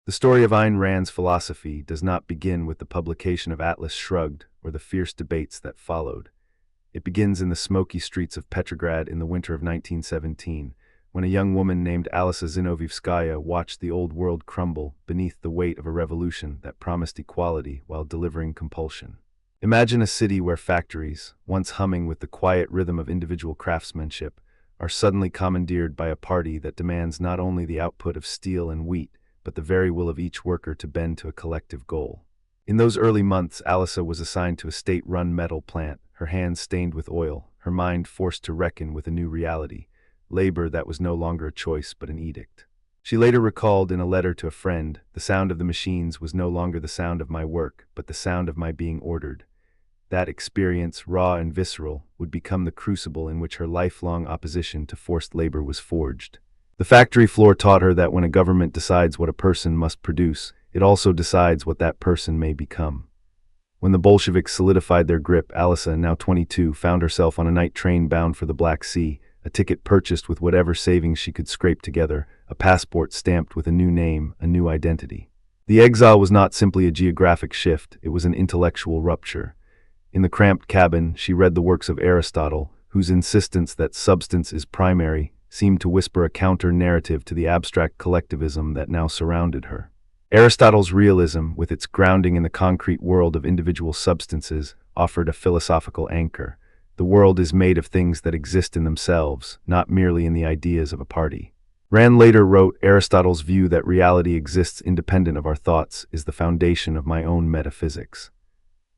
The story of Ayn Rand's philosophy does not begin with the publication of Atlas Shrugged or the fierce debates that followed. It begins in the smoky streets of Petrograd in the winter of 1917, when a young woman named Alisa Zinovevskaya watched the old world crumble beneath the weight of a revolution that promised equality while delivering compulsion. Imagine a city where factories, once humming with the quiet rhythm of individual craftsmanship, are suddenly commandeered by a party that demands not only the output of steel and wheat, but the very will of each worker to bend to a collective goal. In those early months, Alisa was assigned to a state-run metal plant, her hands stained with oil, her mind forced to reckon with a new reality, labor that was no longer a choice but an edict. She later recalled in a letter to a friend, "The sound of the machines was no longer the sound of my work, but the sound of my being ordered." That experience, raw and visceral, would become the crucible in which her lifelong opposition to forced labor was forged. The factory floor taught her that when a government decides what a person must produce, it also decides what that person may become. When the Bolsheviks solidified their grip, Alisa, now 22, found herself on a night train bound for the Black Sea, a ticket purchased with whatever savings she could scrape together, a passport stamped with a new name, a new identity. The exile was not simply a geographic shift, it was an intellectual rupture. In the cramped cabin, she read the works of Aristotle, whose insistence that substance is primary seemed to whisper a counter-narrative to the abstract collectivism that now surrounded her. Aristotle's realism, with its grounding in the concrete world of individual substances, offered a philosophical anchor. The world is made of things that exist in themselves, not merely in the ideas of a party. Rand later wrote, "Aristotle's view that reality exists independent of our thoughts is the foundation of my own metaphysics."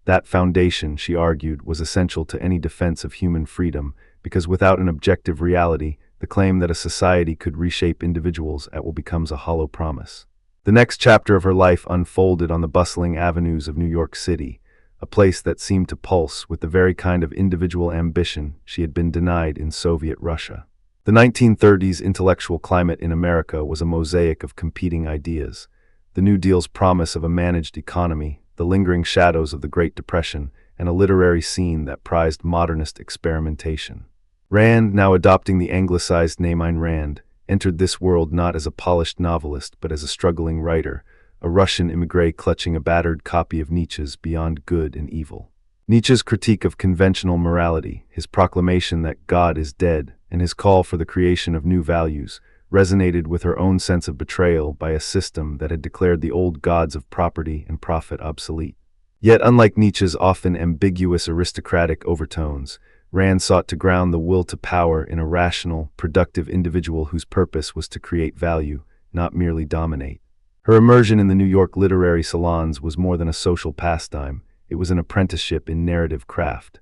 That foundation, she argued, was essential to any defense of human freedom, because without an objective reality, the claim that a society could reshape individuals at will becomes a hollow promise. The next chapter of her life unfolded on the bustling avenues of New York City, a place that seemed to pulse with the very kind of individual ambition she had been denied in Soviet Russia. The 1930s intellectual climate in America was a mosaic of competing ideas. The New Deal's promise of a managed economy, the lingering shadows of the Great Depression, and a literary scene that prized modernist experimentation. Rand, now adopting the anglicized name Ayn Rand, entered this world not as a polished novelist but as a struggling writer, a Russian immigrant clutching a battered copy of Nietzsche's Beyond Good and Evil. Nietzsche's critique of conventional morality, his proclamation that God is dead, and his call for the creation of new values, resonated with her own sense of betrayal by a system that had declared the old gods of property and profit obsolete. Yet, unlike Nietzsche's often ambiguous aristocratic overtones, Rand sought to ground the will to power in a rational, productive individual whose purpose was to create value, not merely dominate. Her immersion in the New York literary salons was more than a social pastime, it was an apprenticeship in narrative craft.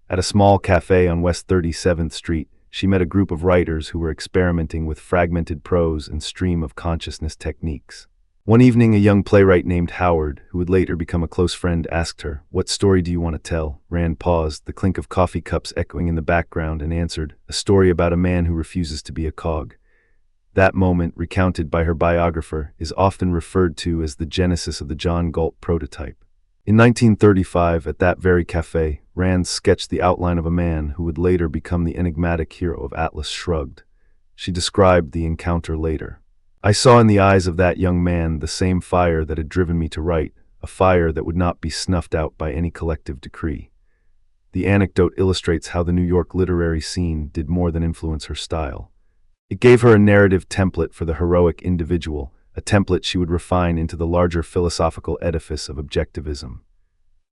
At a small cafe on West 37th Street, she met a group of writers who were experimenting with fragmented prose and stream of consciousness techniques. One evening, a young playwright named Howard, who would later become a close friend, asked her, "What story do you want to tell?" Rand paused, the clink of coffee cups echoing in the background, and answered, "A story about a man who refuses to be a cog." That moment, recounted by her biographer, is often referred to as the genesis of the John Galt prototype. In 1935, at that very cafe, Rand sketched the outline of a man who would later become the enigmatic hero of Atlas Shrugged. She described the encounter later. "I saw in the eyes of that young man the same fire that had driven me to write, a fire that would not be snuffed out by any collective decree." The anecdote illustrates how the New York literary scene did more than influence her style. It gave her a narrative template for the heroic individual, a template she would refine into the larger philosophical edifice of Objectivism.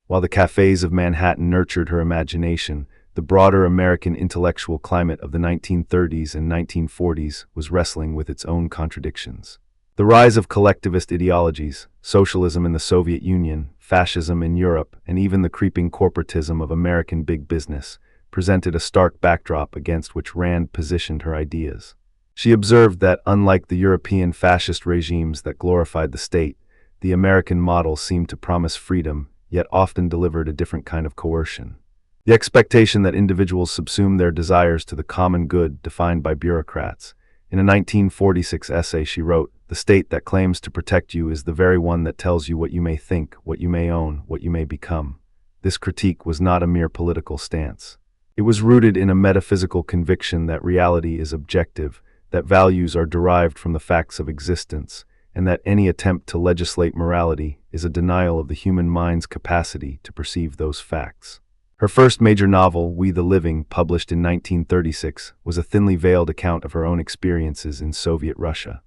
While the cafes of Manhattan nurtured her imagination, the broader American intellectual climate of the 1930s and 1940s was wrestling with its own contradictions. The rise of collectivist ideologies, socialism in the Soviet Union, fascism in Europe, and even the creeping corporatism of American big business, presented a stark backdrop against which Rand positioned her ideas. She observed that, unlike the European fascist regimes that glorified the state, the American model seemed to promise freedom, yet often delivered a different kind of coercion. The expectation that individuals subsume their desires to the common good defined by bureaucrats. In a 1946 essay she wrote, "The state that claims to protect you is the very one that tells you what you may think, what you may own, what you may become." This critique was not a mere political stance. It was rooted in a metaphysical conviction that reality is objective, that values are derived from the facts of existence, and that any attempt to legislate morality is a denial of the human mind's capacity to perceive those facts. Her first major novel, We the Living, published in 1936, was a thinly veiled account of her own experiences in Soviet Russia.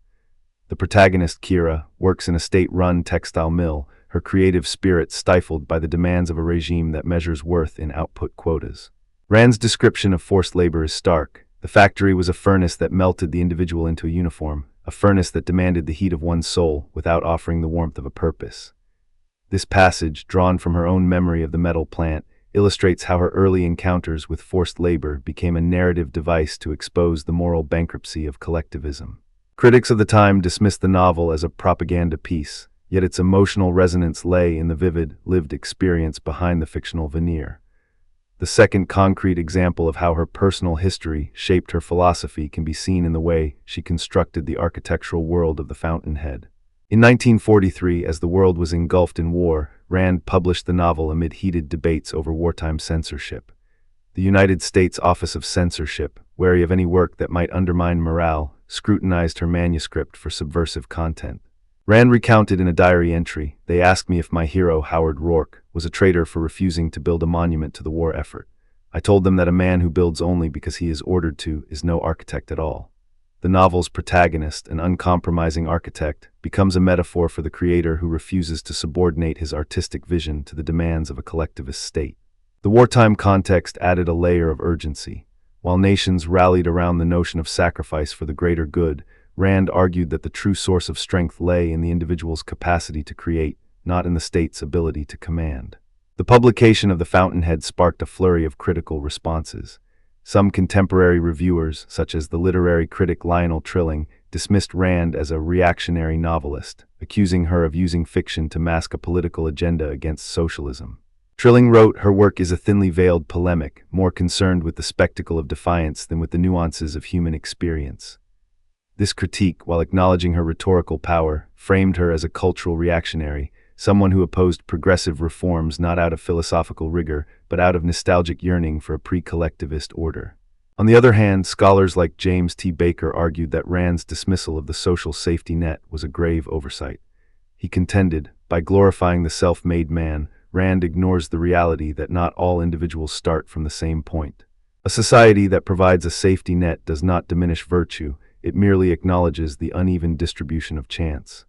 The protagonist, Kira, works in a state-run textile mill, her creative spirit stifled by the demands of a regime that measures worth in output quotas. Rand's description of forced labor is stark. The factory was a furnace that melted the individual into a uniform, a furnace that demanded the heat of one's soul without offering the warmth of a purpose. This passage, drawn from her own memory of the metal plant, illustrates how her early encounters with forced labor became a narrative device to expose the moral bankruptcy of collectivism. Critics of the time dismissed the novel as a propaganda piece, yet its emotional resonance lay in the vivid, lived experience behind the fictional veneer. The second concrete example of how her personal history shaped her philosophy can be seen in the way she constructed the architectural world of the Fountainhead. In 1943, as the world was engulfed in war, Rand published the novel amid heated debates over wartime censorship. The United States Office of Censorship, wary of any work that might undermine morale, scrutinized her manuscript for subversive content. Rand recounted in a diary entry, "They asked me if my hero, Howard Rourke, was a traitor for refusing to build a monument to the war effort. I told them that a man who builds only because he is ordered to is no architect at all." The novel's protagonist, an uncompromising architect, becomes a metaphor for the creator who refuses to subordinate his artistic vision to the demands of a collectivist state. The wartime context added a layer of urgency. While nations rallied around the notion of sacrifice for the greater good, Rand argued that the true source of strength lay in the individual's capacity to create, not in the state's ability to command. The publication of The Fountainhead sparked a flurry of critical responses. Some contemporary reviewers, such as the literary critic Lionel Trilling, dismissed Rand as a reactionary novelist, accusing her of using fiction to mask a political agenda against socialism. Trilling wrote, "Her work is a thinly veiled polemic, more concerned with the spectacle of defiance than with the nuances of human experience." This critique, while acknowledging her rhetorical power, framed her as a cultural reactionary, someone who opposed progressive reforms not out of philosophical rigor, but out of nostalgic yearning for a pre-collectivist order. On the other hand, scholars like James T. Baker argued that Rand's dismissal of the social safety net was a grave oversight. He contended, by glorifying the self-made man, Rand ignores the reality that not all individuals start from the same point. A society that provides a safety net does not diminish virtue, it merely acknowledges the uneven distribution of chance.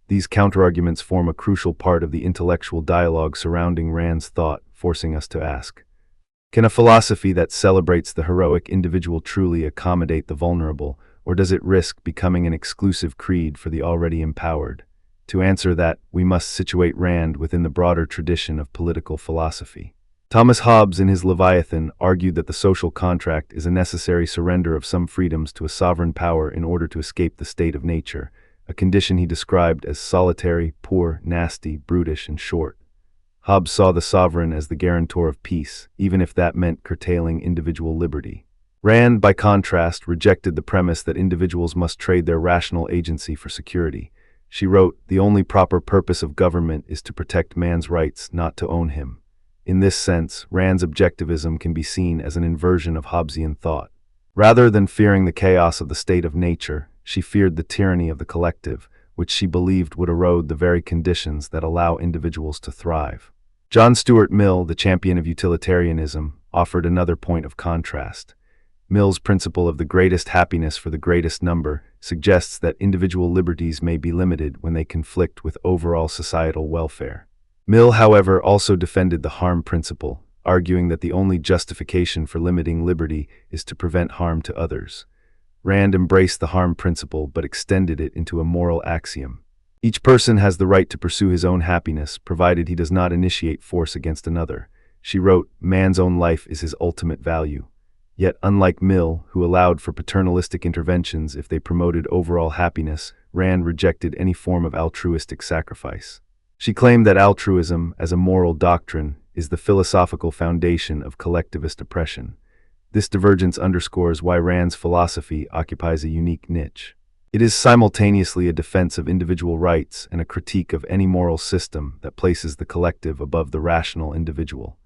These counterarguments form a crucial part of the intellectual dialogue surrounding Rand's thought, forcing us to ask, can a philosophy that celebrates the heroic individual truly accommodate the vulnerable, or does it risk becoming an exclusive creed for the already empowered? To answer that, we must situate Rand within the broader tradition of political philosophy. Thomas Hobbes, in his Leviathan, argued that the social contract is a necessary surrender of some freedoms to a sovereign power in order to escape the state of nature, a condition he described as solitary, poor, nasty, brutish, and short. Hobbes saw the sovereign as the guarantor of peace, even if that meant curtailing individual liberty. Rand, by contrast, rejected the premise that individuals must trade their rational agency for security. She wrote, "The only proper purpose of government is to protect man's rights, not to own him." In this sense, Rand's objectivism can be seen as an inversion of Hobbesian thought. Rather than fearing the chaos of the state of nature, she feared the tyranny of the collective, which she believed would erode the very conditions that allow individuals to thrive. John Stuart Mill, the champion of utilitarianism, offered another point of contrast. Mill's principle of the greatest happiness for the greatest number suggests that individual liberties may be limited when they conflict with overall societal welfare. Mill, however, also defended the harm principle, arguing that the only justification for limiting liberty is to prevent harm to others. Rand embraced the harm principle but extended it into a moral axiom. Each person has the right to pursue his own happiness, provided he does not initiate force against another. She wrote, "Man's own life is his ultimate value." Yet, unlike Mill, who allowed for paternalistic interventions if they promoted overall happiness, Rand rejected any form of altruistic sacrifice. She claimed that altruism, as a moral doctrine, is the philosophical foundation of collectivist oppression. This divergence underscores why Rand's philosophy occupies a unique niche. It is simultaneously a defense of individual rights and a critique of any moral system that places the collective above the rational individual.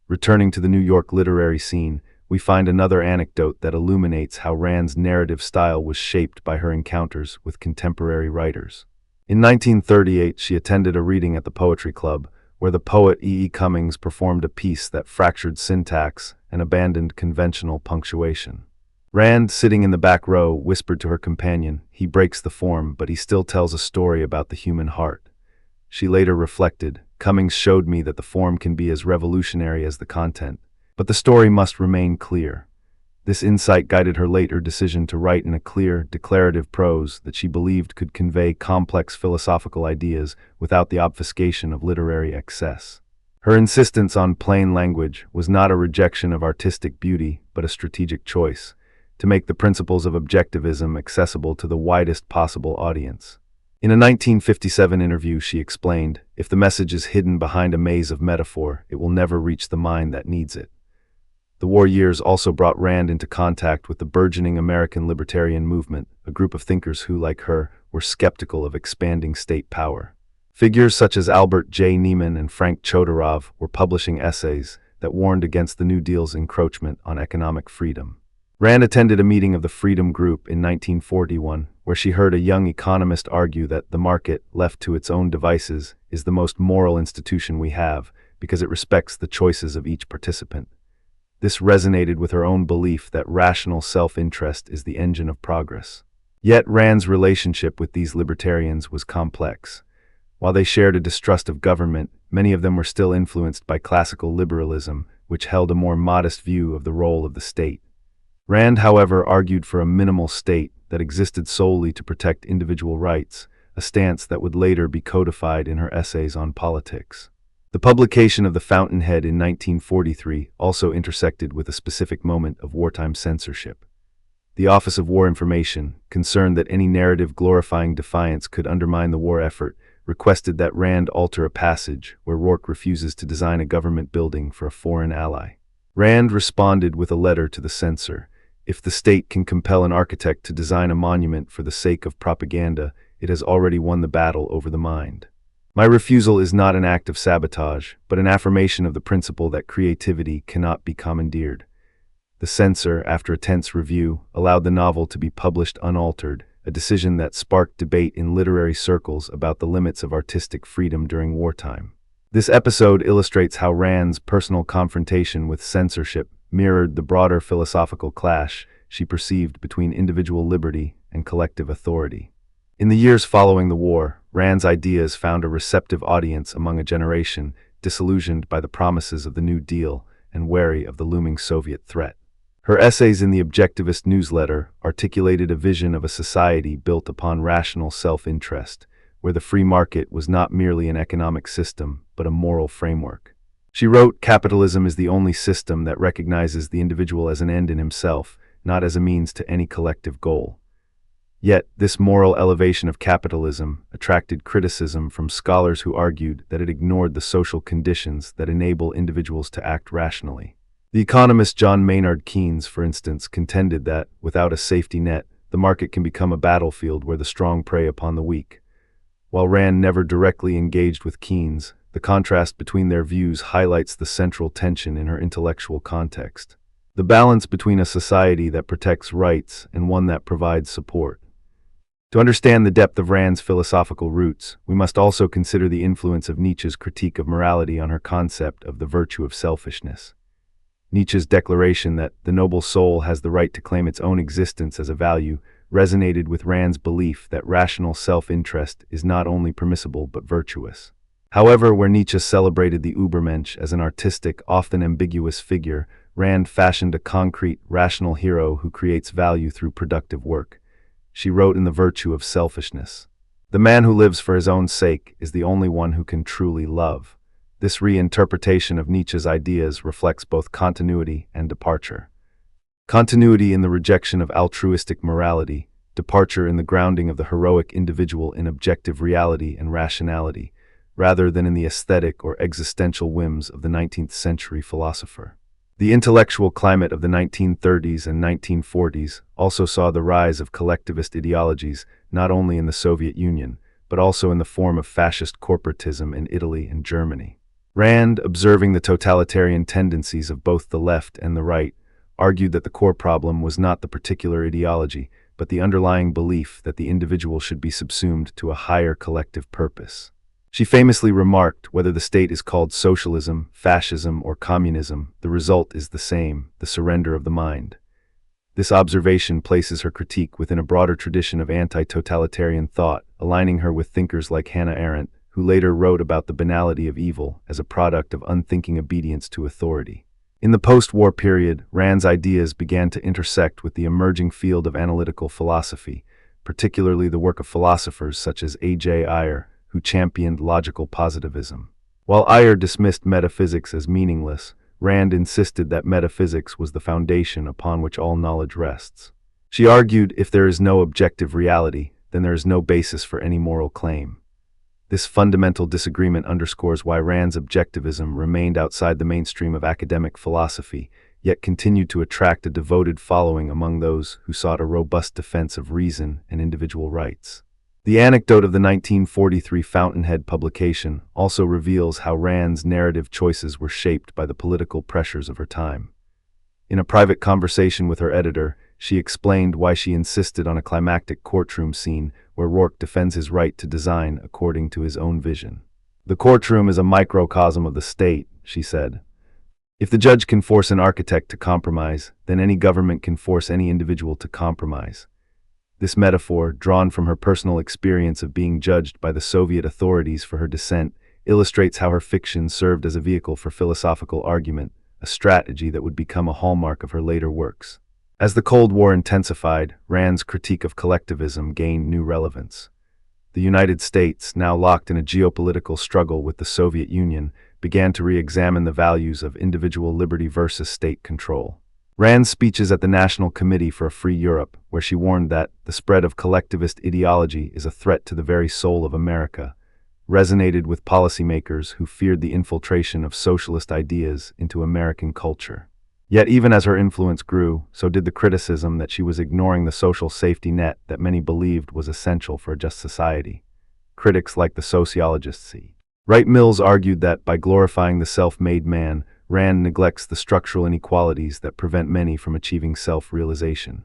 Returning to the New York literary scene, we find another anecdote that illuminates how Rand's narrative style was shaped by her encounters with contemporary writers. In 1938, she attended a reading at the Poetry Club, where the poet E. E. Cummings performed a piece that fractured syntax and abandoned conventional punctuation. Rand, sitting in the back row, whispered to her companion, "He breaks the form, but he still tells a story about the human heart." She later reflected, "Cummings showed me that the form can be as revolutionary as the content, but the story must remain clear." This insight guided her later decision to write in a clear, declarative prose that she believed could convey complex philosophical ideas without the obfuscation of literary excess. Her insistence on plain language was not a rejection of artistic beauty, but a strategic choice to make the principles of objectivism accessible to the widest possible audience. In a 1957 interview, she explained, "If the message is hidden behind a maze of metaphor, it will never reach the mind that needs it." The war years also brought Rand into contact with the burgeoning American libertarian movement, a group of thinkers who, like her, were skeptical of expanding state power. Figures such as Albert J. Nieman and Frank Chodorov were publishing essays that warned against the New Deal's encroachment on economic freedom. Rand attended a meeting of the Freedom Group in 1941, where she heard a young economist argue that the market, left to its own devices, is the most moral institution we have because it respects the choices of each participant. This resonated with her own belief that rational self-interest is the engine of progress. Yet Rand's relationship with these libertarians was complex. While they shared a distrust of government, many of them were still influenced by classical liberalism, which held a more modest view of the role of the state. Rand, however, argued for a minimal state that existed solely to protect individual rights, a stance that would later be codified in her essays on politics. The publication of The Fountainhead in 1943 also intersected with a specific moment of wartime censorship. The Office of War Information, concerned that any narrative glorifying defiance could undermine the war effort, requested that Rand alter a passage where Rourke refuses to design a government building for a foreign ally. Rand responded with a letter to the censor. "If the state can compel an architect to design a monument for the sake of propaganda, it has already won the battle over the mind. My refusal is not an act of sabotage, but an affirmation of the principle that creativity cannot be commandeered." The censor, after a tense review, allowed the novel to be published unaltered, a decision that sparked debate in literary circles about the limits of artistic freedom during wartime. This episode illustrates how Rand's personal confrontation with censorship mirrored the broader philosophical clash she perceived between individual liberty and collective authority. In the years following the war, Rand's ideas found a receptive audience among a generation disillusioned by the promises of the New Deal and wary of the looming Soviet threat. Her essays in the Objectivist newsletter articulated a vision of a society built upon rational self-interest, where the free market was not merely an economic system, but a moral framework. She wrote, "Capitalism is the only system that recognizes the individual as an end in himself, not as a means to any collective goal." Yet, this moral elevation of capitalism attracted criticism from scholars who argued that it ignored the social conditions that enable individuals to act rationally. The economist John Maynard Keynes, for instance, contended that, without a safety net, the market can become a battlefield where the strong prey upon the weak. While Rand never directly engaged with Keynes, the contrast between their views highlights the central tension in her intellectual context. The balance between a society that protects rights and one that provides support. To understand the depth of Rand's philosophical roots, we must also consider the influence of Nietzsche's critique of morality on her concept of the virtue of selfishness. Nietzsche's declaration that the noble soul has the right to claim its own existence as a value resonated with Rand's belief that rational self-interest is not only permissible but virtuous. However, where Nietzsche celebrated the Übermensch as an artistic, often ambiguous figure, Rand fashioned a concrete, rational hero who creates value through productive work. She wrote in The Virtue of Selfishness, "The man who lives for his own sake is the only one who can truly love." This reinterpretation of Nietzsche's ideas reflects both continuity and departure. Continuity in the rejection of altruistic morality, departure in the grounding of the heroic individual in objective reality and rationality, rather than in the aesthetic or existential whims of the 19th century philosopher. The intellectual climate of the 1930s and 1940s also saw the rise of collectivist ideologies not only in the Soviet Union, but also in the form of fascist corporatism in Italy and Germany. Rand, observing the totalitarian tendencies of both the left and the right, argued that the core problem was not the particular ideology, but the underlying belief that the individual should be subsumed to a higher collective purpose. She famously remarked, whether the state is called socialism, fascism, or communism, the result is the same, the surrender of the mind. This observation places her critique within a broader tradition of anti-totalitarian thought, aligning her with thinkers like Hannah Arendt, who later wrote about the banality of evil as a product of unthinking obedience to authority. In the post-war period, Rand's ideas began to intersect with the emerging field of analytical philosophy, particularly the work of philosophers such as A.J. Ayer, who championed logical positivism. While Ayer dismissed metaphysics as meaningless, Rand insisted that metaphysics was the foundation upon which all knowledge rests. She argued, if there is no objective reality, then there is no basis for any moral claim. This fundamental disagreement underscores why Rand's objectivism remained outside the mainstream of academic philosophy, yet continued to attract a devoted following among those who sought a robust defense of reason and individual rights. The anecdote of the 1943 Fountainhead publication also reveals how Rand's narrative choices were shaped by the political pressures of her time. In a private conversation with her editor, she explained why she insisted on a climactic courtroom scene where Rourke defends his right to design according to his own vision. "The courtroom is a microcosm of the state," she said. "If the judge can force an architect to compromise, then any government can force any individual to compromise." This metaphor, drawn from her personal experience of being judged by the Soviet authorities for her dissent, illustrates how her fiction served as a vehicle for philosophical argument, a strategy that would become a hallmark of her later works. As the Cold War intensified, Rand's critique of collectivism gained new relevance. The United States, now locked in a geopolitical struggle with the Soviet Union, began to re-examine the values of individual liberty versus state control. Rand's speeches at the National Committee for a Free Europe, where she warned that the spread of collectivist ideology is a threat to the very soul of America, resonated with policymakers who feared the infiltration of socialist ideas into American culture. Yet even as her influence grew, so did the criticism that she was ignoring the social safety net that many believed was essential for a just society. Critics like the sociologist C. Wright Mills argued that by glorifying the self-made man, Rand neglects the structural inequalities that prevent many from achieving self-realization.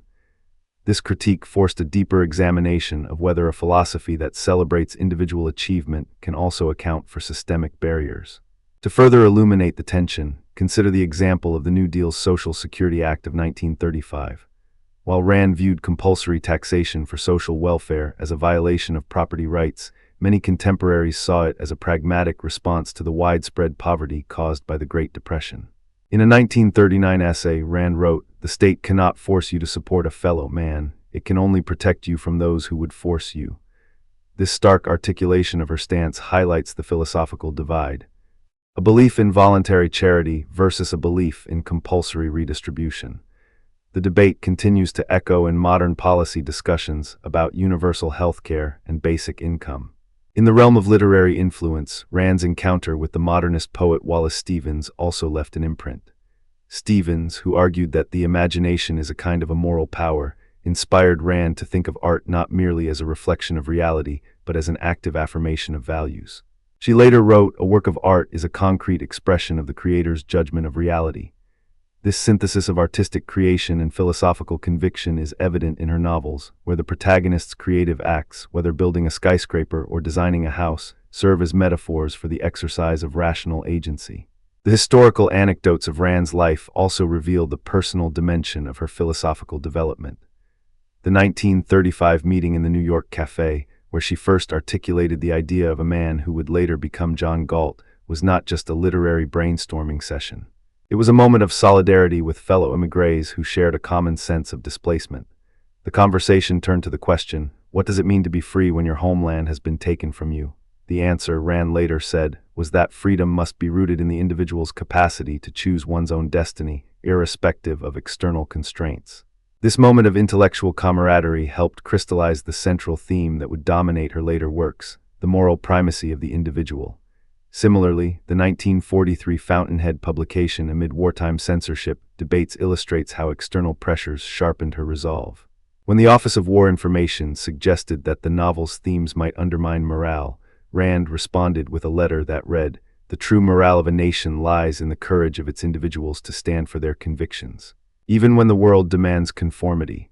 This critique forced a deeper examination of whether a philosophy that celebrates individual achievement can also account for systemic barriers. To further illuminate the tension, consider the example of the New Deal's Social Security Act of 1935. While Rand viewed compulsory taxation for social welfare as a violation of property rights, many contemporaries saw it as a pragmatic response to the widespread poverty caused by the Great Depression. In a 1939 essay, Rand wrote, "The state cannot force you to support a fellow man. It can only protect you from those who would force you." This stark articulation of her stance highlights the philosophical divide. A belief in voluntary charity versus a belief in compulsory redistribution. The debate continues to echo in modern policy discussions about universal health care and basic income. In the realm of literary influence, Rand's encounter with the modernist poet Wallace Stevens also left an imprint. Stevens, who argued that the imagination is a kind of a moral power, inspired Rand to think of art not merely as a reflection of reality, but as an active affirmation of values. She later wrote, "A work of art is a concrete expression of the creator's judgment of reality." This synthesis of artistic creation and philosophical conviction is evident in her novels, where the protagonist's creative acts, whether building a skyscraper or designing a house, serve as metaphors for the exercise of rational agency. The historical anecdotes of Rand's life also reveal the personal dimension of her philosophical development. The 1935 meeting in the New York Café, where she first articulated the idea of a man who would later become John Galt, was not just a literary brainstorming session. It was a moment of solidarity with fellow émigrés who shared a common sense of displacement. The conversation turned to the question, what does it mean to be free when your homeland has been taken from you? The answer, Rand later said, was that freedom must be rooted in the individual's capacity to choose one's own destiny, irrespective of external constraints. This moment of intellectual camaraderie helped crystallize the central theme that would dominate her later works, the moral primacy of the individual. Similarly, the 1943 Fountainhead publication amid wartime censorship debates illustrates how external pressures sharpened her resolve. When the Office of War Information suggested that the novel's themes might undermine morale, Rand responded with a letter that read, "The true morale of a nation lies in the courage of its individuals to stand for their convictions." even when the world demands conformity.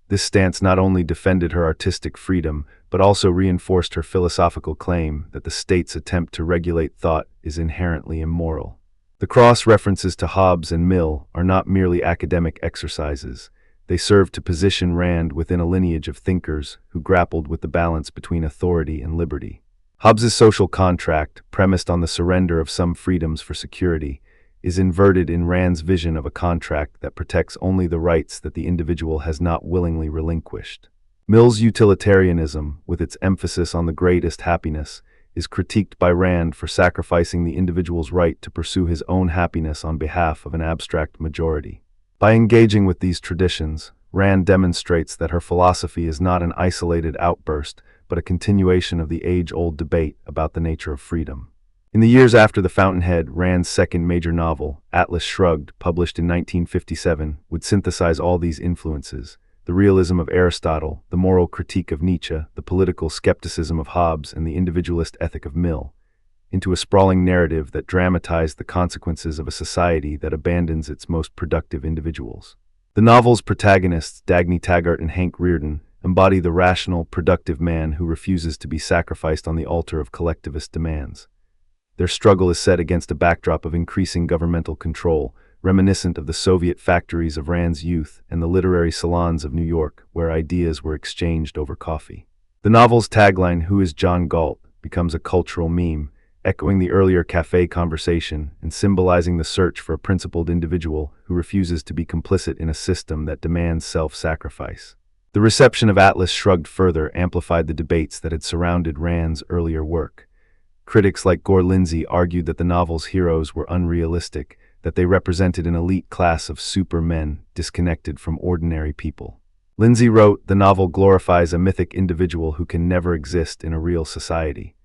This stance not only defended her artistic freedom, but also reinforced her philosophical claim that the state's attempt to regulate thought is inherently immoral. The cross-references to Hobbes and Mill are not merely academic exercises. They serve to position Rand within a lineage of thinkers who grappled with the balance between authority and liberty. Hobbes's social contract, premised on the surrender of some freedoms for security, is inverted in Rand's vision of a contract that protects only the rights that the individual has not willingly relinquished. Mill's utilitarianism, with its emphasis on the greatest happiness, is critiqued by Rand for sacrificing the individual's right to pursue his own happiness on behalf of an abstract majority. By engaging with these traditions, Rand demonstrates that her philosophy is not an isolated outburst, but a continuation of the age-old debate about the nature of freedom. In the years after The Fountainhead, Rand's second major novel, Atlas Shrugged, published in 1957, would synthesize all these influences: the realism of Aristotle, the moral critique of Nietzsche, the political skepticism of Hobbes, and the individualist ethic of Mill, into a sprawling narrative that dramatized the consequences of a society that abandons its most productive individuals. The novel's protagonists, Dagny Taggart and Hank Rearden, embody the rational, productive man who refuses to be sacrificed on the altar of collectivist demands. Their struggle is set against a backdrop of increasing governmental control, reminiscent of the Soviet factories of Rand's youth and the literary salons of New York, where ideas were exchanged over coffee. The novel's tagline, "Who is John Galt?" becomes a cultural meme, echoing the earlier cafe conversation and symbolizing the search for a principled individual who refuses to be complicit in a system that demands self-sacrifice. The reception of Atlas Shrugged further amplified the debates that had surrounded Rand's earlier work. Critics like Gore Lindsay argued that the novel's heroes were unrealistic, that they represented an elite class of supermen disconnected from ordinary people. Lindsay wrote, "The novel glorifies a mythic individual who can never exist in a real society."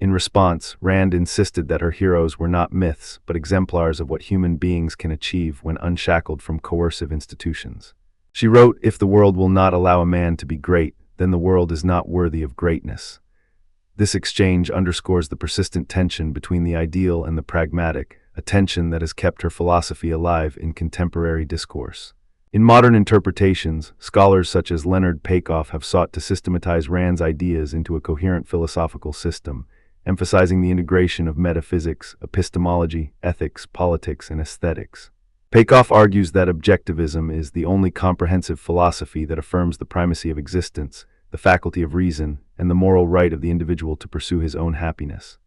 In response, Rand insisted that her heroes were not myths, but exemplars of what human beings can achieve when unshackled from coercive institutions. She wrote, "If the world will not allow a man to be great, then the world is not worthy of greatness." This exchange underscores the persistent tension between the ideal and the pragmatic, a tension that has kept her philosophy alive in contemporary discourse. In modern interpretations, scholars such as Leonard Peikoff have sought to systematize Rand's ideas into a coherent philosophical system, emphasizing the integration of metaphysics, epistemology, ethics, politics, and aesthetics. Peikoff argues that objectivism is the only comprehensive philosophy that affirms the primacy of existence, the faculty of reason, and the moral right of the individual to pursue his own happiness.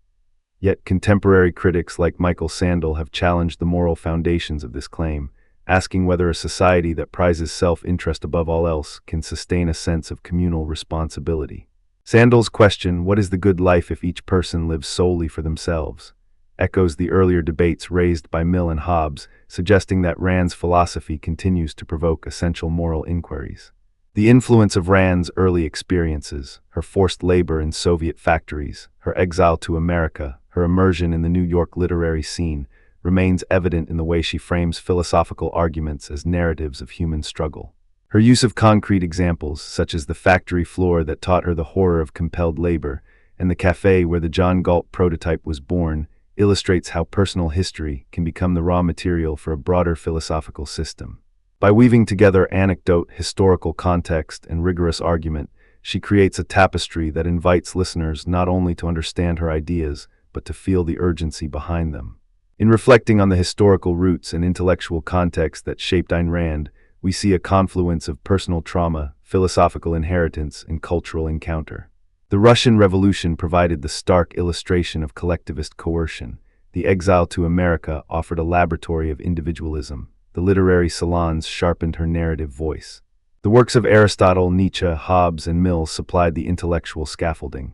Yet contemporary critics like Michael Sandel have challenged the moral foundations of this claim, asking whether a society that prizes self-interest above all else can sustain a sense of communal responsibility. Sandel's question, "What is the good life if each person lives solely for themselves?" echoes the earlier debates raised by Mill and Hobbes, suggesting that Rand's philosophy continues to provoke essential moral inquiries. The influence of Rand's early experiences, her forced labor in Soviet factories, her exile to America, her immersion in the New York literary scene, remains evident in the way she frames philosophical arguments as narratives of human struggle. Her use of concrete examples, such as the factory floor that taught her the horror of compelled labor, and the cafe where the John Galt prototype was born, illustrates how personal history can become the raw material for a broader philosophical system. By weaving together anecdote, historical context, and rigorous argument, she creates a tapestry that invites listeners not only to understand her ideas, but to feel the urgency behind them. In reflecting on the historical roots and intellectual context that shaped Ayn Rand, we see a confluence of personal trauma, philosophical inheritance, and cultural encounter. The Russian Revolution provided the stark illustration of collectivist coercion. The exile to America offered a laboratory of individualism. The literary salons sharpened her narrative voice. The works of Aristotle, Nietzsche, Hobbes, and Mill supplied the intellectual scaffolding.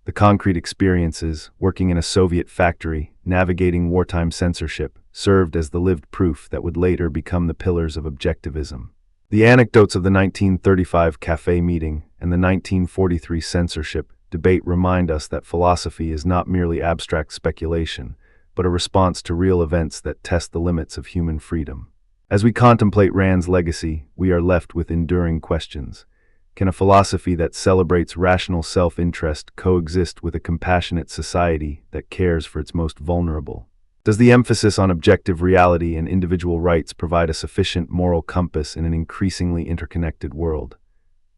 The concrete experiences, working in a Soviet factory, navigating wartime censorship, served as the lived proof that would later become the pillars of objectivism. The anecdotes of the 1935 cafe meeting and the 1943 censorship debate remind us that philosophy is not merely abstract speculation, but a response to real events that test the limits of human freedom. As we contemplate Rand's legacy, we are left with enduring questions. Can a philosophy that celebrates rational self-interest coexist with a compassionate society that cares for its most vulnerable? Does the emphasis on objective reality and individual rights provide a sufficient moral compass in an increasingly interconnected world?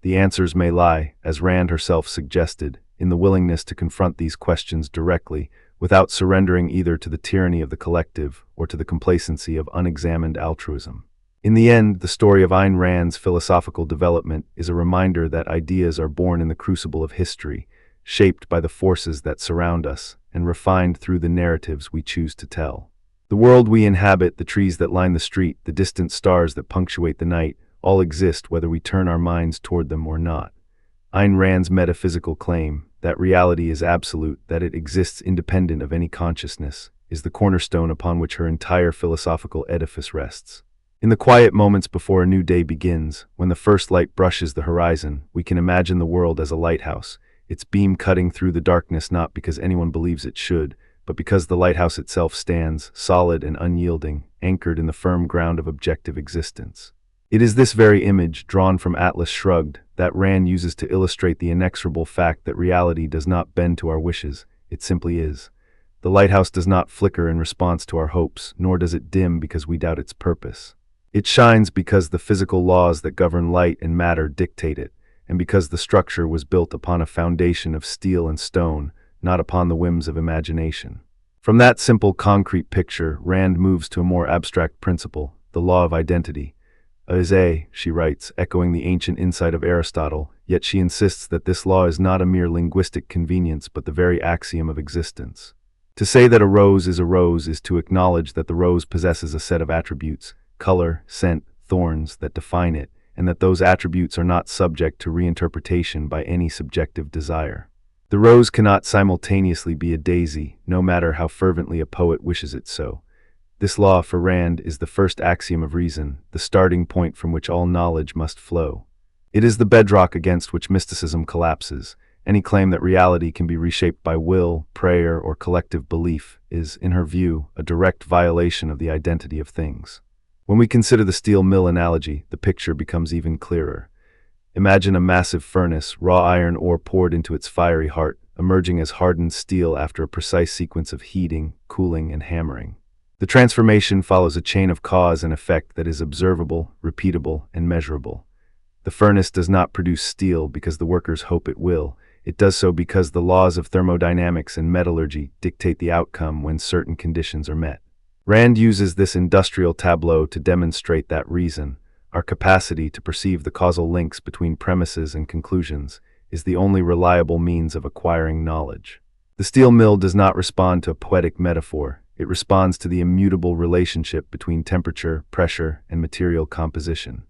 The answers may lie, as Rand herself suggested, in the willingness to confront these questions directly, without surrendering either to the tyranny of the collective or to the complacency of unexamined altruism. In the end, the story of Ayn Rand's philosophical development is a reminder that ideas are born in the crucible of history, shaped by the forces that surround us, and refined through the narratives we choose to tell. The world we inhabit, the trees that line the street, the distant stars that punctuate the night, all exist whether we turn our minds toward them or not. Ayn Rand's metaphysical claim, that reality is absolute, that it exists independent of any consciousness, is the cornerstone upon which her entire philosophical edifice rests. In the quiet moments before a new day begins, when the first light brushes the horizon, we can imagine the world as a lighthouse, its beam cutting through the darkness not because anyone believes it should, but because the lighthouse itself stands, solid and unyielding, anchored in the firm ground of objective existence. It is this very image, drawn from Atlas Shrugged, that Rand uses to illustrate the inexorable fact that reality does not bend to our wishes, it simply is. The lighthouse does not flicker in response to our hopes, nor does it dim because we doubt its purpose. It shines because the physical laws that govern light and matter dictate it, and because the structure was built upon a foundation of steel and stone, not upon the whims of imagination. From that simple concrete picture, Rand moves to a more abstract principle, the law of identity. She writes, echoing the ancient insight of Aristotle, yet she insists that this law is not a mere linguistic convenience but the very axiom of existence. To say that a rose is to acknowledge that the rose possesses a set of attributes, color, scent, thorns, that define it, and that those attributes are not subject to reinterpretation by any subjective desire. The rose cannot simultaneously be a daisy, no matter how fervently a poet wishes it so. This law, for Rand, is the first axiom of reason, the starting point from which all knowledge must flow. It is the bedrock against which mysticism collapses. Any claim that reality can be reshaped by will, prayer, or collective belief is, in her view, a direct violation of the identity of things. When we consider the steel mill analogy, the picture becomes even clearer. Imagine a massive furnace, raw iron ore poured into its fiery heart, emerging as hardened steel after a precise sequence of heating, cooling, and hammering. The transformation follows a chain of cause and effect that is observable, repeatable, and measurable. The furnace does not produce steel because the workers hope it will. It does so because the laws of thermodynamics and metallurgy dictate the outcome when certain conditions are met. Rand uses this industrial tableau to demonstrate that reason, our capacity to perceive the causal links between premises and conclusions, is the only reliable means of acquiring knowledge. The steel mill does not respond to a poetic metaphor. It responds to the immutable relationship between temperature, pressure, and material composition.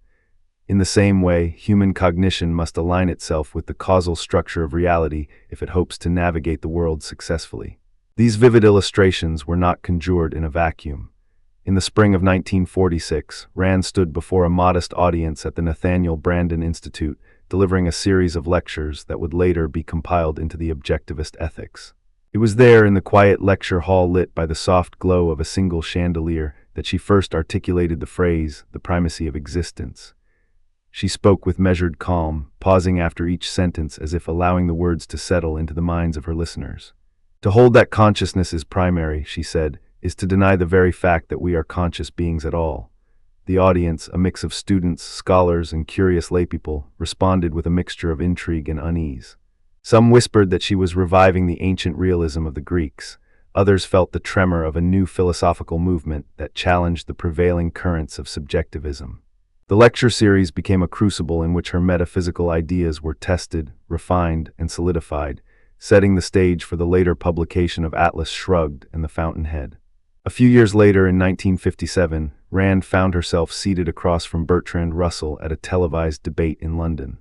In the same way, human cognition must align itself with the causal structure of reality if it hopes to navigate the world successfully. These vivid illustrations were not conjured in a vacuum. In the spring of 1946, Rand stood before a modest audience at the Nathaniel Branden Institute, delivering a series of lectures that would later be compiled into the Objectivist Ethics. It was there, in the quiet lecture hall lit by the soft glow of a single chandelier, that she first articulated the phrase, the primacy of existence. She spoke with measured calm, pausing after each sentence as if allowing the words to settle into the minds of her listeners. To hold that consciousness is primary, she said, is to deny the very fact that we are conscious beings at all. The audience, a mix of students, scholars, and curious laypeople, responded with a mixture of intrigue and unease. Some whispered that she was reviving the ancient realism of the Greeks. Others felt the tremor of a new philosophical movement that challenged the prevailing currents of subjectivism. The lecture series became a crucible in which her metaphysical ideas were tested, refined, and solidified, setting the stage for the later publication of Atlas Shrugged and The Fountainhead. A few years later, in 1957, Rand found herself seated across from Bertrand Russell at a televised debate in London.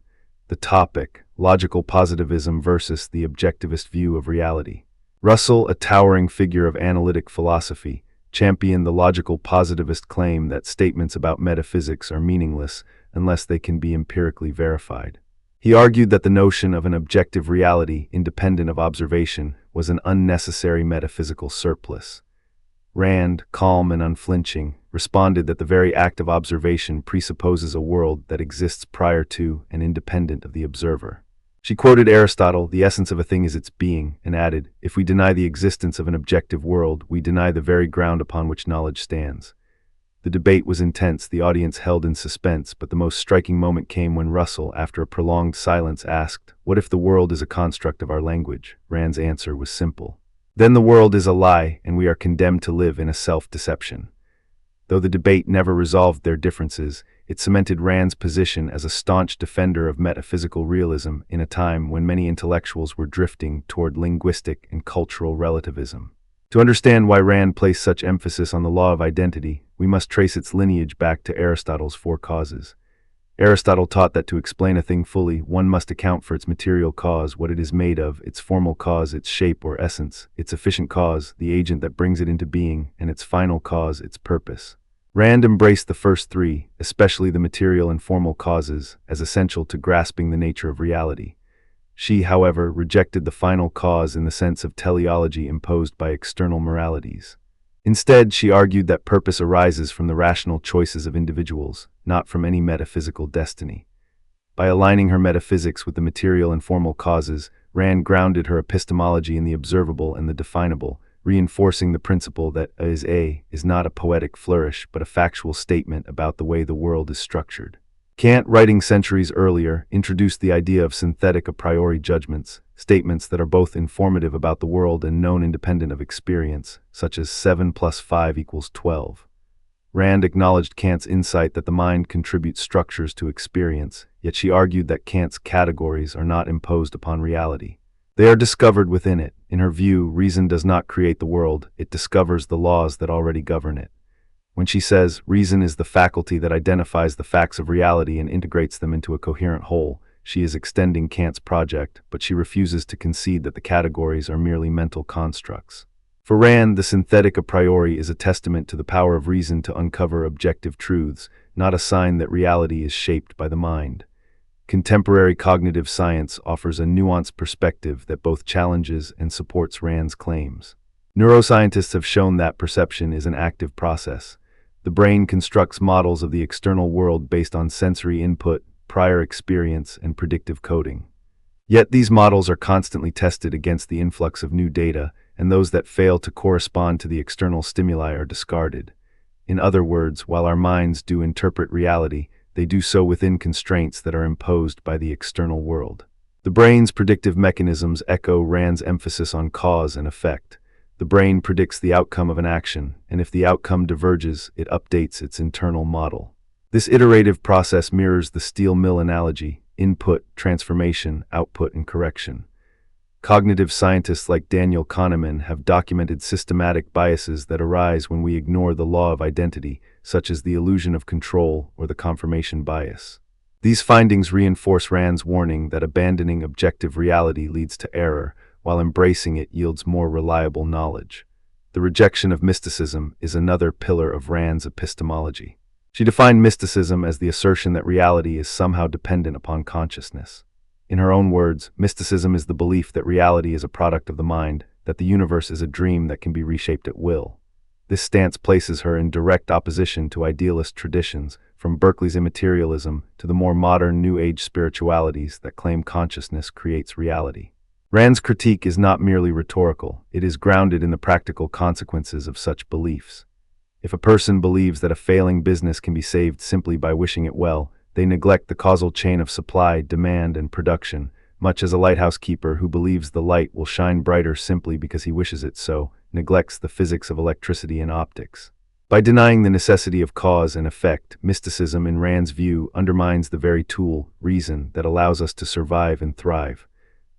The topic, logical positivism versus the objectivist view of reality. Russell, a towering figure of analytic philosophy, championed the logical positivist claim that statements about metaphysics are meaningless unless they can be empirically verified. He argued that the notion of an objective reality independent of observation was an unnecessary metaphysical surplus. Rand, calm and unflinching, responded that the very act of observation presupposes a world that exists prior to and independent of the observer. She quoted Aristotle, "The essence of a thing is its being," and added, "If we deny the existence of an objective world, we deny the very ground upon which knowledge stands." The debate was intense, the audience held in suspense, but the most striking moment came when Russell, after a prolonged silence, asked, "What if the world is a construct of our language?" Rand's answer was simple. "Then the world is a lie, and we are condemned to live in a self-deception." Though the debate never resolved their differences, it cemented Rand's position as a staunch defender of metaphysical realism in a time when many intellectuals were drifting toward linguistic and cultural relativism. To understand why Rand placed such emphasis on the law of identity, we must trace its lineage back to Aristotle's four causes. Aristotle taught that to explain a thing fully, one must account for its material cause, what it is made of, its formal cause, its shape or essence, its efficient cause, the agent that brings it into being, and its final cause, its purpose. Rand embraced the first three, especially the material and formal causes, as essential to grasping the nature of reality. She, however, rejected the final cause in the sense of teleology imposed by external moralities. Instead, she argued that purpose arises from the rational choices of individuals, not from any metaphysical destiny. By aligning her metaphysics with the material and formal causes, Rand grounded her epistemology in the observable and the definable, reinforcing the principle that A is not a poetic flourish but a factual statement about the way the world is structured. Kant, writing centuries earlier, introduced the idea of synthetic a priori judgments, statements that are both informative about the world and known independent of experience, such as 7 plus 5 equals 12. Rand acknowledged Kant's insight that the mind contributes structures to experience, yet she argued that Kant's categories are not imposed upon reality. They are discovered within it. In her view, reason does not create the world, it discovers the laws that already govern it. When she says, "Reason is the faculty that identifies the facts of reality and integrates them into a coherent whole," she is extending Kant's project, but she refuses to concede that the categories are merely mental constructs. For Rand, the synthetic a priori is a testament to the power of reason to uncover objective truths, not a sign that reality is shaped by the mind. Contemporary cognitive science offers a nuanced perspective that both challenges and supports Rand's claims. Neuroscientists have shown that perception is an active process. The brain constructs models of the external world based on sensory input, prior experience, and predictive coding. Yet these models are constantly tested against the influx of new data, and those that fail to correspond to the external stimuli are discarded. In other words, while our minds do interpret reality, they do so within constraints that are imposed by the external world. The brain's predictive mechanisms echo Rand's emphasis on cause and effect. The brain predicts the outcome of an action, and if the outcome diverges, it updates its internal model. This iterative process mirrors the steel mill analogy: input, transformation, output, and correction. Cognitive scientists like Daniel Kahneman have documented systematic biases that arise when we ignore the law of identity, such as the illusion of control or the confirmation bias. These findings reinforce Rand's warning that abandoning objective reality leads to error, while embracing it yields more reliable knowledge. The rejection of mysticism is another pillar of Rand's epistemology. She defined mysticism as the assertion that reality is somehow dependent upon consciousness. In her own words, mysticism is the belief that reality is a product of the mind, that the universe is a dream that can be reshaped at will. This stance places her in direct opposition to idealist traditions, from Berkeley's immaterialism to the more modern New Age spiritualities that claim consciousness creates reality. Rand's critique is not merely rhetorical, it is grounded in the practical consequences of such beliefs. If a person believes that a failing business can be saved simply by wishing it well, they neglect the causal chain of supply, demand, and production, much as a lighthouse keeper who believes the light will shine brighter simply because he wishes it so, neglects the physics of electricity and optics. By denying the necessity of cause and effect, mysticism, in Rand's view, undermines the very tool, reason, that allows us to survive and thrive.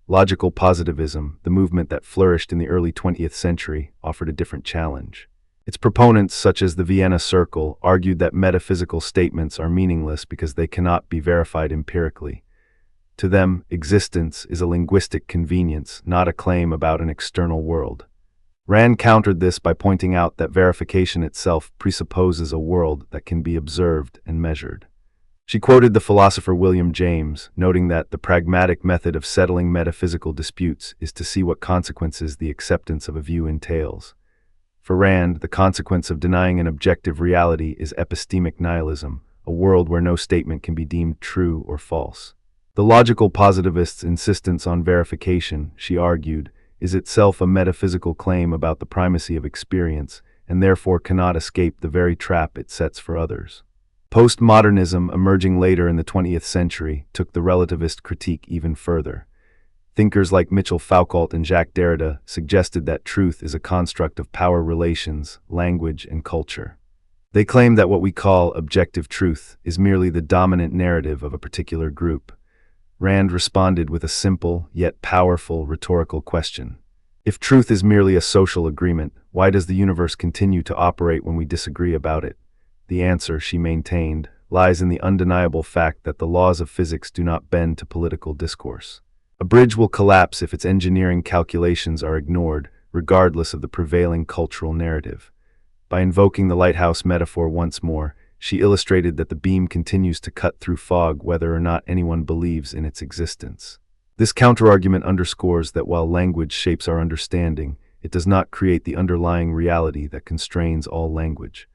Logical positivism, the movement that flourished in the early 20th century, offered a different challenge. Its proponents, such as the Vienna Circle, argued that metaphysical statements are meaningless because they cannot be verified empirically. To them, existence is a linguistic convenience, not a claim about an external world. Rand countered this by pointing out that verification itself presupposes a world that can be observed and measured. She quoted the philosopher William James, noting that the pragmatic method of settling metaphysical disputes is to see what consequences the acceptance of a view entails. For Rand, the consequence of denying an objective reality is epistemic nihilism, a world where no statement can be deemed true or false. The logical positivist's insistence on verification, she argued, is itself a metaphysical claim about the primacy of experience, and therefore cannot escape the very trap it sets for others. Postmodernism, emerging later in the 20th century, took the relativist critique even further. Thinkers like Michel Foucault and Jacques Derrida suggested that truth is a construct of power relations, language, and culture. They claim that what we call objective truth is merely the dominant narrative of a particular group. Rand responded with a simple, yet powerful, rhetorical question. If truth is merely a social agreement, why does the universe continue to operate when we disagree about it? The answer, she maintained, lies in the undeniable fact that the laws of physics do not bend to political discourse. A bridge will collapse if its engineering calculations are ignored, regardless of the prevailing cultural narrative. By invoking the lighthouse metaphor once more, she illustrated that the beam continues to cut through fog whether or not anyone believes in its existence. This counterargument underscores that while language shapes our understanding, it does not create the underlying reality that constrains all language.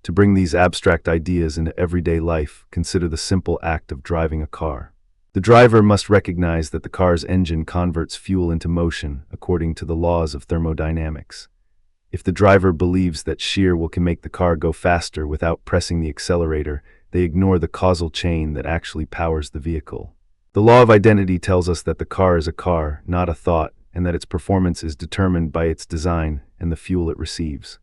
To bring these abstract ideas into everyday life, consider the simple act of driving a car. The driver must recognize that the car's engine converts fuel into motion according to the laws of thermodynamics. If the driver believes that shear will can make the car go faster without pressing the accelerator, they ignore the causal chain that actually powers the vehicle. The law of identity tells us that the car is a car, not a thought, and that its performance is determined by its design and the fuel it receives.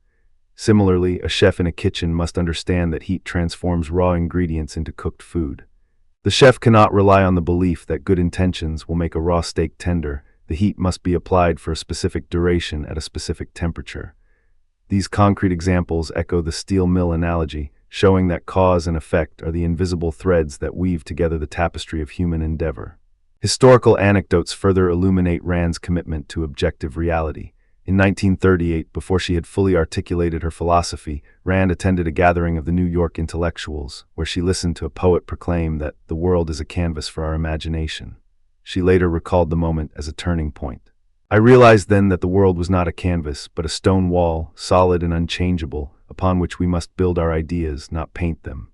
Similarly, a chef in a kitchen must understand that heat transforms raw ingredients into cooked food. The chef cannot rely on the belief that good intentions will make a raw steak tender. The heat must be applied for a specific duration at a specific temperature. These concrete examples echo the steel mill analogy, showing that cause and effect are the invisible threads that weave together the tapestry of human endeavor. Historical anecdotes further illuminate Rand's commitment to objective reality. In 1938, before she had fully articulated her philosophy, Rand attended a gathering of the New York intellectuals, where she listened to a poet proclaim that the world is a canvas for our imagination. She later recalled the moment as a turning point. I realized then that the world was not a canvas, but a stone wall, solid and unchangeable, upon which we must build our ideas, not paint them.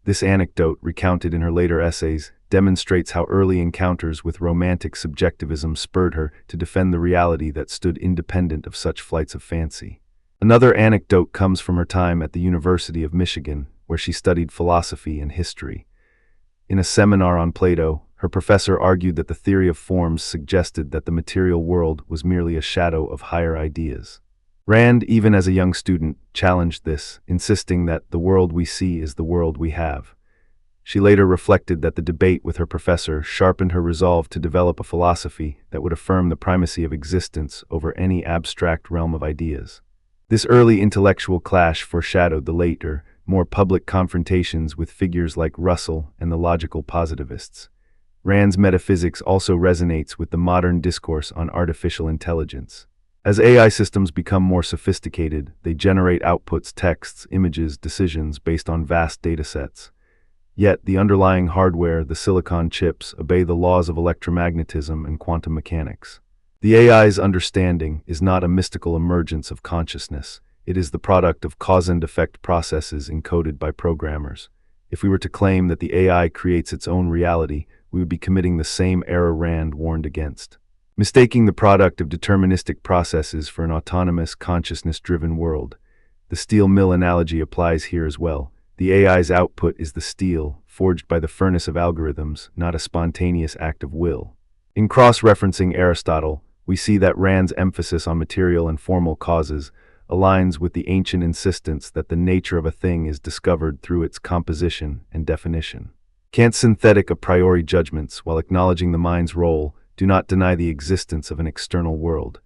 This anecdote, recounted in her later essays, demonstrates how early encounters with romantic subjectivism spurred her to defend the reality that stood independent of such flights of fancy. Another anecdote comes from her time at the University of Michigan, where she studied philosophy and history. In a seminar on Plato, her professor argued that the theory of forms suggested that the material world was merely a shadow of higher ideas. Rand, even as a young student, challenged this, insisting that the world we see is the world we have. She later reflected that the debate with her professor sharpened her resolve to develop a philosophy that would affirm the primacy of existence over any abstract realm of ideas. This early intellectual clash foreshadowed the later, more public confrontations with figures like Russell and the logical positivists. Rand's metaphysics also resonates with the modern discourse on artificial intelligence. As AI systems become more sophisticated, they generate outputs, texts, images, decisions based on vast datasets. Yet, the underlying hardware, the silicon chips, obey the laws of electromagnetism and quantum mechanics. The AI's understanding is not a mystical emergence of consciousness. It is the product of cause and effect processes encoded by programmers. If we were to claim that the AI creates its own reality, we would be committing the same error Rand warned against. Mistaking the product of deterministic processes for an autonomous, consciousness-driven world. The steel mill analogy applies here as well. The AI's output is the steel, forged by the furnace of algorithms, not a spontaneous act of will. In cross-referencing Aristotle, we see that Rand's emphasis on material and formal causes aligns with the ancient insistence that the nature of a thing is discovered through its composition and definition. Kant's synthetic a priori judgments, while acknowledging the mind's role, do not deny the existence of an external world.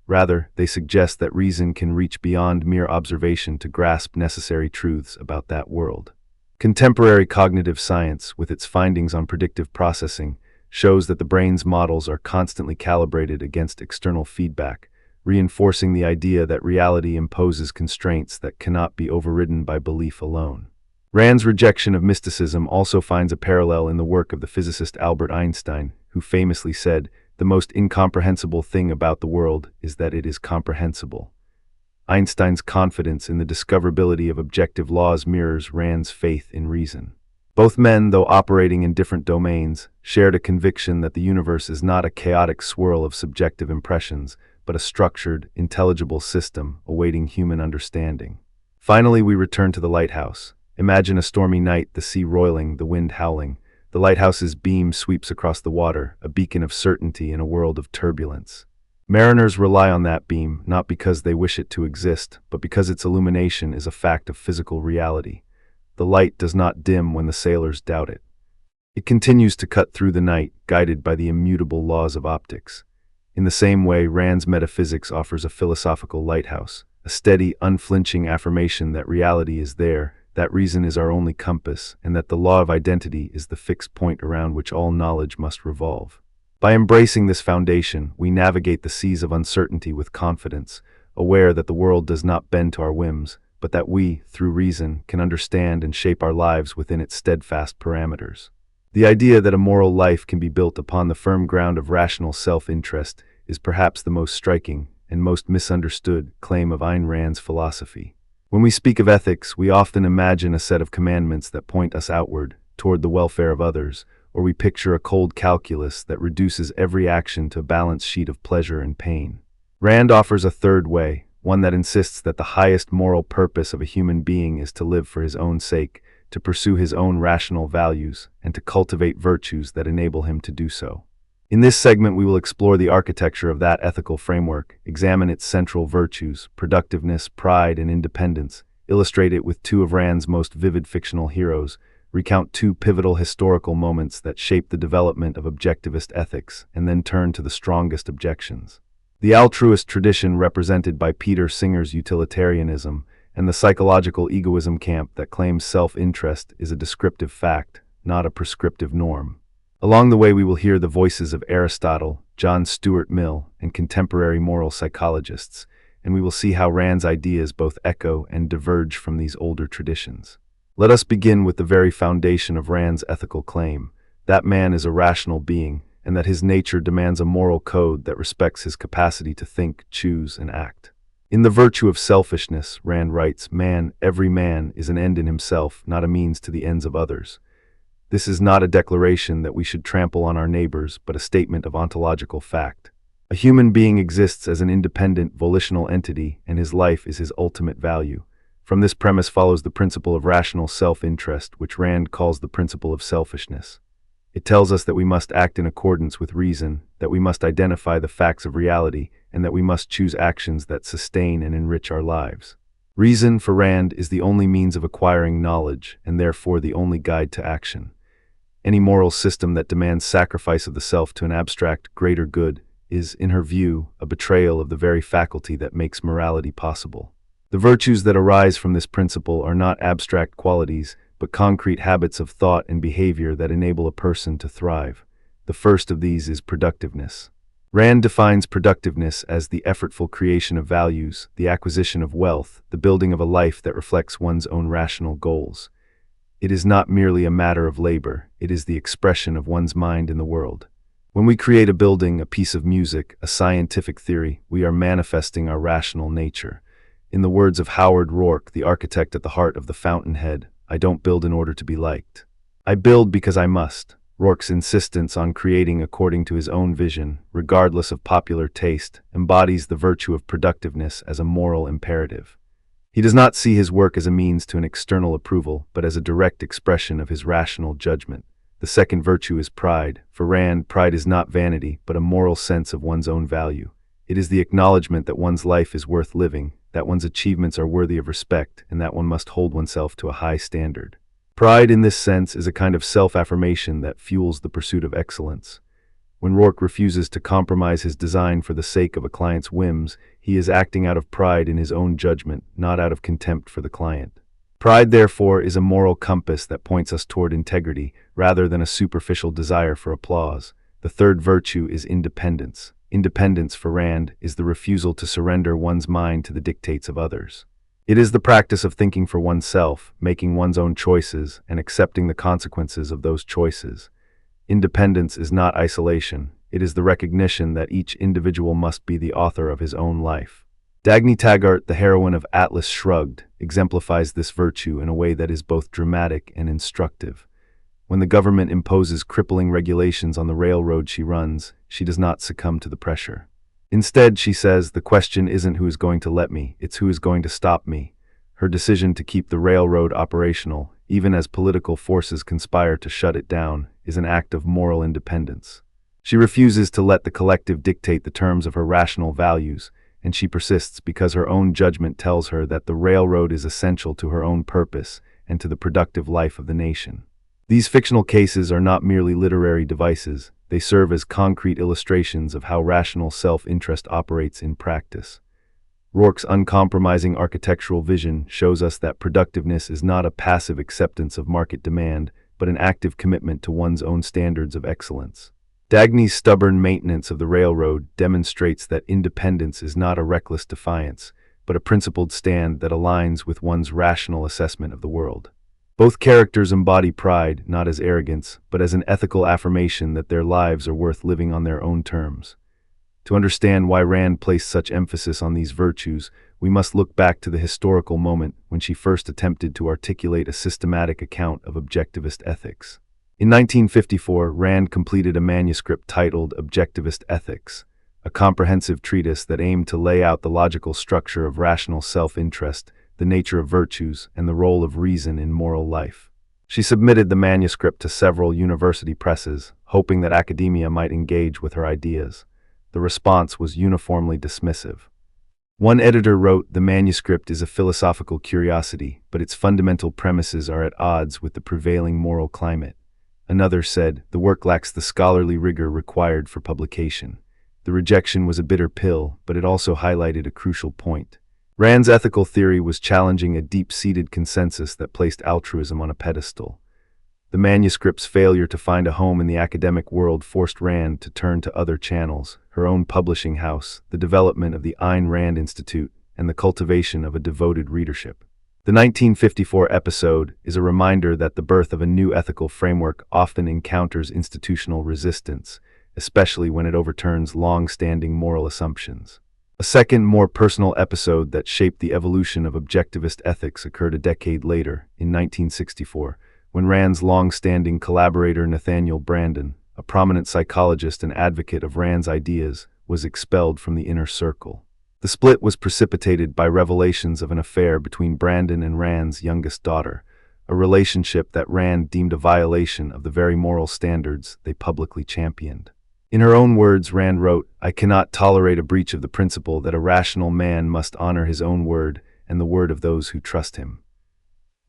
Rather, they suggest that reason can reach beyond mere observation to grasp necessary truths about that world. Contemporary cognitive science, with its findings on predictive processing, shows that the brain's models are constantly calibrated against external feedback, reinforcing the idea that reality imposes constraints that cannot be overridden by belief alone. Rand's rejection of mysticism also finds a parallel in the work of the physicist Albert Einstein, who famously said, "The most incomprehensible thing about the world is that it is comprehensible." Einstein's confidence in the discoverability of objective laws mirrors Rand's faith in reason. Both men, though operating in different domains, shared a conviction that the universe is not a chaotic swirl of subjective impressions, but a structured, intelligible system awaiting human understanding. Finally, we return to the lighthouse. Imagine a stormy night, the sea roiling, the wind howling. The lighthouse's beam sweeps across the water, a beacon of certainty in a world of turbulence. Mariners rely on that beam, not because they wish it to exist, but because its illumination is a fact of physical reality. The light does not dim when the sailors doubt it. It continues to cut through the night, guided by the immutable laws of optics. In the same way, Rand's metaphysics offers a philosophical lighthouse, a steady, unflinching affirmation that reality is there, that reason is our only compass, and that the law of identity is the fixed point around which all knowledge must revolve. By embracing this foundation, we navigate the seas of uncertainty with confidence, aware that the world does not bend to our whims, but that we, through reason, can understand and shape our lives within its steadfast parameters. The idea that a moral life can be built upon the firm ground of rational self-interest is perhaps the most striking and most misunderstood claim of Ayn Rand's philosophy. When we speak of ethics, we often imagine a set of commandments that point us outward, toward the welfare of others, or we picture a cold calculus that reduces every action to a balance sheet of pleasure and pain. Rand offers a third way, one that insists that the highest moral purpose of a human being is to live for his own sake, to pursue his own rational values, and to cultivate virtues that enable him to do so. In this segment, we will explore the architecture of that ethical framework, examine its central virtues, productiveness, pride, and independence, illustrate it with two of Rand's most vivid fictional heroes, recount two pivotal historical moments that shaped the development of objectivist ethics, and then turn to the strongest objections. The altruist tradition represented by Peter Singer's utilitarianism and the psychological egoism camp that claims self-interest is a descriptive fact, not a prescriptive norm. Along the way, we will hear the voices of Aristotle, John Stuart Mill, and contemporary moral psychologists, and we will see how Rand's ideas both echo and diverge from these older traditions. Let us begin with the very foundation of Rand's ethical claim, that man is a rational being, and that his nature demands a moral code that respects his capacity to think, choose, and act. In The Virtue of Selfishness, Rand writes, every man is an end in himself, not a means to the ends of others. This is not a declaration that we should trample on our neighbors, but a statement of ontological fact. A human being exists as an independent, volitional entity, and his life is his ultimate value. From this premise follows the principle of rational self-interest, which Rand calls the principle of selfishness. It tells us that we must act in accordance with reason, that we must identify the facts of reality, and that we must choose actions that sustain and enrich our lives. Reason, for Rand, is the only means of acquiring knowledge, and therefore the only guide to action. Any moral system that demands sacrifice of the self to an abstract, greater good is, in her view, a betrayal of the very faculty that makes morality possible. The virtues that arise from this principle are not abstract qualities, but concrete habits of thought and behavior that enable a person to thrive. The first of these is productiveness. Rand defines productiveness as the effortful creation of values, the acquisition of wealth, the building of a life that reflects one's own rational goals. It is not merely a matter of labor, it is the expression of one's mind in the world. When we create a building, a piece of music, a scientific theory, we are manifesting our rational nature. In the words of Howard Rourke, the architect at the heart of the Fountainhead, I don't build in order to be liked. I build because I must. Rourke's insistence on creating according to his own vision, regardless of popular taste, embodies the virtue of productiveness as a moral imperative. He does not see his work as a means to an external approval, but as a direct expression of his rational judgment. The second virtue is pride. For Rand, pride is not vanity, but a moral sense of one's own value. It is the acknowledgement that one's life is worth living, that one's achievements are worthy of respect, and that one must hold oneself to a high standard. Pride, in this sense, is a kind of self-affirmation that fuels the pursuit of excellence. When Rourke refuses to compromise his design for the sake of a client's whims, he is acting out of pride in his own judgment, not out of contempt for the client. Pride, therefore, is a moral compass that points us toward integrity, rather than a superficial desire for applause. The third virtue is independence. Independence, for Rand, is the refusal to surrender one's mind to the dictates of others. It is the practice of thinking for oneself, making one's own choices, and accepting the consequences of those choices. Independence is not isolation. It is the recognition that each individual must be the author of his own life. Dagny Taggart, the heroine of Atlas Shrugged, exemplifies this virtue in a way that is both dramatic and instructive. When the government imposes crippling regulations on the railroad she runs, she does not succumb to the pressure. Instead, she says, the question isn't who is going to let me, it's who is going to stop me. Her decision to keep the railroad operational, even as political forces conspire to shut it down, is an act of moral independence. She refuses to let the collective dictate the terms of her rational values, and she persists because her own judgment tells her that the railroad is essential to her own purpose and to the productive life of the nation. These fictional cases are not merely literary devices, they serve as concrete illustrations of how rational self-interest operates in practice. Rourke's uncompromising architectural vision shows us that productiveness is not a passive acceptance of market demand, but an active commitment to one's own standards of excellence. Dagny's stubborn maintenance of the railroad demonstrates that independence is not a reckless defiance, but a principled stand that aligns with one's rational assessment of the world. Both characters embody pride, not as arrogance, but as an ethical affirmation that their lives are worth living on their own terms. To understand why Rand placed such emphasis on these virtues, we must look back to the historical moment when she first attempted to articulate a systematic account of objectivist ethics. In 1954, Rand completed a manuscript titled Objectivist Ethics, a comprehensive treatise that aimed to lay out the logical structure of rational self-interest, the nature of virtues, and the role of reason in moral life. She submitted the manuscript to several university presses, hoping that academia might engage with her ideas. The response was uniformly dismissive. One editor wrote, "The manuscript is a philosophical curiosity, but its fundamental premises are at odds with the prevailing moral climate." Another said, "The work lacks the scholarly rigor required for publication." The rejection was a bitter pill, but it also highlighted a crucial point. Rand's ethical theory was challenging a deep-seated consensus that placed altruism on a pedestal. The manuscript's failure to find a home in the academic world forced Rand to turn to other channels, her own publishing house, the development of the Ayn Rand Institute, and the cultivation of a devoted readership. The 1954 episode is a reminder that the birth of a new ethical framework often encounters institutional resistance, especially when it overturns long-standing moral assumptions. A second, more personal episode that shaped the evolution of objectivist ethics occurred a decade later, in 1964, when Rand's long-standing collaborator Nathaniel Branden, a prominent psychologist and advocate of Rand's ideas, was expelled from the inner circle. The split was precipitated by revelations of an affair between Branden and Rand's youngest daughter, a relationship that Rand deemed a violation of the very moral standards they publicly championed. In her own words, Rand wrote, "I cannot tolerate a breach of the principle that a rational man must honor his own word and the word of those who trust him."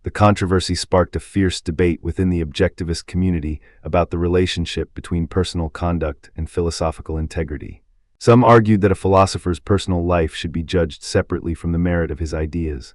The controversy sparked a fierce debate within the objectivist community about the relationship between personal conduct and philosophical integrity. Some argued that a philosopher's personal life should be judged separately from the merit of his ideas.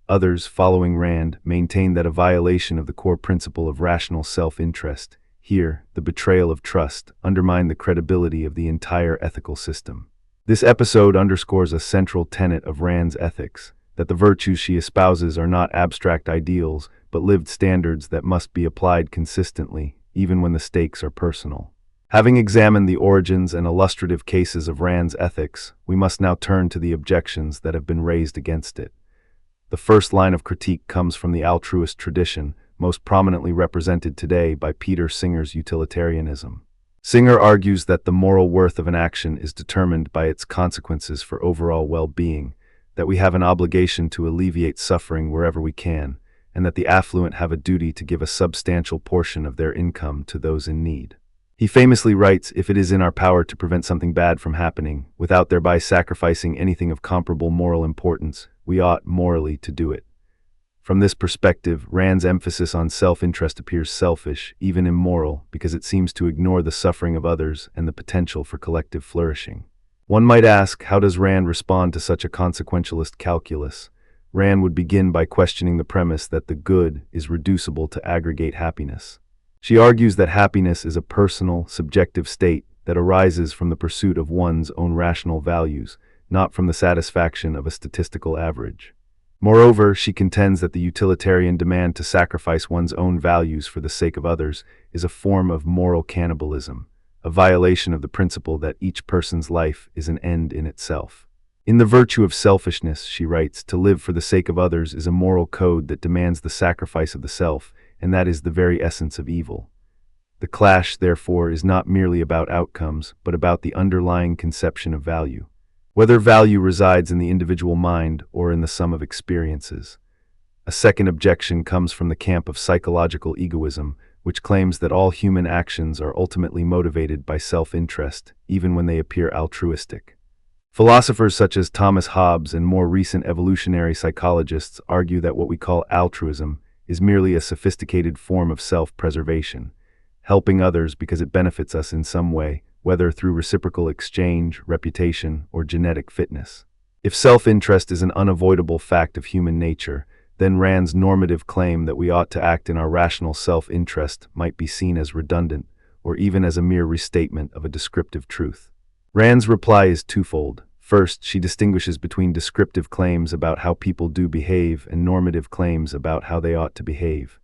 Others, following Rand, maintained that a violation of the core principle of rational self-interest, here, the betrayal of trust, undermined the credibility of the entire ethical system. This episode underscores a central tenet of Rand's ethics, that the virtues she espouses are not abstract ideals, but lived standards that must be applied consistently, even when the stakes are personal. Having examined the origins and illustrative cases of Rand's ethics, we must now turn to the objections that have been raised against it. The first line of critique comes from the altruist tradition, most prominently represented today by Peter Singer's utilitarianism. Singer argues that the moral worth of an action is determined by its consequences for overall well-being, that we have an obligation to alleviate suffering wherever we can, and that the affluent have a duty to give a substantial portion of their income to those in need. He famously writes, "If it is in our power to prevent something bad from happening, without thereby sacrificing anything of comparable moral importance, we ought, morally, to do it." From this perspective, Rand's emphasis on self-interest appears selfish, even immoral, because it seems to ignore the suffering of others and the potential for collective flourishing. One might ask, how does Rand respond to such a consequentialist calculus? Rand would begin by questioning the premise that the good is reducible to aggregate happiness. She argues that happiness is a personal, subjective state that arises from the pursuit of one's own rational values, not from the satisfaction of a statistical average. Moreover, she contends that the utilitarian demand to sacrifice one's own values for the sake of others is a form of moral cannibalism, a violation of the principle that each person's life is an end in itself. In The Virtue of Selfishness, she writes, "To live for the sake of others is a moral code that demands the sacrifice of the self, and that is the very essence of evil. The clash, therefore, is not merely about outcomes, but about the underlying conception of value. Whether value resides in the individual mind or in the sum of experiences. A second objection comes from the camp of psychological egoism, which claims that all human actions are ultimately motivated by self-interest, even when they appear altruistic. Philosophers such as Thomas Hobbes and more recent evolutionary psychologists argue that what we call altruism is merely a sophisticated form of self-preservation, helping others because it benefits us in some way, whether through reciprocal exchange, reputation, or genetic fitness. If self-interest is an unavoidable fact of human nature, then Rand's normative claim that we ought to act in our rational self-interest might be seen as redundant, or even as a mere restatement of a descriptive truth. Rand's reply is twofold. First, she distinguishes between descriptive claims about how people do behave and normative claims about how they ought to behave.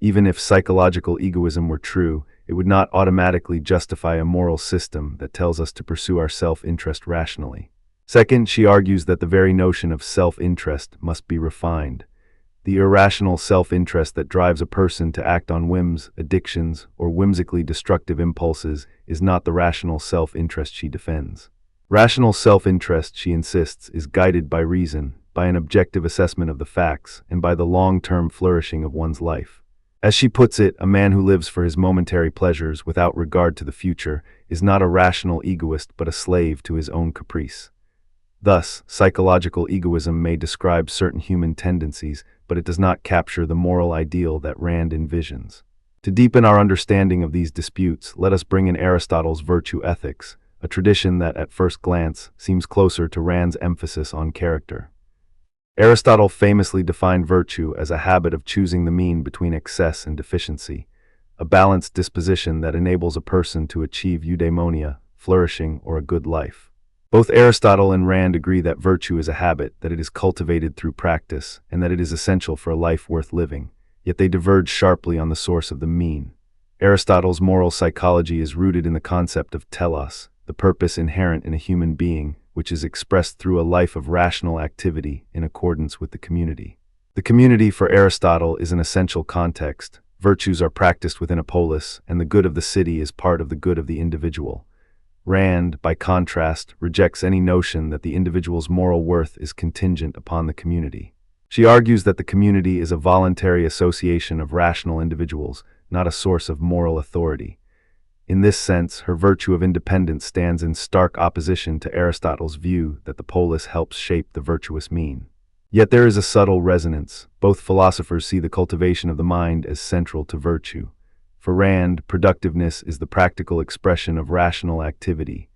Even if psychological egoism were true, it would not automatically justify a moral system that tells us to pursue our self-interest rationally. Second, she argues that the very notion of self-interest must be refined. The irrational self-interest that drives a person to act on whims, addictions, or whimsically destructive impulses is not the rational self-interest she defends. Rational self-interest, she insists, is guided by reason, by an objective assessment of the facts, and by the long-term flourishing of one's life. As she puts it, a man who lives for his momentary pleasures without regard to the future is not a rational egoist but a slave to his own caprice. Thus, psychological egoism may describe certain human tendencies, but it does not capture the moral ideal that Rand envisions. To deepen our understanding of these disputes, let us bring in Aristotle's virtue ethics, a tradition that at first glance seems closer to Rand's emphasis on character. Aristotle famously defined virtue as a habit of choosing the mean between excess and deficiency, a balanced disposition that enables a person to achieve eudaimonia, flourishing, or a good life. Both Aristotle and Rand agree that virtue is a habit, that it is cultivated through practice, and that it is essential for a life worth living, yet they diverge sharply on the source of the mean. Aristotle's moral psychology is rooted in the concept of telos, the purpose inherent in a human being, which is expressed through a life of rational activity in accordance with the community. The community for Aristotle is an essential context. Virtues are practiced within a polis, and the good of the city is part of the good of the individual. Rand, by contrast, rejects any notion that the individual's moral worth is contingent upon the community. She argues that the community is a voluntary association of rational individuals, not a source of moral authority. In this sense, her virtue of independence stands in stark opposition to Aristotle's view that the polis helps shape the virtuous mean. Yet there is a subtle resonance. Both philosophers see the cultivation of the mind as central to virtue. For Rand, productiveness is the practical expression of rational activity.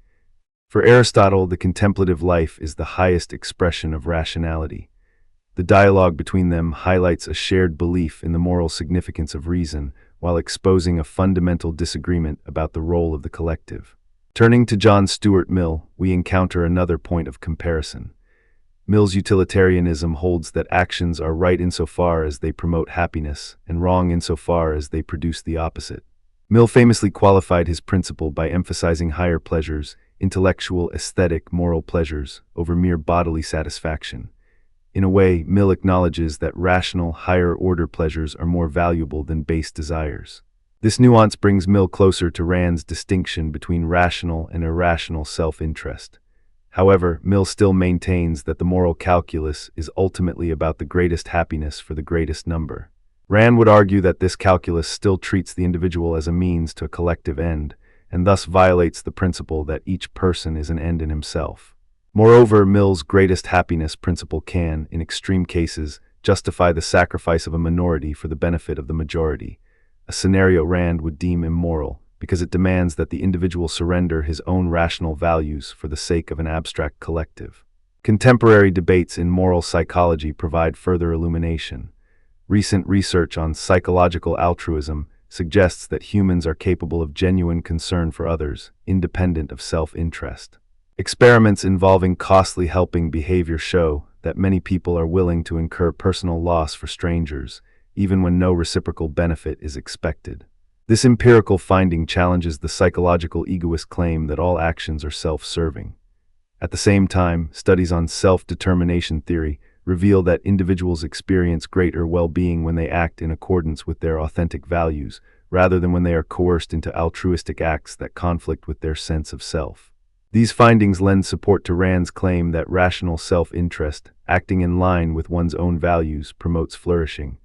For Aristotle, the contemplative life is the highest expression of rationality. The dialogue between them highlights a shared belief in the moral significance of reason, while exposing a fundamental disagreement about the role of the collective. Turning to John Stuart Mill, we encounter another point of comparison. Mill's utilitarianism holds that actions are right insofar as they promote happiness, and wrong insofar as they produce the opposite. Mill famously qualified his principle by emphasizing higher pleasures, intellectual, aesthetic, moral pleasures, over mere bodily satisfaction. In a way, Mill acknowledges that rational, higher-order pleasures are more valuable than base desires. This nuance brings Mill closer to Rand's distinction between rational and irrational self-interest. However, Mill still maintains that the moral calculus is ultimately about the greatest happiness for the greatest number. Rand would argue that this calculus still treats the individual as a means to a collective end, and thus violates the principle that each person is an end in himself. Moreover, Mill's greatest happiness principle can, in extreme cases, justify the sacrifice of a minority for the benefit of the majority, a scenario Rand would deem immoral, because it demands that the individual surrender his own rational values for the sake of an abstract collective. Contemporary debates in moral psychology provide further illumination. Recent research on psychological altruism suggests that humans are capable of genuine concern for others, independent of self-interest. Experiments involving costly helping behavior show that many people are willing to incur personal loss for strangers, even when no reciprocal benefit is expected. This empirical finding challenges the psychological egoist claim that all actions are self-serving. At the same time, studies on self-determination theory reveal that individuals experience greater well-being when they act in accordance with their authentic values, rather than when they are coerced into altruistic acts that conflict with their sense of self. These findings lend support to Rand's claim that rational self-interest, acting in line with one's own values, promotes flourishing.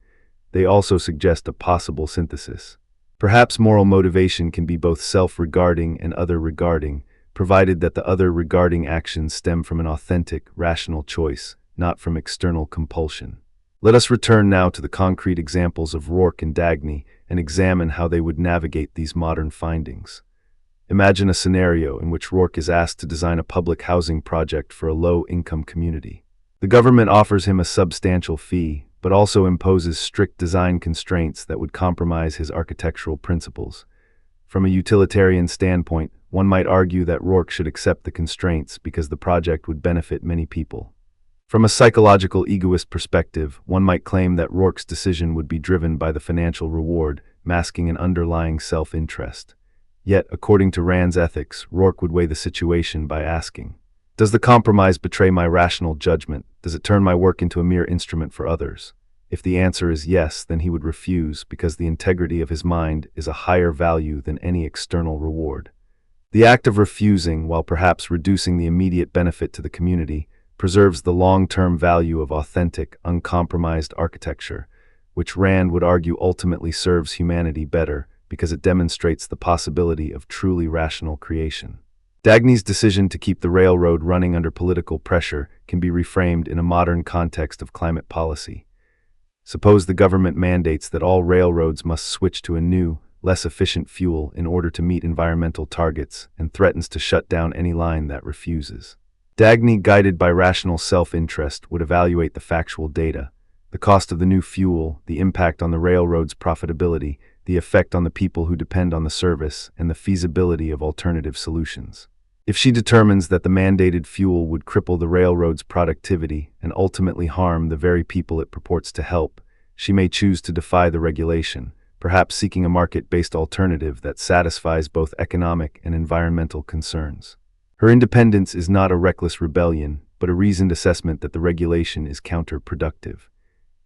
They also suggest a possible synthesis. Perhaps moral motivation can be both self-regarding and other-regarding, provided that the other-regarding actions stem from an authentic, rational choice, not from external compulsion. Let us return now to the concrete examples of Rourke and Dagny and examine how they would navigate these modern findings. Imagine a scenario in which Rourke is asked to design a public housing project for a low-income community. The government offers him a substantial fee, but also imposes strict design constraints that would compromise his architectural principles. From a utilitarian standpoint, one might argue that Rourke should accept the constraints because the project would benefit many people. From a psychological egoist perspective, one might claim that Rourke's decision would be driven by the financial reward, masking an underlying self-interest. Yet, according to Rand's ethics, Rourke would weigh the situation by asking, does the compromise betray my rational judgment? Does it turn my work into a mere instrument for others? If the answer is yes, then he would refuse because the integrity of his mind is a higher value than any external reward. The act of refusing, while perhaps reducing the immediate benefit to the community, preserves the long-term value of authentic, uncompromised architecture, which Rand would argue ultimately serves humanity better because it demonstrates the possibility of truly rational creation. Dagny's decision to keep the railroad running under political pressure can be reframed in a modern context of climate policy. Suppose the government mandates that all railroads must switch to a new, less efficient fuel in order to meet environmental targets and threatens to shut down any line that refuses. Dagny, guided by rational self-interest, would evaluate the factual data, the cost of the new fuel, the impact on the railroad's profitability, the effect on the people who depend on the service, and the feasibility of alternative solutions. If she determines that the mandated fuel would cripple the railroad's productivity and ultimately harm the very people it purports to help, she may choose to defy the regulation, perhaps seeking a market-based alternative that satisfies both economic and environmental concerns. Her independence is not a reckless rebellion, but a reasoned assessment that the regulation is counterproductive.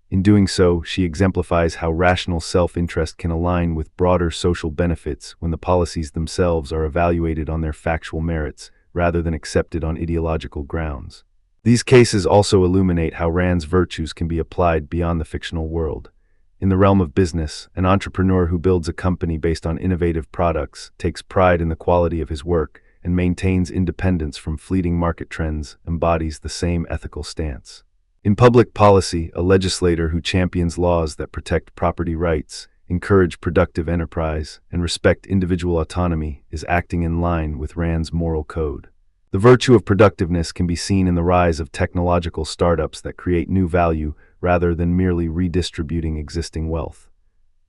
In doing so, she exemplifies how rational self-interest can align with broader social benefits when the policies themselves are evaluated on their factual merits rather than accepted on ideological grounds. These cases also illuminate how Rand's virtues can be applied beyond the fictional world. In the realm of business, an entrepreneur who builds a company based on innovative products, takes pride in the quality of his work, and maintains independence from fleeting market trends embodies the same ethical stance. In public policy, a legislator who champions laws that protect property rights, encourage productive enterprise, and respect individual autonomy is acting in line with Rand's moral code. The virtue of productiveness can be seen in the rise of technological startups that create new value rather than merely redistributing existing wealth.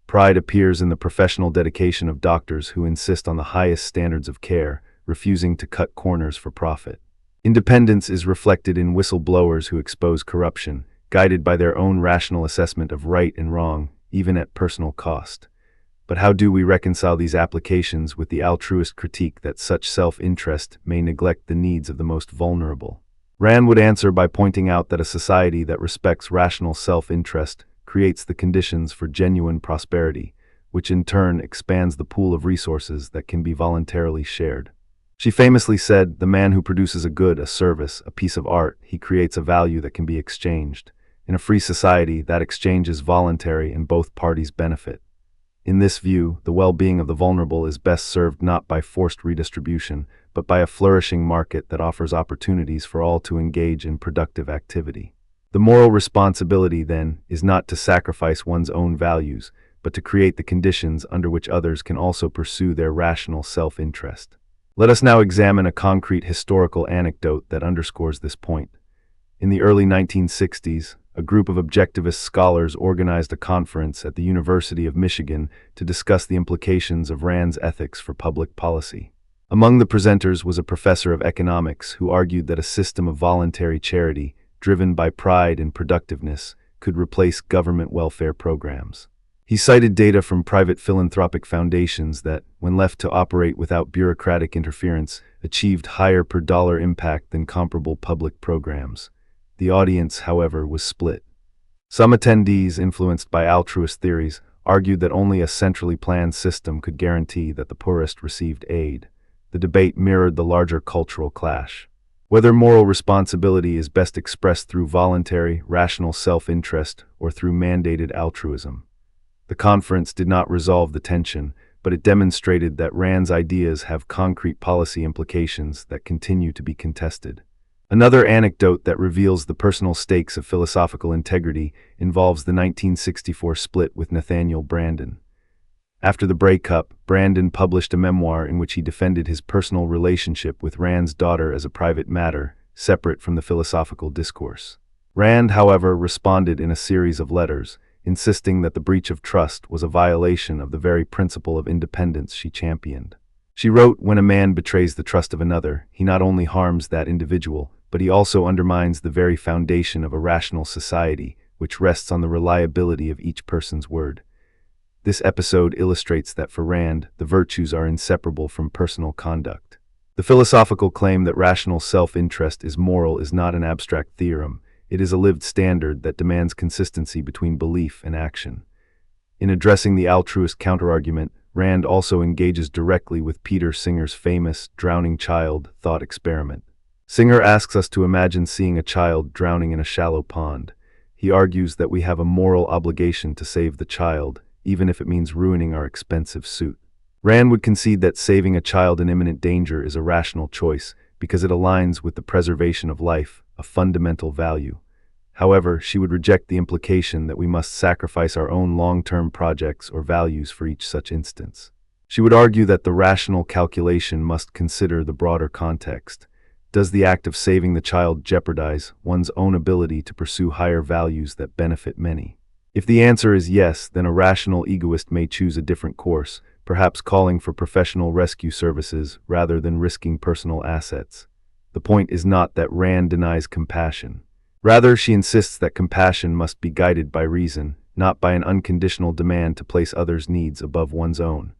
Pride appears in the professional dedication of doctors who insist on the highest standards of care, refusing to cut corners for profit. Independence is reflected in whistleblowers who expose corruption, guided by their own rational assessment of right and wrong, even at personal cost. But how do we reconcile these applications with the altruist critique that such self-interest may neglect the needs of the most vulnerable? Rand would answer by pointing out that a society that respects rational self-interest creates the conditions for genuine prosperity, which in turn expands the pool of resources that can be voluntarily shared. She famously said, "The man who produces a good, a service, a piece of art, he creates a value that can be exchanged. In a free society, that exchange is voluntary and both parties benefit." In this view, the well-being of the vulnerable is best served not by forced redistribution, but by a flourishing market that offers opportunities for all to engage in productive activity. The moral responsibility, then, is not to sacrifice one's own values, but to create the conditions under which others can also pursue their rational self-interest. Let us now examine a concrete historical anecdote that underscores this point. In the early 1960s, a group of objectivist scholars organized a conference at the University of Michigan to discuss the implications of Rand's ethics for public policy. Among the presenters was a professor of economics who argued that a system of voluntary charity, driven by pride and productiveness, could replace government welfare programs. He cited data from private philanthropic foundations that, when left to operate without bureaucratic interference, achieved higher per-dollar impact than comparable public programs. The audience, however, was split. Some attendees, influenced by altruist theories, argued that only a centrally planned system could guarantee that the poorest received aid. The debate mirrored the larger cultural clash. Whether moral responsibility is best expressed through voluntary, rational self-interest or through mandated altruism. The conference did not resolve the tension, but it demonstrated that Rand's ideas have concrete policy implications that continue to be contested. Another anecdote that reveals the personal stakes of philosophical integrity involves the 1964 split with Nathaniel Branden. After the breakup, Branden published a memoir in which he defended his personal relationship with Rand's daughter as a private matter, separate from the philosophical discourse. Rand, however, responded in a series of letters, insisting that the breach of trust was a violation of the very principle of independence she championed. She wrote, "When a man betrays the trust of another, he not only harms that individual, but he also undermines the very foundation of a rational society, which rests on the reliability of each person's word." This episode illustrates that for Rand, the virtues are inseparable from personal conduct. The philosophical claim that rational self-interest is moral is not an abstract theorem. It is a lived standard that demands consistency between belief and action. In addressing the altruist counterargument, Rand also engages directly with Peter Singer's famous drowning child thought experiment. Singer asks us to imagine seeing a child drowning in a shallow pond. He argues that we have a moral obligation to save the child, even if it means ruining our expensive suit. Rand would concede that saving a child in imminent danger is a rational choice because it aligns with the preservation of life, a fundamental value. However, she would reject the implication that we must sacrifice our own long-term projects or values for each such instance. She would argue that the rational calculation must consider the broader context. Does the act of saving the child jeopardize one's own ability to pursue higher values that benefit many? If the answer is yes, then a rational egoist may choose a different course, perhaps calling for professional rescue services rather than risking personal assets. The point is not that Rand denies compassion. Rather, she insists that compassion must be guided by reason, not by an unconditional demand to place others' needs above one's own.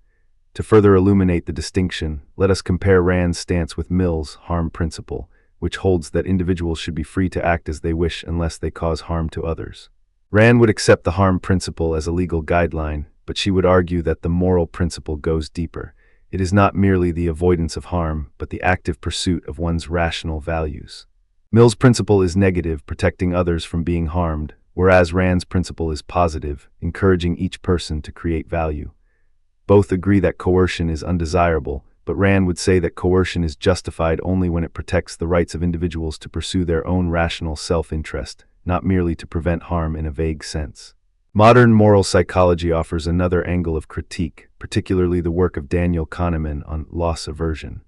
To further illuminate the distinction, let us compare Rand's stance with Mill's harm principle, which holds that individuals should be free to act as they wish unless they cause harm to others. Rand would accept the harm principle as a legal guideline, but she would argue that the moral principle goes deeper. It is not merely the avoidance of harm, but the active pursuit of one's rational values. Mill's principle is negative, protecting others from being harmed, whereas Rand's principle is positive, encouraging each person to create value. Both agree that coercion is undesirable, but Rand would say that coercion is justified only when it protects the rights of individuals to pursue their own rational self-interest, not merely to prevent harm in a vague sense. Modern moral psychology offers another angle of critique, particularly the work of Daniel Kahneman on loss aversion.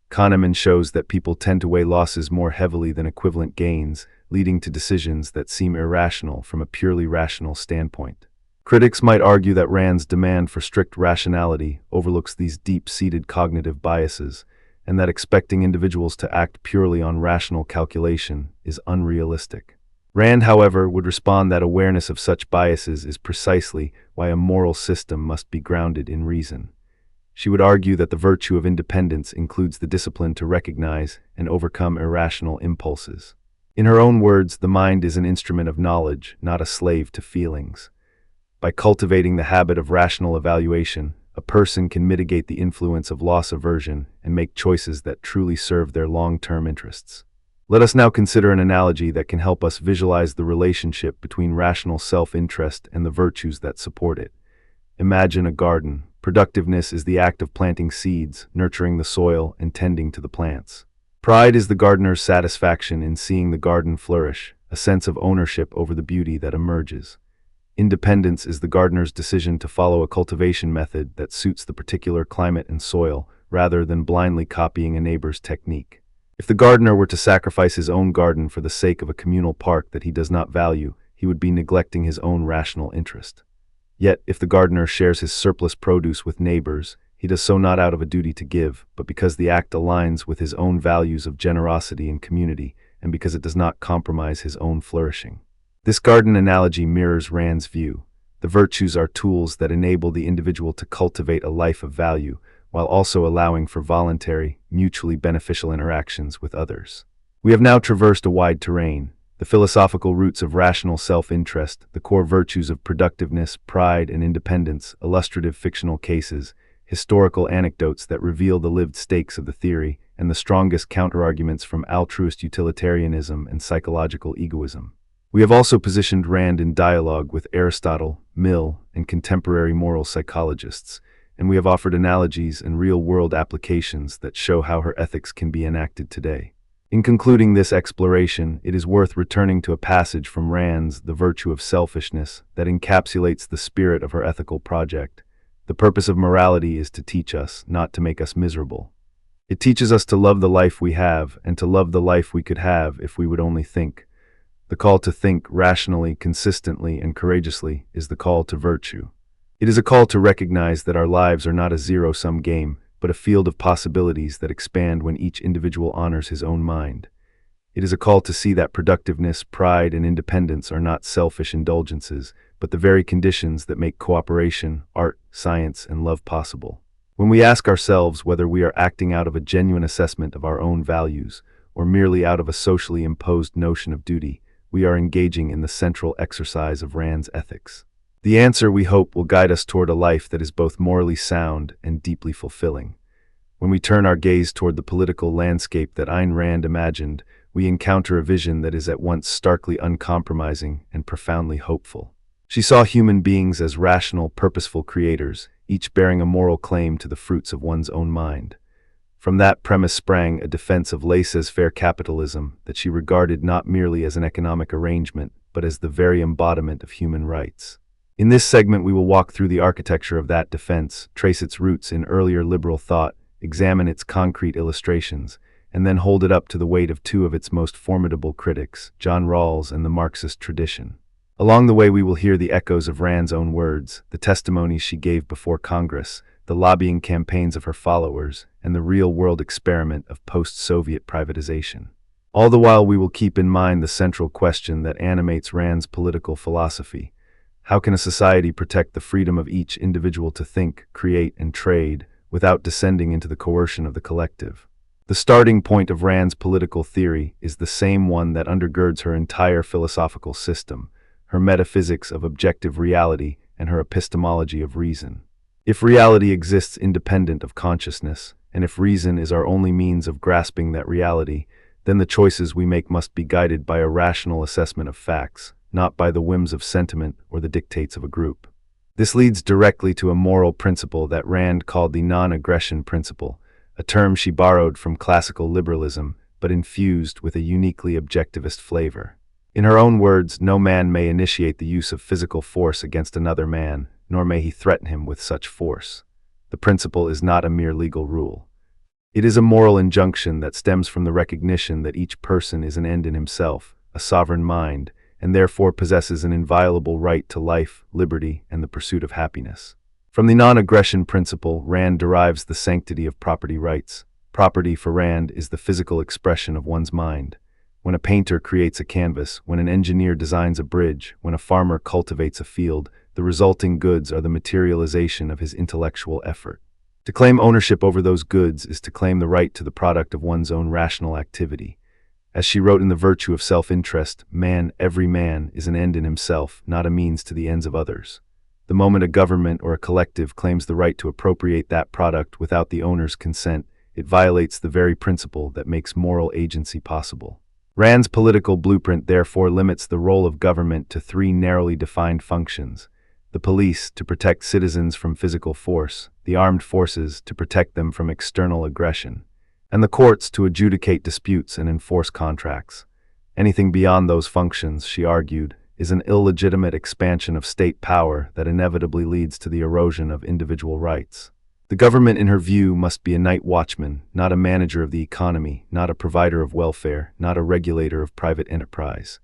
Kahneman shows that people tend to weigh losses more heavily than equivalent gains, leading to decisions that seem irrational from a purely rational standpoint. Critics might argue that Rand's demand for strict rationality overlooks these deep-seated cognitive biases, and that expecting individuals to act purely on rational calculation is unrealistic. Rand, however, would respond that awareness of such biases is precisely why a moral system must be grounded in reason. She would argue that the virtue of independence includes the discipline to recognize and overcome irrational impulses. In her own words, the mind is an instrument of knowledge, not a slave to feelings. By cultivating the habit of rational evaluation, a person can mitigate the influence of loss aversion and make choices that truly serve their long-term interests. Let us now consider an analogy that can help us visualize the relationship between rational self-interest and the virtues that support it. Imagine a garden. Productiveness is the act of planting seeds, nurturing the soil, and tending to the plants. Pride is the gardener's satisfaction in seeing the garden flourish, a sense of ownership over the beauty that emerges. Independence is the gardener's decision to follow a cultivation method that suits the particular climate and soil, rather than blindly copying a neighbor's technique. If the gardener were to sacrifice his own garden for the sake of a communal park that he does not value, he would be neglecting his own rational interest. Yet, if the gardener shares his surplus produce with neighbors, he does so not out of a duty to give, but because the act aligns with his own values of generosity and community, and because it does not compromise his own flourishing. This garden analogy mirrors Rand's view. The virtues are tools that enable the individual to cultivate a life of value, while also allowing for voluntary, mutually beneficial interactions with others. We have now traversed a wide terrain. The philosophical roots of rational self-interest, the core virtues of productiveness, pride, and independence, illustrative fictional cases, historical anecdotes that reveal the lived stakes of the theory, and the strongest counterarguments from altruist utilitarianism and psychological egoism. We have also positioned Rand in dialogue with Aristotle, Mill, and contemporary moral psychologists, and we have offered analogies and real-world applications that show how her ethics can be enacted today. In concluding this exploration, it is worth returning to a passage from Rand's The Virtue of Selfishness that encapsulates the spirit of her ethical project. The purpose of morality is to teach us, not to make us miserable. It teaches us to love the life we have and to love the life we could have if we would only think. The call to think rationally, consistently, and courageously is the call to virtue. It is a call to recognize that our lives are not a zero-sum game, but a field of possibilities that expand when each individual honors his own mind. It is a call to see that productiveness, pride, and independence are not selfish indulgences, but the very conditions that make cooperation, art, science, and love possible. When we ask ourselves whether we are acting out of a genuine assessment of our own values, or merely out of a socially imposed notion of duty, we are engaging in the central exercise of Rand's ethics. The answer, we hope, will guide us toward a life that is both morally sound and deeply fulfilling. When we turn our gaze toward the political landscape that Ayn Rand imagined, we encounter a vision that is at once starkly uncompromising and profoundly hopeful. She saw human beings as rational, purposeful creators, each bearing a moral claim to the fruits of one's own mind. From that premise sprang a defense of laissez-faire capitalism that she regarded not merely as an economic arrangement, but as the very embodiment of human rights. In this segment, we will walk through the architecture of that defense, trace its roots in earlier liberal thought, examine its concrete illustrations, and then hold it up to the weight of two of its most formidable critics, John Rawls and the Marxist tradition. Along the way, we will hear the echoes of Rand's own words, the testimonies she gave before Congress, the lobbying campaigns of her followers, and the real-world experiment of post-Soviet privatization. All the while, we will keep in mind the central question that animates Rand's political philosophy. How can a society protect the freedom of each individual to think, create, and trade without descending into the coercion of the collective? The starting point of Rand's political theory is the same one that undergirds her entire philosophical system, her metaphysics of objective reality and her epistemology of reason. If reality exists independent of consciousness, and if reason is our only means of grasping that reality, then the choices we make must be guided by a rational assessment of facts, not by the whims of sentiment or the dictates of a group. This leads directly to a moral principle that Rand called the non-aggression principle, a term she borrowed from classical liberalism, but infused with a uniquely objectivist flavor. In her own words, no man may initiate the use of physical force against another man, nor may he threaten him with such force. The principle is not a mere legal rule. It is a moral injunction that stems from the recognition that each person is an end in himself, a sovereign mind, and therefore possesses an inviolable right to life, liberty, and the pursuit of happiness. From the non-aggression principle, Rand derives the sanctity of property rights. Property, for Rand, is the physical expression of one's mind. When a painter creates a canvas, when an engineer designs a bridge, when a farmer cultivates a field, the resulting goods are the materialization of his intellectual effort. To claim ownership over those goods is to claim the right to the product of one's own rational activity. As she wrote in The Virtue of Self-Interest, every man is an end in himself, not a means to the ends of others. The moment a government or a collective claims the right to appropriate that product without the owner's consent, it violates the very principle that makes moral agency possible. Rand's political blueprint therefore limits the role of government to three narrowly defined functions: the police, to protect citizens from physical force; the armed forces, to protect them from external aggression; and the courts, to adjudicate disputes and enforce contracts. Anything beyond those functions, she argued, is an illegitimate expansion of state power that inevitably leads to the erosion of individual rights. The government, in her view, must be a night watchman, not a manager of the economy, not a provider of welfare, not a regulator of private enterprise.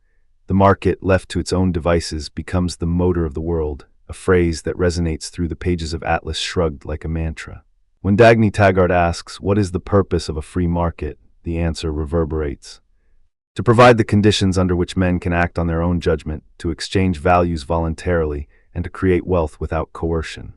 The market, left to its own devices, becomes the motor of the world, a phrase that resonates through the pages of Atlas Shrugged like a mantra. When Dagny Taggart asks, "What is the purpose of a free market?" the answer reverberates: to provide the conditions under which men can act on their own judgment, to exchange values voluntarily, and to create wealth without coercion.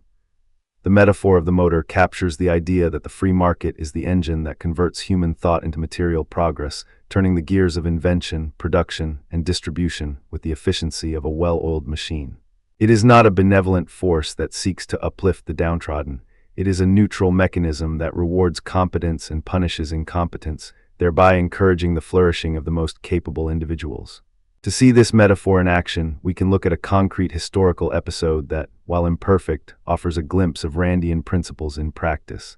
The metaphor of the motor captures the idea that the free market is the engine that converts human thought into material progress, turning the gears of invention, production, and distribution with the efficiency of a well-oiled machine. It is not a benevolent force that seeks to uplift the downtrodden. It is a neutral mechanism that rewards competence and punishes incompetence, thereby encouraging the flourishing of the most capable individuals. To see this metaphor in action, we can look at a concrete historical episode that, while imperfect, offers a glimpse of Randian principles in practice: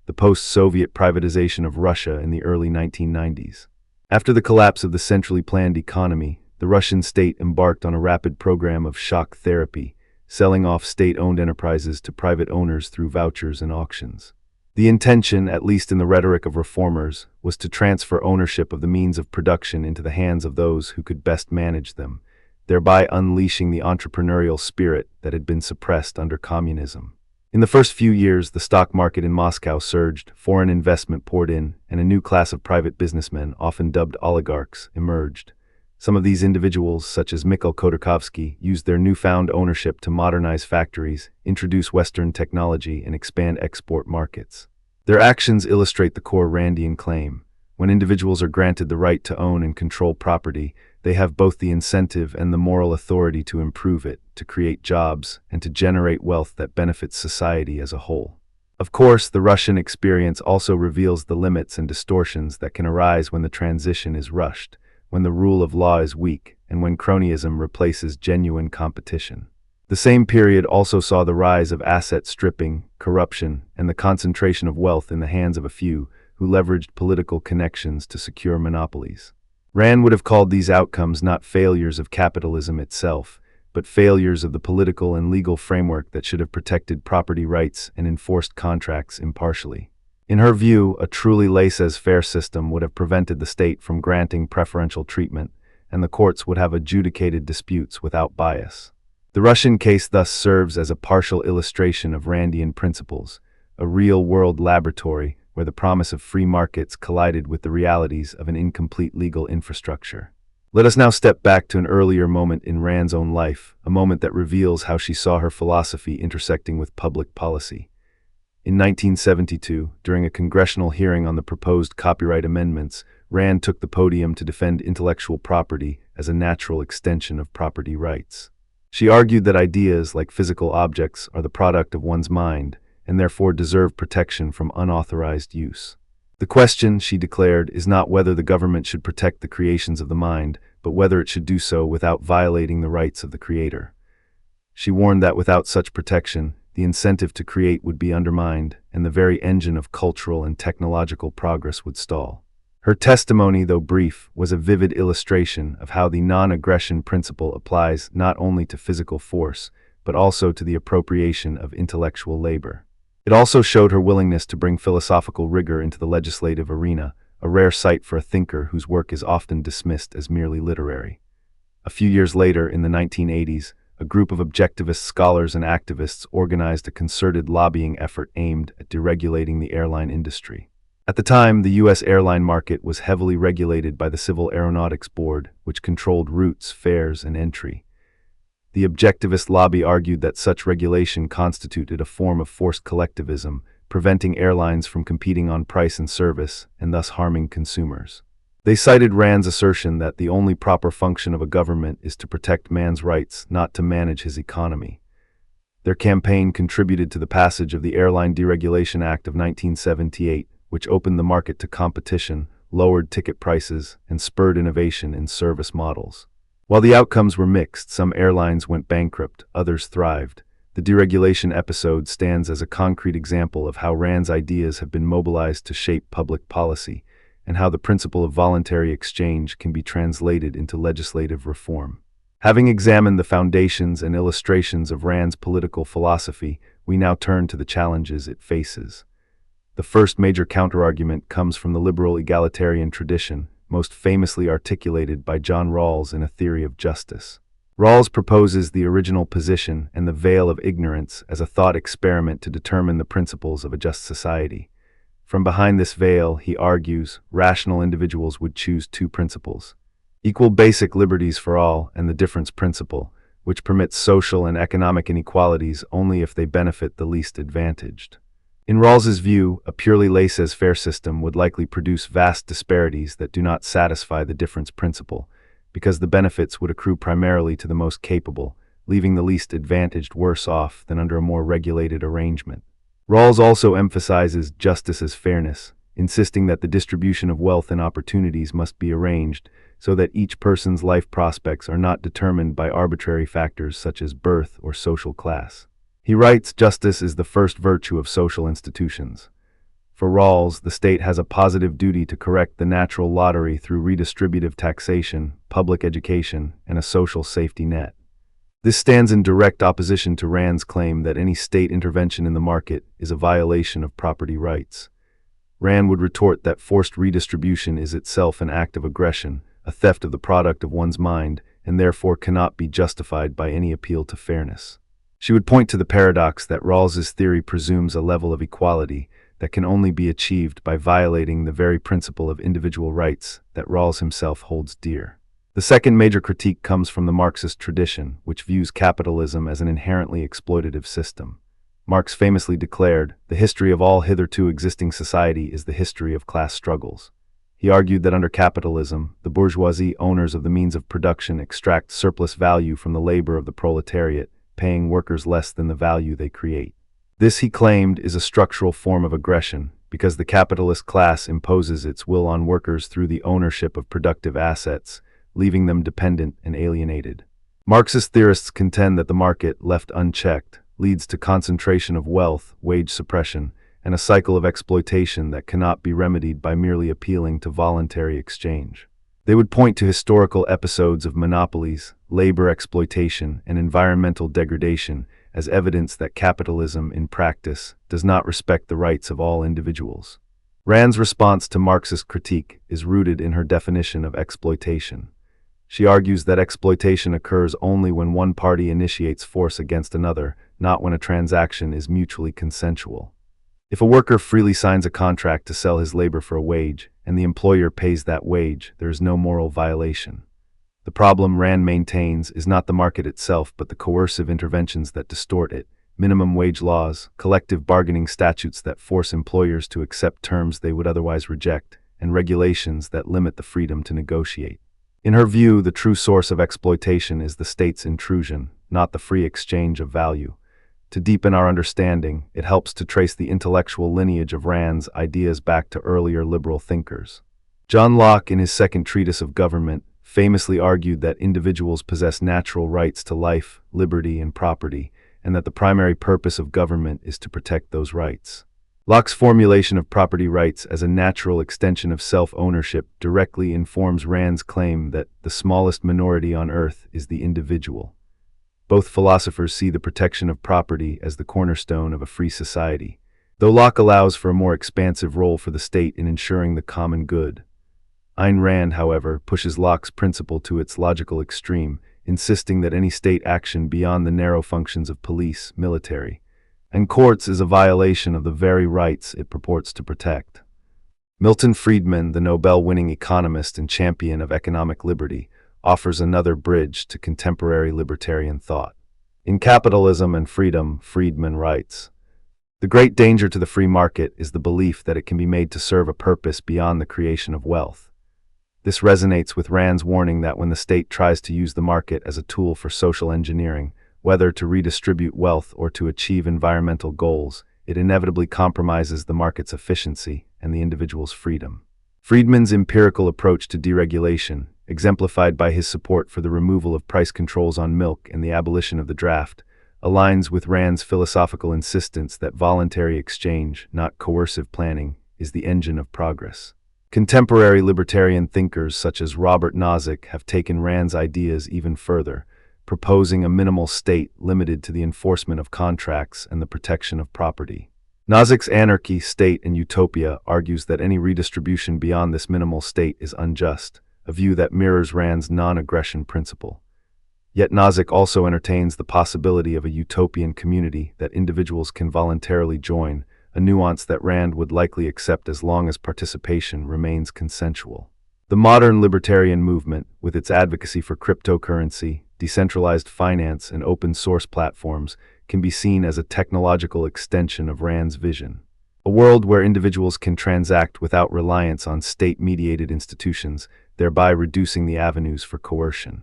the post-Soviet privatization of Russia in the early 1990s. After the collapse of the centrally planned economy, the Russian state embarked on a rapid program of shock therapy, selling off state-owned enterprises to private owners through vouchers and auctions. The intention, at least in the rhetoric of reformers, was to transfer ownership of the means of production into the hands of those who could best manage them, thereby unleashing the entrepreneurial spirit that had been suppressed under communism. In the first few years, the stock market in Moscow surged, foreign investment poured in, and a new class of private businessmen, often dubbed oligarchs, emerged. Some of these individuals, such as Mikhail Khodorkovsky, used their newfound ownership to modernize factories, introduce Western technology, and expand export markets. Their actions illustrate the core Randian claim: when individuals are granted the right to own and control property, they have both the incentive and the moral authority to improve it, to create jobs, and to generate wealth that benefits society as a whole. Of course, the Russian experience also reveals the limits and distortions that can arise when the transition is rushed, when the rule of law is weak, and when cronyism replaces genuine competition. The same period also saw the rise of asset stripping, corruption, and the concentration of wealth in the hands of a few who leveraged political connections to secure monopolies. Rand would have called these outcomes not failures of capitalism itself, but failures of the political and legal framework that should have protected property rights and enforced contracts impartially. In her view, a truly laissez-faire system would have prevented the state from granting preferential treatment, and the courts would have adjudicated disputes without bias. The Russian case thus serves as a partial illustration of Randian principles, a real-world laboratory where the promise of free markets collided with the realities of an incomplete legal infrastructure. Let us now step back to an earlier moment in Rand's own life, a moment that reveals how she saw her philosophy intersecting with public policy. In 1972, during a congressional hearing on the proposed copyright amendments, Rand took the podium to defend intellectual property as a natural extension of property rights. She argued that ideas, like physical objects, are the product of one's mind, and therefore deserve protection from unauthorized use. The question, she declared, is not whether the government should protect the creations of the mind, but whether it should do so without violating the rights of the creator. She warned that without such protection, the incentive to create would be undermined, and the very engine of cultural and technological progress would stall. Her testimony, though brief, was a vivid illustration of how the non-aggression principle applies not only to physical force, but also to the appropriation of intellectual labor. It also showed her willingness to bring philosophical rigor into the legislative arena, a rare sight for a thinker whose work is often dismissed as merely literary. A few years later, in the 1980s, a group of objectivist scholars and activists organized a concerted lobbying effort aimed at deregulating the airline industry. At the time, the U.S. airline market was heavily regulated by the Civil Aeronautics Board, which controlled routes, fares, and entry. The objectivist lobby argued that such regulation constituted a form of forced collectivism, preventing airlines from competing on price and service, and thus harming consumers. They cited Rand's assertion that the only proper function of a government is to protect man's rights, not to manage his economy. Their campaign contributed to the passage of the Airline Deregulation Act of 1978, which opened the market to competition, lowered ticket prices, and spurred innovation in service models. While the outcomes were mixed, some airlines went bankrupt, others thrived. The deregulation episode stands as a concrete example of how Rand's ideas have been mobilized to shape public policy, and how the principle of voluntary exchange can be translated into legislative reform. Having examined the foundations and illustrations of Rand's political philosophy, we now turn to the challenges it faces. The first major counterargument comes from the liberal egalitarian tradition, most famously articulated by John Rawls in A Theory of Justice. Rawls proposes the original position and the veil of ignorance as a thought experiment to determine the principles of a just society. From behind this veil, he argues, rational individuals would choose two principles: equal basic liberties for all, and the difference principle, which permits social and economic inequalities only if they benefit the least advantaged. In Rawls's view, a purely laissez-faire system would likely produce vast disparities that do not satisfy the difference principle, because the benefits would accrue primarily to the most capable, leaving the least advantaged worse off than under a more regulated arrangement. Rawls also emphasizes justice as fairness, insisting that the distribution of wealth and opportunities must be arranged so that each person's life prospects are not determined by arbitrary factors such as birth or social class. He writes, justice is the first virtue of social institutions. For Rawls, the state has a positive duty to correct the natural lottery through redistributive taxation, public education, and a social safety net. This stands in direct opposition to Rand's claim that any state intervention in the market is a violation of property rights. Rand would retort that forced redistribution is itself an act of aggression, a theft of the product of one's mind, and therefore cannot be justified by any appeal to fairness. She would point to the paradox that Rawls's theory presumes a level of equality that can only be achieved by violating the very principle of individual rights that Rawls himself holds dear. The second major critique comes from the Marxist tradition, which views capitalism as an inherently exploitative system. Marx famously declared, "The history of all hitherto existing society is the history of class struggles." He argued that under capitalism, the bourgeoisie, owners of the means of production, extract surplus value from the labor of the proletariat, paying workers less than the value they create. This, he claimed, is a structural form of aggression, because the capitalist class imposes its will on workers through the ownership of productive assets, leaving them dependent and alienated. Marxist theorists contend that the market, left unchecked, leads to concentration of wealth, wage suppression, and a cycle of exploitation that cannot be remedied by merely appealing to voluntary exchange. They would point to historical episodes of monopolies, labor exploitation, and environmental degradation as evidence that capitalism, in practice, does not respect the rights of all individuals. Rand's response to Marxist critique is rooted in her definition of exploitation. She argues that exploitation occurs only when one party initiates force against another, not when a transaction is mutually consensual. If a worker freely signs a contract to sell his labor for a wage, and the employer pays that wage, there is no moral violation. The problem, Rand maintains, is not the market itself but the coercive interventions that distort it, minimum wage laws, collective bargaining statutes that force employers to accept terms they would otherwise reject, and regulations that limit the freedom to negotiate. In her view, the true source of exploitation is the state's intrusion, not the free exchange of value. To deepen our understanding, it helps to trace the intellectual lineage of Rand's ideas back to earlier liberal thinkers. John Locke, in his second treatise of government, famously argued that individuals possess natural rights to life, liberty, and property, and that the primary purpose of government is to protect those rights. Locke's formulation of property rights as a natural extension of self-ownership directly informs Rand's claim that the smallest minority on earth is the individual. Both philosophers see the protection of property as the cornerstone of a free society, though Locke allows for a more expansive role for the state in ensuring the common good. Ayn Rand, however, pushes Locke's principle to its logical extreme, insisting that any state action beyond the narrow functions of police, military, and courts is a violation of the very rights it purports to protect. Milton Friedman, the Nobel-winning economist and champion of economic liberty, offers another bridge to contemporary libertarian thought. In Capitalism and Freedom, Friedman writes, "The great danger to the free market is the belief that it can be made to serve a purpose beyond the creation of wealth. This resonates with Rand's warning that when the state tries to use the market as a tool for social engineering, whether to redistribute wealth or to achieve environmental goals, it inevitably compromises the market's efficiency and the individual's freedom." Friedman's empirical approach to deregulation, exemplified by his support for the removal of price controls on milk and the abolition of the draft, aligns with Rand's philosophical insistence that voluntary exchange, not coercive planning, is the engine of progress. Contemporary libertarian thinkers such as Robert Nozick have taken Rand's ideas even further, proposing a minimal state limited to the enforcement of contracts and the protection of property. Nozick's Anarchy, State, and Utopia argues that any redistribution beyond this minimal state is unjust, a view that mirrors Rand's non-aggression principle. Yet Nozick also entertains the possibility of a utopian community that individuals can voluntarily join, a nuance that Rand would likely accept as long as participation remains consensual. The modern libertarian movement, with its advocacy for cryptocurrency, decentralized finance, and open-source platforms, can be seen as a technological extension of Rand's vision. A world where individuals can transact without reliance on state-mediated institutions, thereby reducing the avenues for coercion.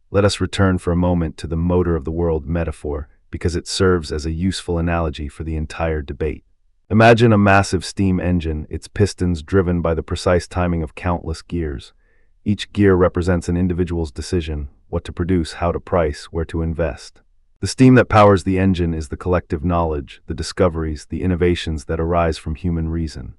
Let us return for a moment to the motor of the world metaphor, because it serves as a useful analogy for the entire debate. Imagine a massive steam engine, its pistons driven by the precise timing of countless gears. Each gear represents an individual's decision: what to produce, how to price, where to invest. The steam that powers the engine is the collective knowledge, the discoveries, the innovations that arise from human reason.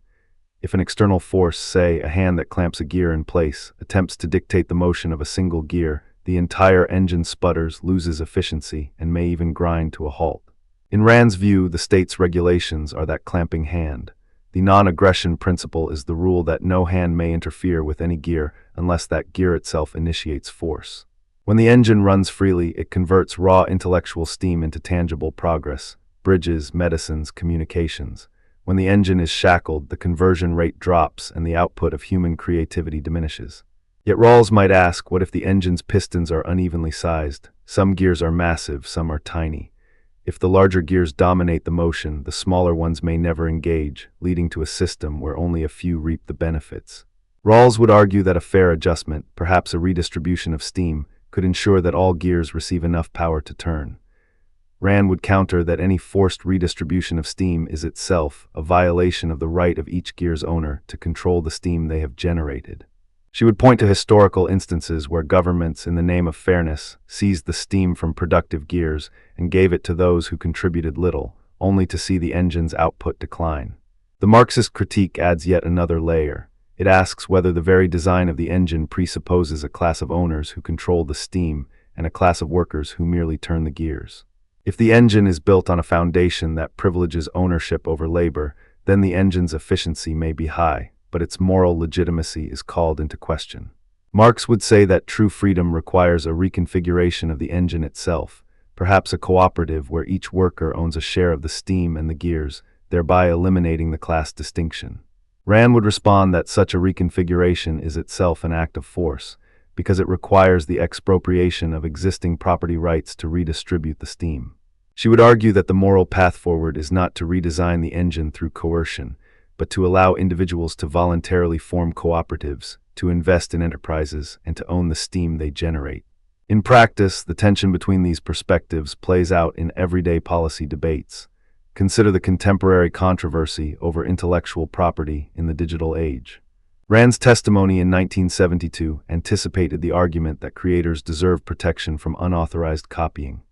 If an external force, say a hand that clamps a gear in place, attempts to dictate the motion of a single gear, the entire engine sputters, loses efficiency, and may even grind to a halt. In Rand's view, the state's regulations are that clamping hand. The non-aggression principle is the rule that no hand may interfere with any gear unless that gear itself initiates force. When the engine runs freely, it converts raw intellectual steam into tangible progress: bridges, medicines, communications. When the engine is shackled, the conversion rate drops and the output of human creativity diminishes. Yet Rawls might ask, what if the engine's pistons are unevenly sized? Some gears are massive, some are tiny. If the larger gears dominate the motion, the smaller ones may never engage, leading to a system where only a few reap the benefits. Rawls would argue that a fair adjustment, perhaps a redistribution of steam, could ensure that all gears receive enough power to turn. Rand would counter that any forced redistribution of steam is itself a violation of the right of each gear's owner to control the steam they have generated. She would point to historical instances where governments, in the name of fairness, seized the steam from productive gears and gave it to those who contributed little, only to see the engine's output decline. The Marxist critique adds yet another layer. It asks whether the very design of the engine presupposes a class of owners who control the steam and a class of workers who merely turn the gears. If the engine is built on a foundation that privileges ownership over labor, then the engine's efficiency may be high, but its moral legitimacy is called into question. Marx would say that true freedom requires a reconfiguration of the engine itself, perhaps a cooperative where each worker owns a share of the steam and the gears, thereby eliminating the class distinction. Rand would respond that such a reconfiguration is itself an act of force, because it requires the expropriation of existing property rights to redistribute the steam. She would argue that the moral path forward is not to redesign the engine through coercion, but to allow individuals to voluntarily form cooperatives, to invest in enterprises, and to own the steam they generate. In practice, the tension between these perspectives plays out in everyday policy debates. Consider the contemporary controversy over intellectual property in the digital age. Rand's testimony in 1972 anticipated the argument that creators deserve protection from unauthorized copying.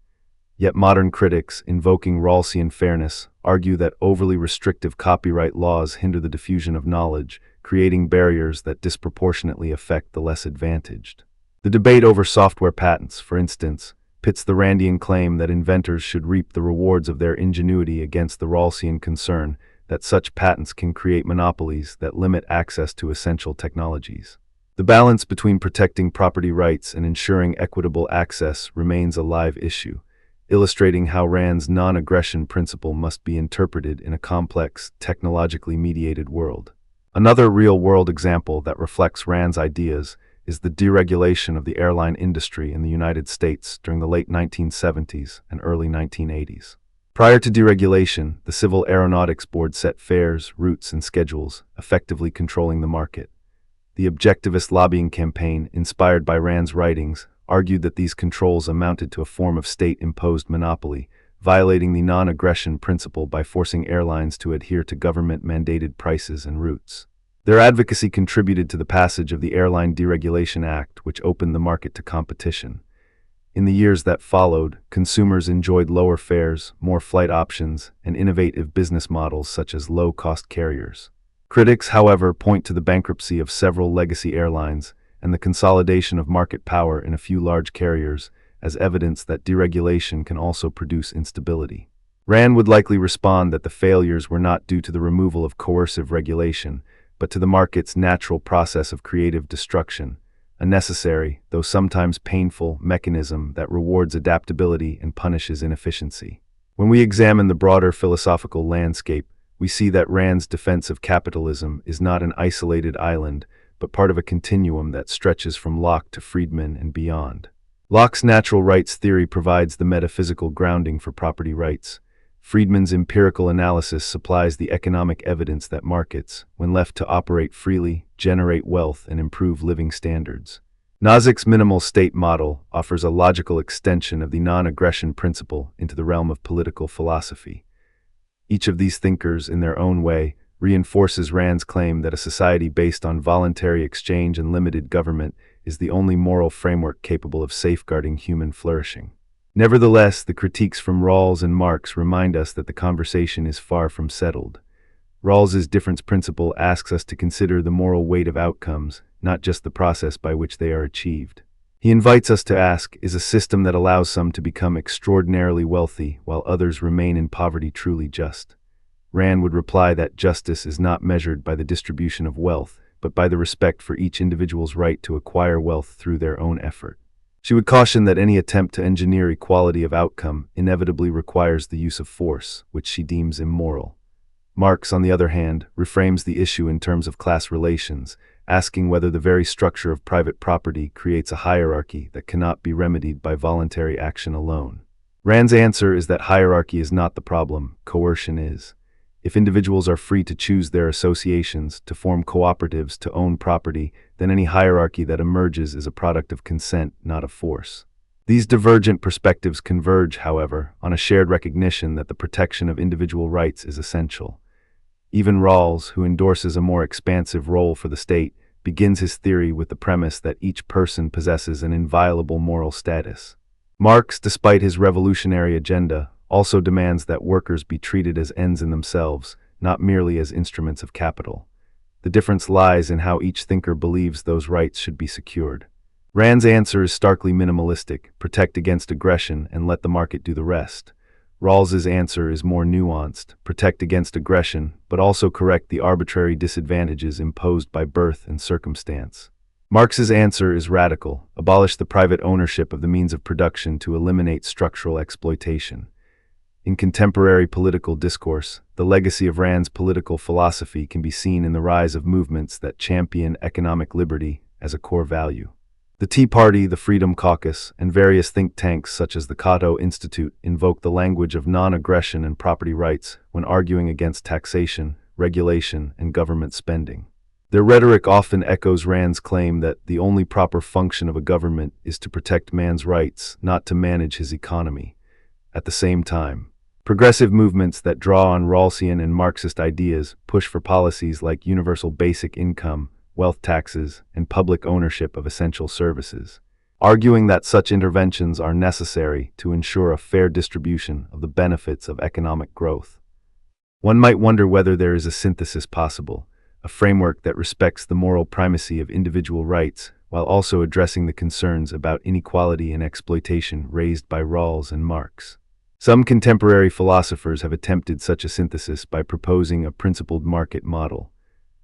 Yet modern critics, invoking Rawlsian fairness, argue that overly restrictive copyright laws hinder the diffusion of knowledge, creating barriers that disproportionately affect the less advantaged. The debate over software patents, for instance, pits the Randian claim that inventors should reap the rewards of their ingenuity against the Rawlsian concern that such patents can create monopolies that limit access to essential technologies. The balance between protecting property rights and ensuring equitable access remains a live issue, illustrating how Rand's non-aggression principle must be interpreted in a complex, technologically mediated world. Another real-world example that reflects Rand's ideas is the deregulation of the airline industry in the United States during the late 1970s and early 1980s. Prior to deregulation, the Civil Aeronautics Board set fares, routes, and schedules, effectively controlling the market. The Objectivist lobbying campaign, inspired by Rand's writings, argued that these controls amounted to a form of state-imposed monopoly, violating the non-aggression principle by forcing airlines to adhere to government-mandated prices and routes. Their advocacy contributed to the passage of the Airline Deregulation Act, which opened the market to competition. In the years that followed, consumers enjoyed lower fares, more flight options, and innovative business models such as low-cost carriers. Critics, however, point to the bankruptcy of several legacy airlines and the consolidation of market power in a few large carriers as evidence that deregulation can also produce instability. Rand would likely respond that the failures were not due to the removal of coercive regulation, but to the market's natural process of creative destruction, a necessary, though sometimes painful, mechanism that rewards adaptability and punishes inefficiency. When we examine the broader philosophical landscape, we see that Rand's defense of capitalism is not an isolated island, but part of a continuum that stretches from Locke to Friedman and beyond. Locke's natural rights theory provides the metaphysical grounding for property rights. Friedman's empirical analysis supplies the economic evidence that markets, when left to operate freely, generate wealth and improve living standards. Nozick's minimal state model offers a logical extension of the non-aggression principle into the realm of political philosophy. Each of these thinkers, in their own way, reinforces Rand's claim that a society based on voluntary exchange and limited government is the only moral framework capable of safeguarding human flourishing. Nevertheless, the critiques from Rawls and Marx remind us that the conversation is far from settled. Rawls's difference principle asks us to consider the moral weight of outcomes, not just the process by which they are achieved. He invites us to ask, is a system that allows some to become extraordinarily wealthy while others remain in poverty truly just? Rand would reply that justice is not measured by the distribution of wealth, but by the respect for each individual's right to acquire wealth through their own effort. She would caution that any attempt to engineer equality of outcome inevitably requires the use of force, which she deems immoral. Marx, on the other hand, reframes the issue in terms of class relations, asking whether the very structure of private property creates a hierarchy that cannot be remedied by voluntary action alone. Rand's answer is that hierarchy is not the problem, coercion is. If individuals are free to choose their associations, to form cooperatives, to own property, then any hierarchy that emerges is a product of consent, not of force. These divergent perspectives converge, however, on a shared recognition that the protection of individual rights is essential. Even Rawls, who endorses a more expansive role for the state, begins his theory with the premise that each person possesses an inviolable moral status. Marx, despite his revolutionary agenda, also demands that workers be treated as ends in themselves, not merely as instruments of capital. The difference lies in how each thinker believes those rights should be secured. Rand's answer is starkly minimalistic: protect against aggression and let the market do the rest. Rawls's answer is more nuanced: protect against aggression, but also correct the arbitrary disadvantages imposed by birth and circumstance. Marx's answer is radical: abolish the private ownership of the means of production to eliminate structural exploitation. In contemporary political discourse, the legacy of Rand's political philosophy can be seen in the rise of movements that champion economic liberty as a core value. The Tea Party, the Freedom Caucus, and various think tanks such as the Cato Institute invoke the language of non-aggression and property rights when arguing against taxation, regulation, and government spending. Their rhetoric often echoes Rand's claim that the only proper function of a government is to protect man's rights, not to manage his economy. At the same time, progressive movements that draw on Rawlsian and Marxist ideas push for policies like universal basic income, wealth taxes, and public ownership of essential services, arguing that such interventions are necessary to ensure a fair distribution of the benefits of economic growth. One might wonder whether there is a synthesis possible, a framework that respects the moral primacy of individual rights while also addressing the concerns about inequality and exploitation raised by Rawls and Marx. Some contemporary philosophers have attempted such a synthesis by proposing a principled market model,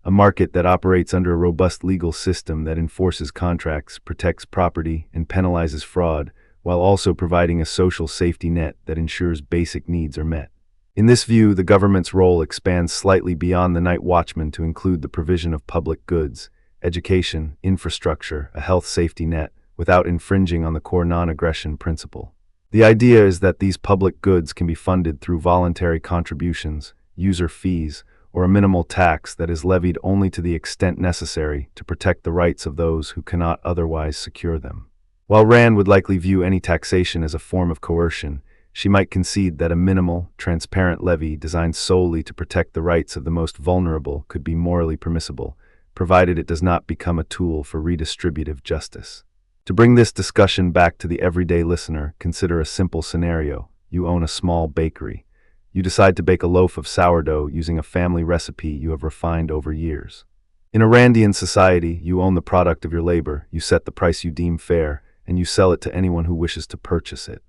a market that operates under a robust legal system that enforces contracts, protects property, and penalizes fraud, while also providing a social safety net that ensures basic needs are met. In this view, the government's role expands slightly beyond the night watchman to include the provision of public goods, education, infrastructure, a health safety net, without infringing on the core non-aggression principle. The idea is that these public goods can be funded through voluntary contributions, user fees, or a minimal tax that is levied only to the extent necessary to protect the rights of those who cannot otherwise secure them. While Rand would likely view any taxation as a form of coercion, she might concede that a minimal, transparent levy designed solely to protect the rights of the most vulnerable could be morally permissible, provided it does not become a tool for redistributive justice. To bring this discussion back to the everyday listener, consider a simple scenario. You own a small bakery. You decide to bake a loaf of sourdough using a family recipe you have refined over years. In a Randian society, you own the product of your labor, you set the price you deem fair, and you sell it to anyone who wishes to purchase it.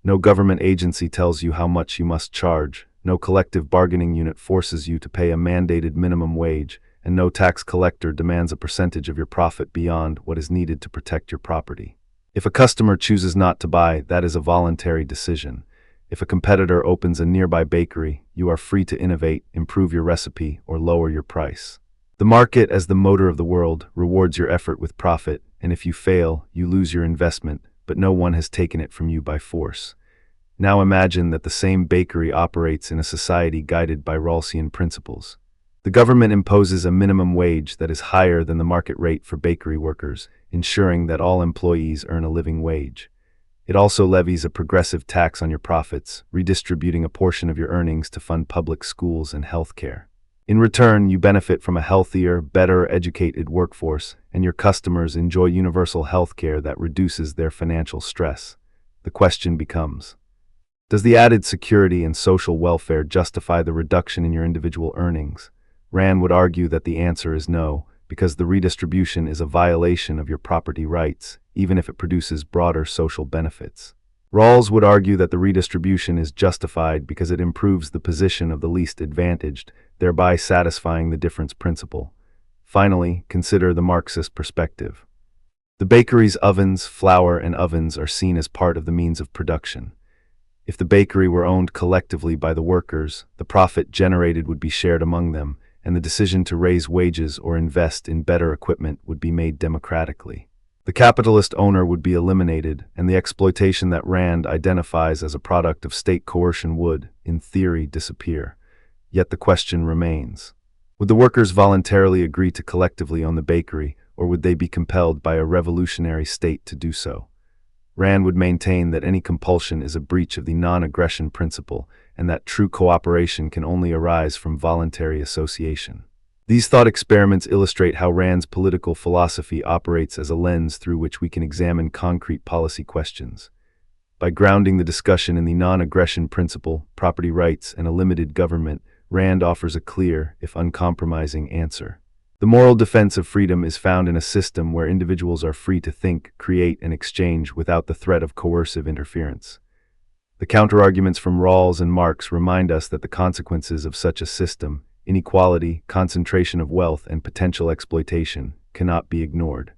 No government agency tells you how much you must charge, no collective bargaining unit forces you to pay a mandated minimum wage, and no tax collector demands a percentage of your profit beyond what is needed to protect your property. If a customer chooses not to buy, that is a voluntary decision. If a competitor opens a nearby bakery, you are free to innovate, improve your recipe, or lower your price. The market, as the motor of the world, rewards your effort with profit, and if you fail, you lose your investment, but no one has taken it from you by force. Now imagine that the same bakery operates in a society guided by Rawlsian principles. The government imposes a minimum wage that is higher than the market rate for bakery workers, ensuring that all employees earn a living wage. It also levies a progressive tax on your profits, redistributing a portion of your earnings to fund public schools and healthcare. In return, you benefit from a healthier, better educated workforce, and your customers enjoy universal healthcare that reduces their financial stress. The question becomes, does the added security and social welfare justify the reduction in your individual earnings? Rand would argue that the answer is no, because the redistribution is a violation of your property rights, even if it produces broader social benefits. Rawls would argue that the redistribution is justified because it improves the position of the least advantaged, thereby satisfying the difference principle. Finally, consider the Marxist perspective. The bakery's ovens, flour, and ovens are seen as part of the means of production. If the bakery were owned collectively by the workers, the profit generated would be shared among them, and the decision to raise wages or invest in better equipment would be made democratically. The capitalist owner would be eliminated, and the exploitation that Rand identifies as a product of state coercion would, in theory, disappear. Yet the question remains. Would the workers voluntarily agree to collectively own the bakery, or would they be compelled by a revolutionary state to do so? Rand would maintain that any compulsion is a breach of the non-aggression principle, and that true cooperation can only arise from voluntary association. These thought experiments illustrate how Rand's political philosophy operates as a lens through which we can examine concrete policy questions. By grounding the discussion in the non-aggression principle, property rights, and a limited government, Rand offers a clear, if uncompromising, answer. The moral defense of freedom is found in a system where individuals are free to think, create, and exchange without the threat of coercive interference. The counterarguments from Rawls and Marx remind us that the consequences of such a system, inequality, concentration of wealth, and potential exploitation, cannot be ignored.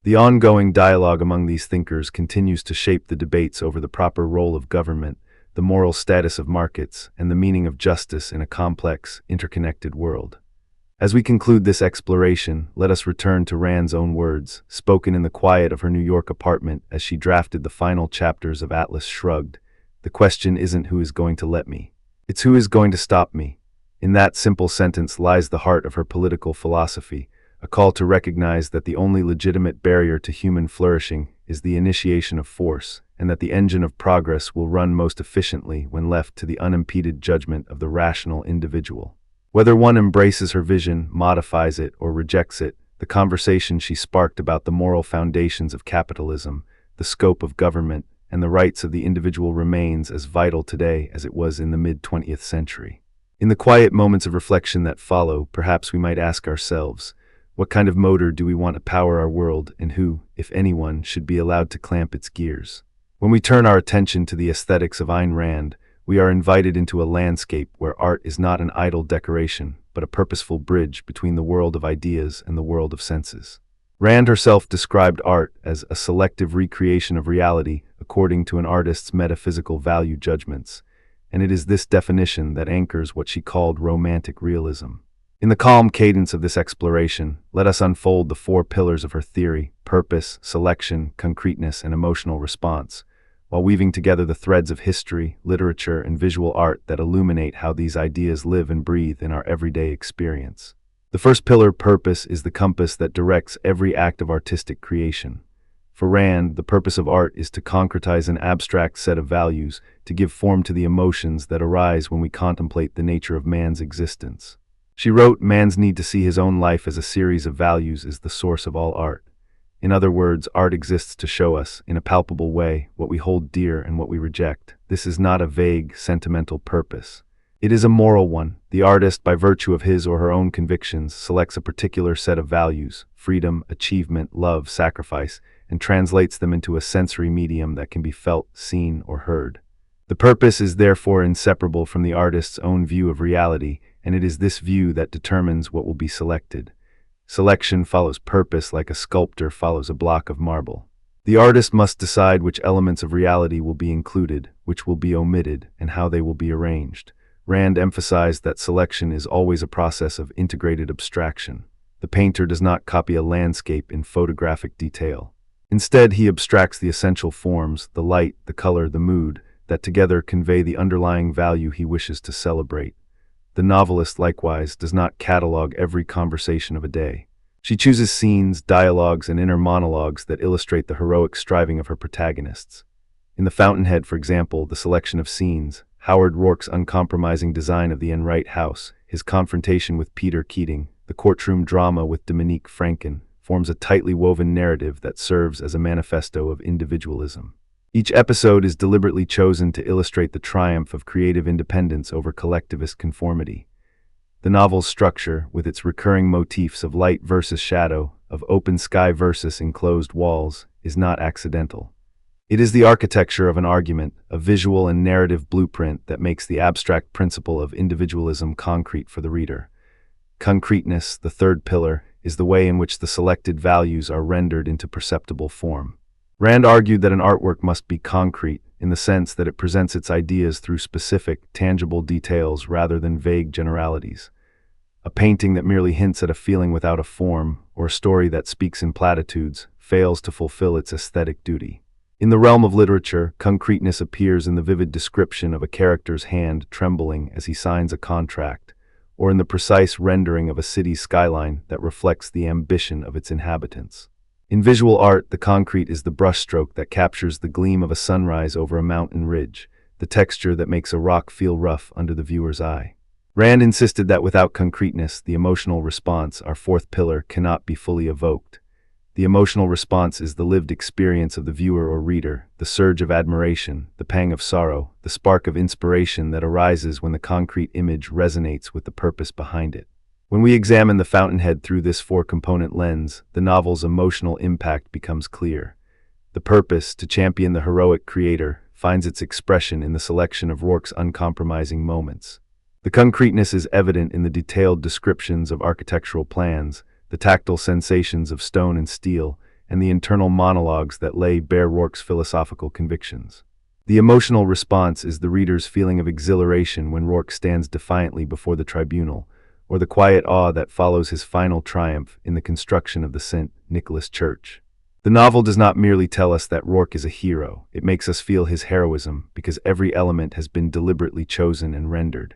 The ongoing dialogue among these thinkers continues to shape the debates over the proper role of government, the moral status of markets, and the meaning of justice in a complex, interconnected world. As we conclude this exploration, let us return to Rand's own words, spoken in the quiet of her New York apartment as she drafted the final chapters of Atlas Shrugged. The question isn't who is going to let me. It's who is going to stop me. In that simple sentence lies the heart of her political philosophy, a call to recognize that the only legitimate barrier to human flourishing is the initiation of force, and that the engine of progress will run most efficiently when left to the unimpeded judgment of the rational individual. Whether one embraces her vision, modifies it, or rejects it, the conversation she sparked about the moral foundations of capitalism, the scope of government, and the rights of the individual remains as vital today as it was in the mid-20th century. In the quiet moments of reflection that follow, perhaps we might ask ourselves, what kind of motor do we want to power our world, and who, if anyone, should be allowed to clamp its gears? When we turn our attention to the aesthetics of Ayn Rand, we are invited into a landscape where art is not an idle decoration, but a purposeful bridge between the world of ideas and the world of senses. Rand herself described art as a selective recreation of reality according to an artist's metaphysical value judgments, and it is this definition that anchors what she called romantic realism. In the calm cadence of this exploration, let us unfold the four pillars of her theory: purpose, selection, concreteness, and emotional response, while weaving together the threads of history, literature, and visual art that illuminate how these ideas live and breathe in our everyday experience. The first pillar, purpose, is the compass that directs every act of artistic creation. For Rand, the purpose of art is to concretize an abstract set of values, to give form to the emotions that arise when we contemplate the nature of man's existence. She wrote, "Man's need to see his own life as a series of values is the source of all art." In other words, art exists to show us, in a palpable way, what we hold dear and what we reject. This is not a vague, sentimental purpose. It is a moral one. The artist, by virtue of his or her own convictions, selects a particular set of values: freedom, achievement, love, sacrifice, and translates them into a sensory medium that can be felt, seen, or heard. The purpose is therefore inseparable from the artist's own view of reality, and it is this view that determines what will be selected. Selection follows purpose like a sculptor follows a block of marble. The artist must decide which elements of reality will be included, which will be omitted, and how they will be arranged. Rand emphasized that selection is always a process of integrated abstraction. The painter does not copy a landscape in photographic detail. Instead, he abstracts the essential forms, the light, the color, the mood, that together convey the underlying value he wishes to celebrate. The novelist, likewise, does not catalog every conversation of a day. She chooses scenes, dialogues, and inner monologues that illustrate the heroic striving of her protagonists. In The Fountainhead, for example, the selection of scenes, Howard Rourke's uncompromising design of the Enright house, his confrontation with Peter Keating, the courtroom drama with Dominique Franken, forms a tightly woven narrative that serves as a manifesto of individualism. Each episode is deliberately chosen to illustrate the triumph of creative independence over collectivist conformity. The novel's structure, with its recurring motifs of light versus shadow, of open sky versus enclosed walls, is not accidental. It is the architecture of an argument, a visual and narrative blueprint that makes the abstract principle of individualism concrete for the reader. Concreteness, the third pillar, is the way in which the selected values are rendered into perceptible form. Rand argued that an artwork must be concrete, in the sense that it presents its ideas through specific, tangible details rather than vague generalities. A painting that merely hints at a feeling without a form, or a story that speaks in platitudes, fails to fulfill its aesthetic duty. In the realm of literature, concreteness appears in the vivid description of a character's hand trembling as he signs a contract, or in the precise rendering of a city's skyline that reflects the ambition of its inhabitants. In visual art, the concrete is the brushstroke that captures the gleam of a sunrise over a mountain ridge, the texture that makes a rock feel rough under the viewer's eye. Rand insisted that without concreteness, the emotional response, our fourth pillar, cannot be fully evoked. The emotional response is the lived experience of the viewer or reader, the surge of admiration, the pang of sorrow, the spark of inspiration that arises when the concrete image resonates with the purpose behind it. When we examine The Fountainhead through this four-component lens, the novel's emotional impact becomes clear. The purpose, to champion the heroic creator, finds its expression in the selection of Rourke's uncompromising moments. The concreteness is evident in the detailed descriptions of architectural plans, the tactile sensations of stone and steel, and the internal monologues that lay bare Rourke's philosophical convictions. The emotional response is the reader's feeling of exhilaration when Rourke stands defiantly before the tribunal, or the quiet awe that follows his final triumph in the construction of the St. Nicholas Church. The novel does not merely tell us that Rourke is a hero, it makes us feel his heroism because every element has been deliberately chosen and rendered.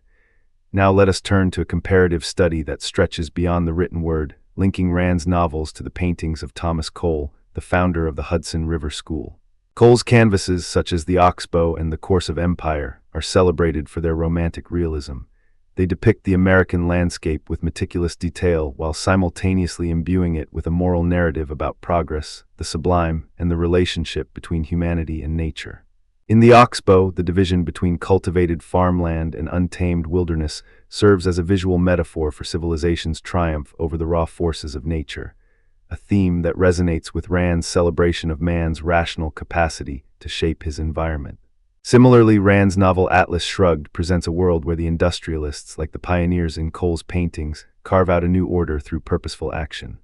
Now let us turn to a comparative study that stretches beyond the written word, linking Rand's novels to the paintings of Thomas Cole, the founder of the Hudson River School. Cole's canvases, such as the Oxbow and the Course of Empire, are celebrated for their romantic realism. They depict the American landscape with meticulous detail while simultaneously imbuing it with a moral narrative about progress, the sublime, and the relationship between humanity and nature. In the Oxbow, the division between cultivated farmland and untamed wilderness serves as a visual metaphor for civilization's triumph over the raw forces of nature, a theme that resonates with Rand's celebration of man's rational capacity to shape his environment. Similarly, Rand's novel Atlas Shrugged presents a world where the industrialists, like the pioneers in Cole's paintings, carve out a new order through purposeful action.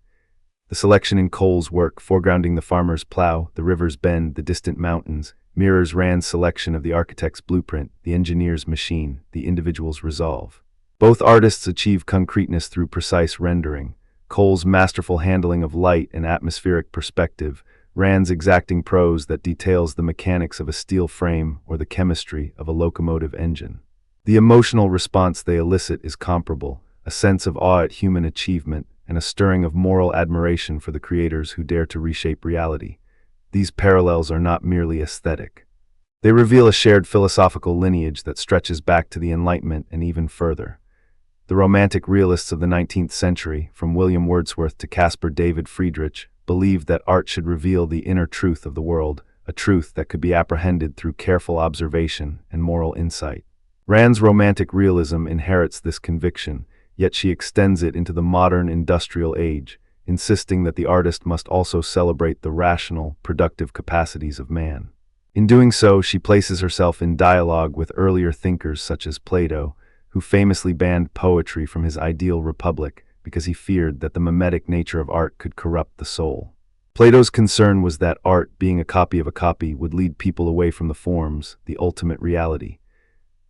The selection in Cole's work, foregrounding the farmer's plow, the river's bend, the distant mountains, mirrors Rand's selection of the architect's blueprint, the engineer's machine, the individual's resolve. Both artists achieve concreteness through precise rendering, Cole's masterful handling of light and atmospheric perspective, Rand's exacting prose that details the mechanics of a steel frame or the chemistry of a locomotive engine. The emotional response they elicit is comparable, a sense of awe at human achievement and a stirring of moral admiration for the creators who dare to reshape reality. These parallels are not merely aesthetic. They reveal a shared philosophical lineage that stretches back to the Enlightenment and even further. The romantic realists of the 19th century, from William Wordsworth to Caspar David Friedrich, believed that art should reveal the inner truth of the world, a truth that could be apprehended through careful observation and moral insight. Rand's romantic realism inherits this conviction, yet she extends it into the modern industrial age, insisting that the artist must also celebrate the rational, productive capacities of man. In doing so, she places herself in dialogue with earlier thinkers such as Plato, who famously banned poetry from his ideal republic because he feared that the mimetic nature of art could corrupt the soul. Plato's concern was that art, being a copy of a copy, would lead people away from the forms, the ultimate reality.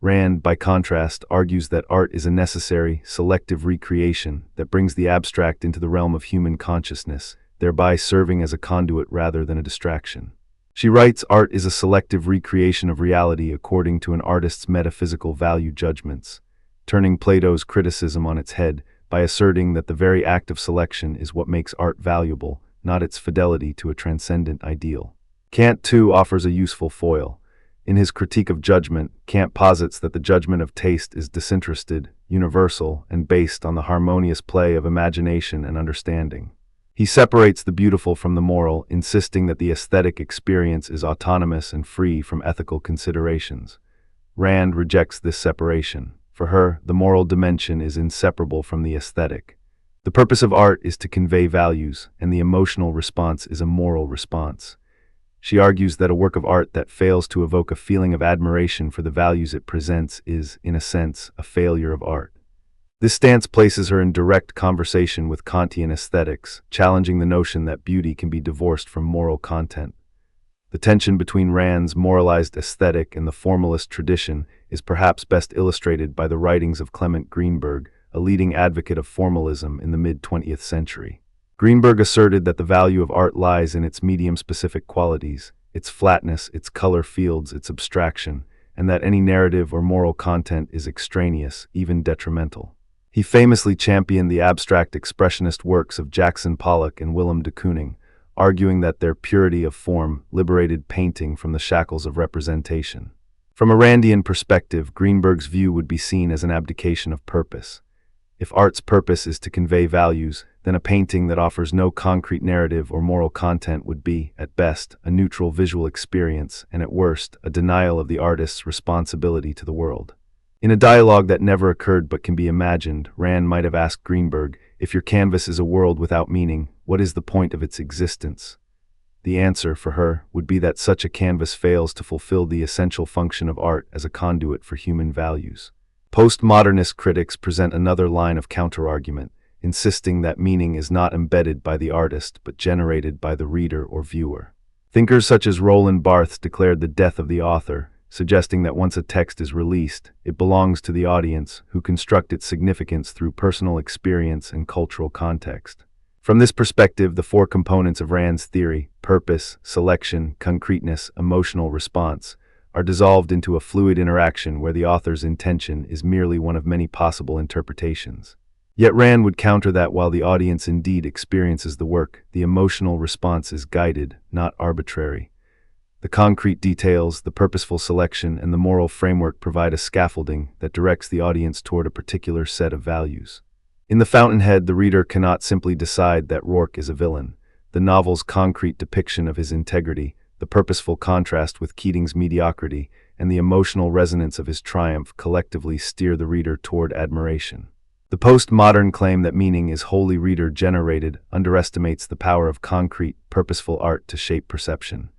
Rand, by contrast, argues that art is a necessary, selective recreation that brings the abstract into the realm of human consciousness, thereby serving as a conduit rather than a distraction. She writes, art is a selective recreation of reality according to an artist's metaphysical value judgments, turning Plato's criticism on its head by asserting that the very act of selection is what makes art valuable, not its fidelity to a transcendent ideal. Kant, too, offers a useful foil. In his critique of judgment, Kant posits that the judgment of taste is disinterested, universal, and based on the harmonious play of imagination and understanding. He separates the beautiful from the moral, insisting that the aesthetic experience is autonomous and free from ethical considerations. Rand rejects this separation. For her, the moral dimension is inseparable from the aesthetic. The purpose of art is to convey values, and the emotional response is a moral response. She argues that a work of art that fails to evoke a feeling of admiration for the values it presents is, in a sense, a failure of art. This stance places her in direct conversation with Kantian aesthetics, challenging the notion that beauty can be divorced from moral content. The tension between Rand's moralized aesthetic and the formalist tradition is perhaps best illustrated by the writings of Clement Greenberg, a leading advocate of formalism in the mid-20th century. Greenberg asserted that the value of art lies in its medium-specific qualities, its flatness, its color fields, its abstraction, and that any narrative or moral content is extraneous, even detrimental. He famously championed the abstract expressionist works of Jackson Pollock and Willem de Kooning, arguing that their purity of form liberated painting from the shackles of representation. From a Randian perspective, Greenberg's view would be seen as an abdication of purpose. If art's purpose is to convey values, then a painting that offers no concrete narrative or moral content would be, at best, a neutral visual experience, and at worst, a denial of the artist's responsibility to the world. In a dialogue that never occurred but can be imagined, Rand might have asked Greenberg, if your canvas is a world without meaning, what is the point of its existence? The answer, for her, would be that such a canvas fails to fulfill the essential function of art as a conduit for human values. Postmodernist critics present another line of counterargument, insisting that meaning is not embedded by the artist but generated by the reader or viewer. Thinkers such as Roland Barthes declared the death of the author, suggesting that once a text is released, it belongs to the audience, who construct its significance through personal experience and cultural context. From this perspective, the four components of Rand's theory, purpose, selection, concreteness, emotional response, are dissolved into a fluid interaction where the author's intention is merely one of many possible interpretations. Yet Rand would counter that while the audience indeed experiences the work, the emotional response is guided, not arbitrary. The concrete details, the purposeful selection, and the moral framework provide a scaffolding that directs the audience toward a particular set of values. In The Fountainhead, the reader cannot simply decide that Rourke is a villain. The novel's concrete depiction of his integrity, the purposeful contrast with Keating's mediocrity, and the emotional resonance of his triumph collectively steer the reader toward admiration. The postmodern claim that meaning is wholly reader-generated underestimates the power of concrete, purposeful art to shape perception.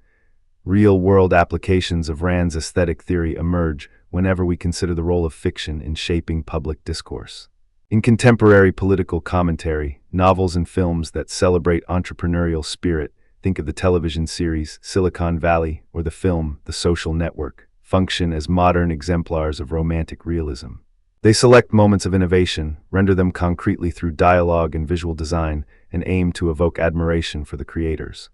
Real-world applications of Rand's aesthetic theory emerge whenever we consider the role of fiction in shaping public discourse. In contemporary political commentary, novels and films that celebrate entrepreneurial spirit, think of the television series Silicon Valley or the film The Social Network, function as modern exemplars of romantic realism. They select moments of innovation, render them concretely through dialogue and visual design, and aim to evoke admiration for the creators.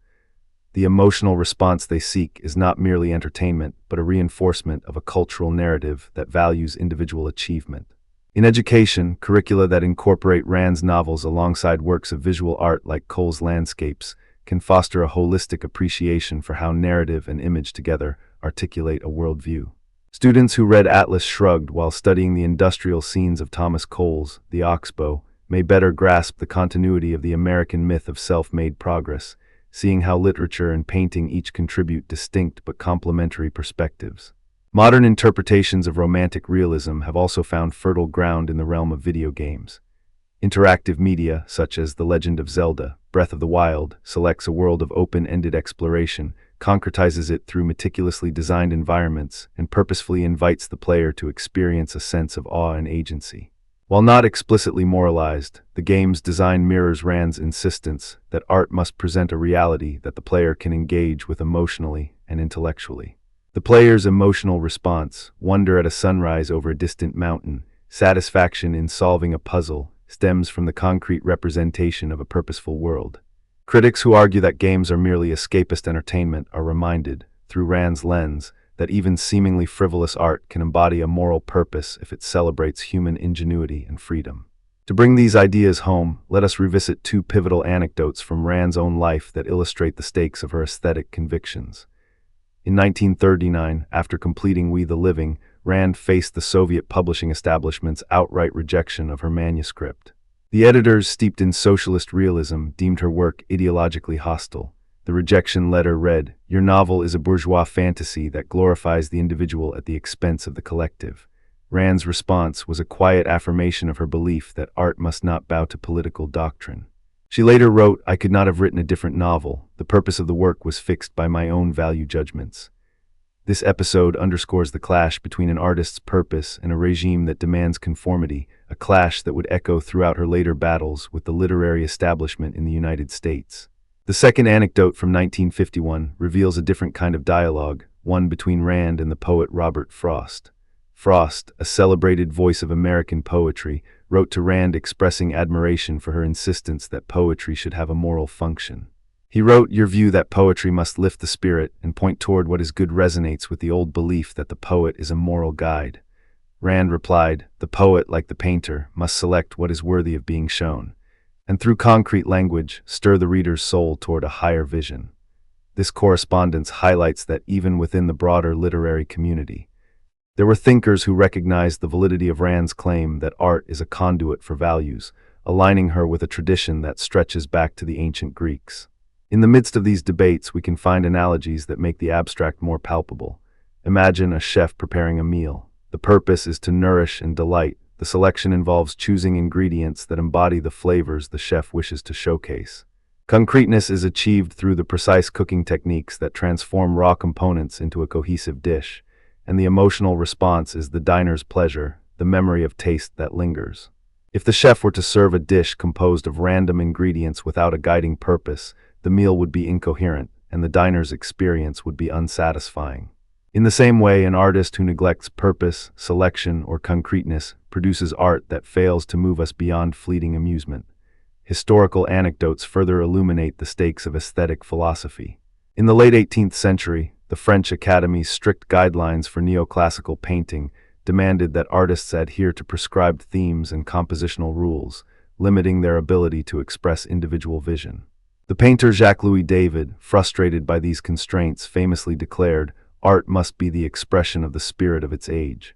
The emotional response they seek is not merely entertainment, but a reinforcement of a cultural narrative that values individual achievement. In education, curricula that incorporate Rand's novels alongside works of visual art like Cole's landscapes can foster a holistic appreciation for how narrative and image together articulate a worldview. Students who read Atlas Shrugged while studying the industrial scenes of Thomas Cole's The Oxbow may better grasp the continuity of the American myth of self-made progress, seeing how literature and painting each contribute distinct but complementary perspectives. Modern interpretations of romantic realism have also found fertile ground in the realm of video games. Interactive media, such as The Legend of Zelda, Breath of the Wild, selects a world of open-ended exploration, concretizes it through meticulously designed environments, and purposefully invites the player to experience a sense of awe and agency. While not explicitly moralized, the game's design mirrors Rand's insistence that art must present a reality that the player can engage with emotionally and intellectually. The player's emotional response, wonder at a sunrise over a distant mountain, satisfaction in solving a puzzle, stems from the concrete representation of a purposeful world. Critics who argue that games are merely escapist entertainment are reminded, through Rand's lens, that even seemingly frivolous art can embody a moral purpose if it celebrates human ingenuity and freedom. To bring these ideas home, let us revisit two pivotal anecdotes from Rand's own life that illustrate the stakes of her aesthetic convictions. In 1939, after completing We the Living, Rand faced the Soviet publishing establishment's outright rejection of her manuscript. The editors, steeped in socialist realism, deemed her work ideologically hostile. The rejection letter read, "Your novel is a bourgeois fantasy that glorifies the individual at the expense of the collective." Rand's response was a quiet affirmation of her belief that art must not bow to political doctrine. She later wrote, "I could not have written a different novel. The purpose of the work was fixed by my own value judgments." This episode underscores the clash between an artist's purpose and a regime that demands conformity, a clash that would echo throughout her later battles with the literary establishment in the United States. The second anecdote from 1951 reveals a different kind of dialogue, one between Rand and the poet Robert Frost. Frost, a celebrated voice of American poetry, wrote to Rand expressing admiration for her insistence that poetry should have a moral function. He wrote, "Your view that poetry must lift the spirit and point toward what is good resonates with the old belief that the poet is a moral guide." Rand replied, "The poet, like the painter, must select what is worthy of being shown, and through concrete language, stir the reader's soul toward a higher vision." This correspondence highlights that even within the broader literary community, there were thinkers who recognized the validity of Rand's claim that art is a conduit for values, aligning her with a tradition that stretches back to the ancient Greeks. In the midst of these debates, we can find analogies that make the abstract more palpable. Imagine a chef preparing a meal. The purpose is to nourish and delight. The selection involves choosing ingredients that embody the flavors the chef wishes to showcase. Concreteness is achieved through the precise cooking techniques that transform raw components into a cohesive dish, and the emotional response is the diner's pleasure, the memory of taste that lingers. If the chef were to serve a dish composed of random ingredients without a guiding purpose, the meal would be incoherent, and the diner's experience would be unsatisfying. In the same way, an artist who neglects purpose, selection, or concreteness produces art that fails to move us beyond fleeting amusement. Historical anecdotes further illuminate the stakes of aesthetic philosophy. In the late 18th century, the French Academy's strict guidelines for neoclassical painting demanded that artists adhere to prescribed themes and compositional rules, limiting their ability to express individual vision. The painter Jacques-Louis David, frustrated by these constraints, famously declared, "Art must be the expression of the spirit of its age."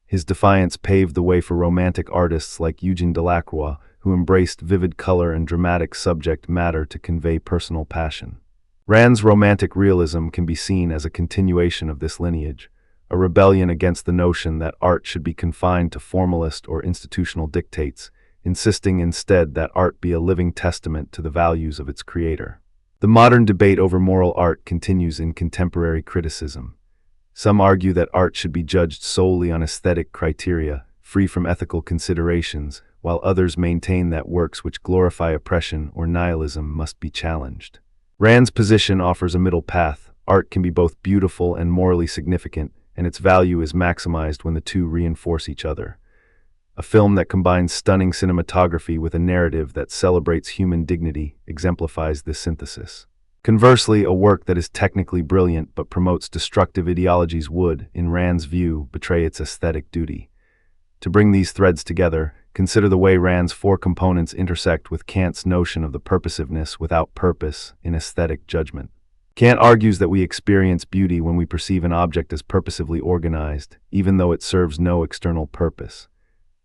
His defiance paved the way for romantic artists like Eugène Delacroix, who embraced vivid color and dramatic subject matter to convey personal passion. Rand's romantic realism can be seen as a continuation of this lineage, a rebellion against the notion that art should be confined to formalist or institutional dictates, insisting instead that art be a living testament to the values of its creator. The modern debate over moral art continues in contemporary criticism. Some argue that art should be judged solely on aesthetic criteria, free from ethical considerations, while others maintain that works which glorify oppression or nihilism must be challenged. Rand's position offers a middle path. Art can be both beautiful and morally significant, and its value is maximized when the two reinforce each other. A film that combines stunning cinematography with a narrative that celebrates human dignity exemplifies this synthesis. Conversely, a work that is technically brilliant but promotes destructive ideologies would, in Rand's view, betray its aesthetic duty. To bring these threads together, consider the way Rand's four components intersect with Kant's notion of the purposiveness without purpose in aesthetic judgment. Kant argues that we experience beauty when we perceive an object as purposively organized, even though it serves no external purpose.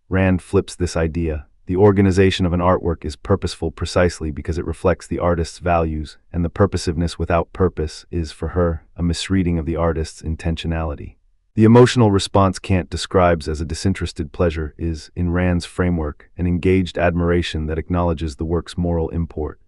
Rand flips this idea. The organization of an artwork is purposeful precisely because it reflects the artist's values, and the purposiveness without purpose is, for her, a misreading of the artist's intentionality. The emotional response Kant describes as a disinterested pleasure is, in Rand's framework, an engaged admiration that acknowledges the work's moral import.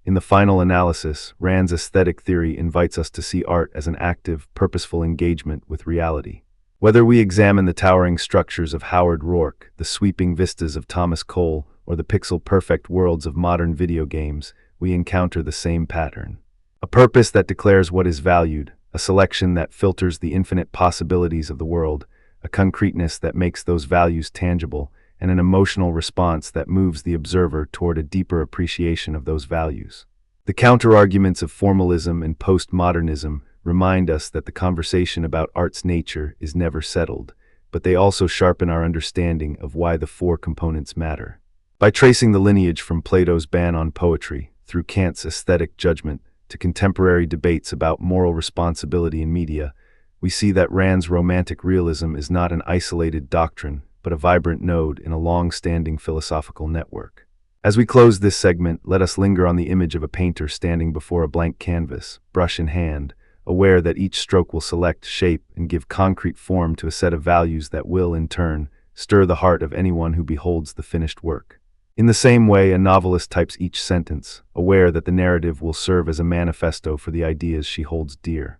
In the final analysis, Rand's aesthetic theory invites us to see art as an active, purposeful engagement with reality. Whether we examine the towering structures of Howard Rourke, the sweeping vistas of Thomas Cole, or the pixel-perfect worlds of modern video games, we encounter the same pattern. A purpose that declares what is valued, a selection that filters the infinite possibilities of the world, a concreteness that makes those values tangible, and an emotional response that moves the observer toward a deeper appreciation of those values. The counterarguments of formalism and postmodernism remind us that the conversation about art's nature is never settled, but they also sharpen our understanding of why the four components matter. By tracing the lineage from Plato's ban on poetry, through Kant's aesthetic judgment, to contemporary debates about moral responsibility in media, we see that Rand's romantic realism is not an isolated doctrine, but a vibrant node in a long-standing philosophical network. As we close this segment, let us linger on the image of a painter standing before a blank canvas, brush in hand, aware that each stroke will select, shape, and give concrete form to a set of values that will, in turn, stir the heart of anyone who beholds the finished work. In the same way, a novelist types each sentence, aware that the narrative will serve as a manifesto for the ideas she holds dear.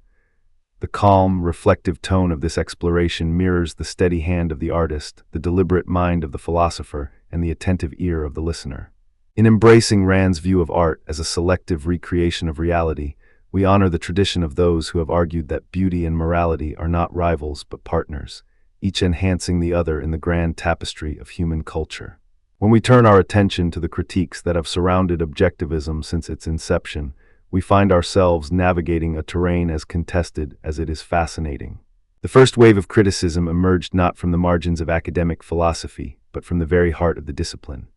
The calm, reflective tone of this exploration mirrors the steady hand of the artist, the deliberate mind of the philosopher, and the attentive ear of the listener. In embracing Rand's view of art as a selective recreation of reality, we honor the tradition of those who have argued that beauty and morality are not rivals but partners, each enhancing the other in the grand tapestry of human culture. When we turn our attention to the critiques that have surrounded objectivism since its inception, we find ourselves navigating a terrain as contested as it is fascinating. The first wave of criticism emerged not from the margins of academic philosophy, but from the very heart of the discipline.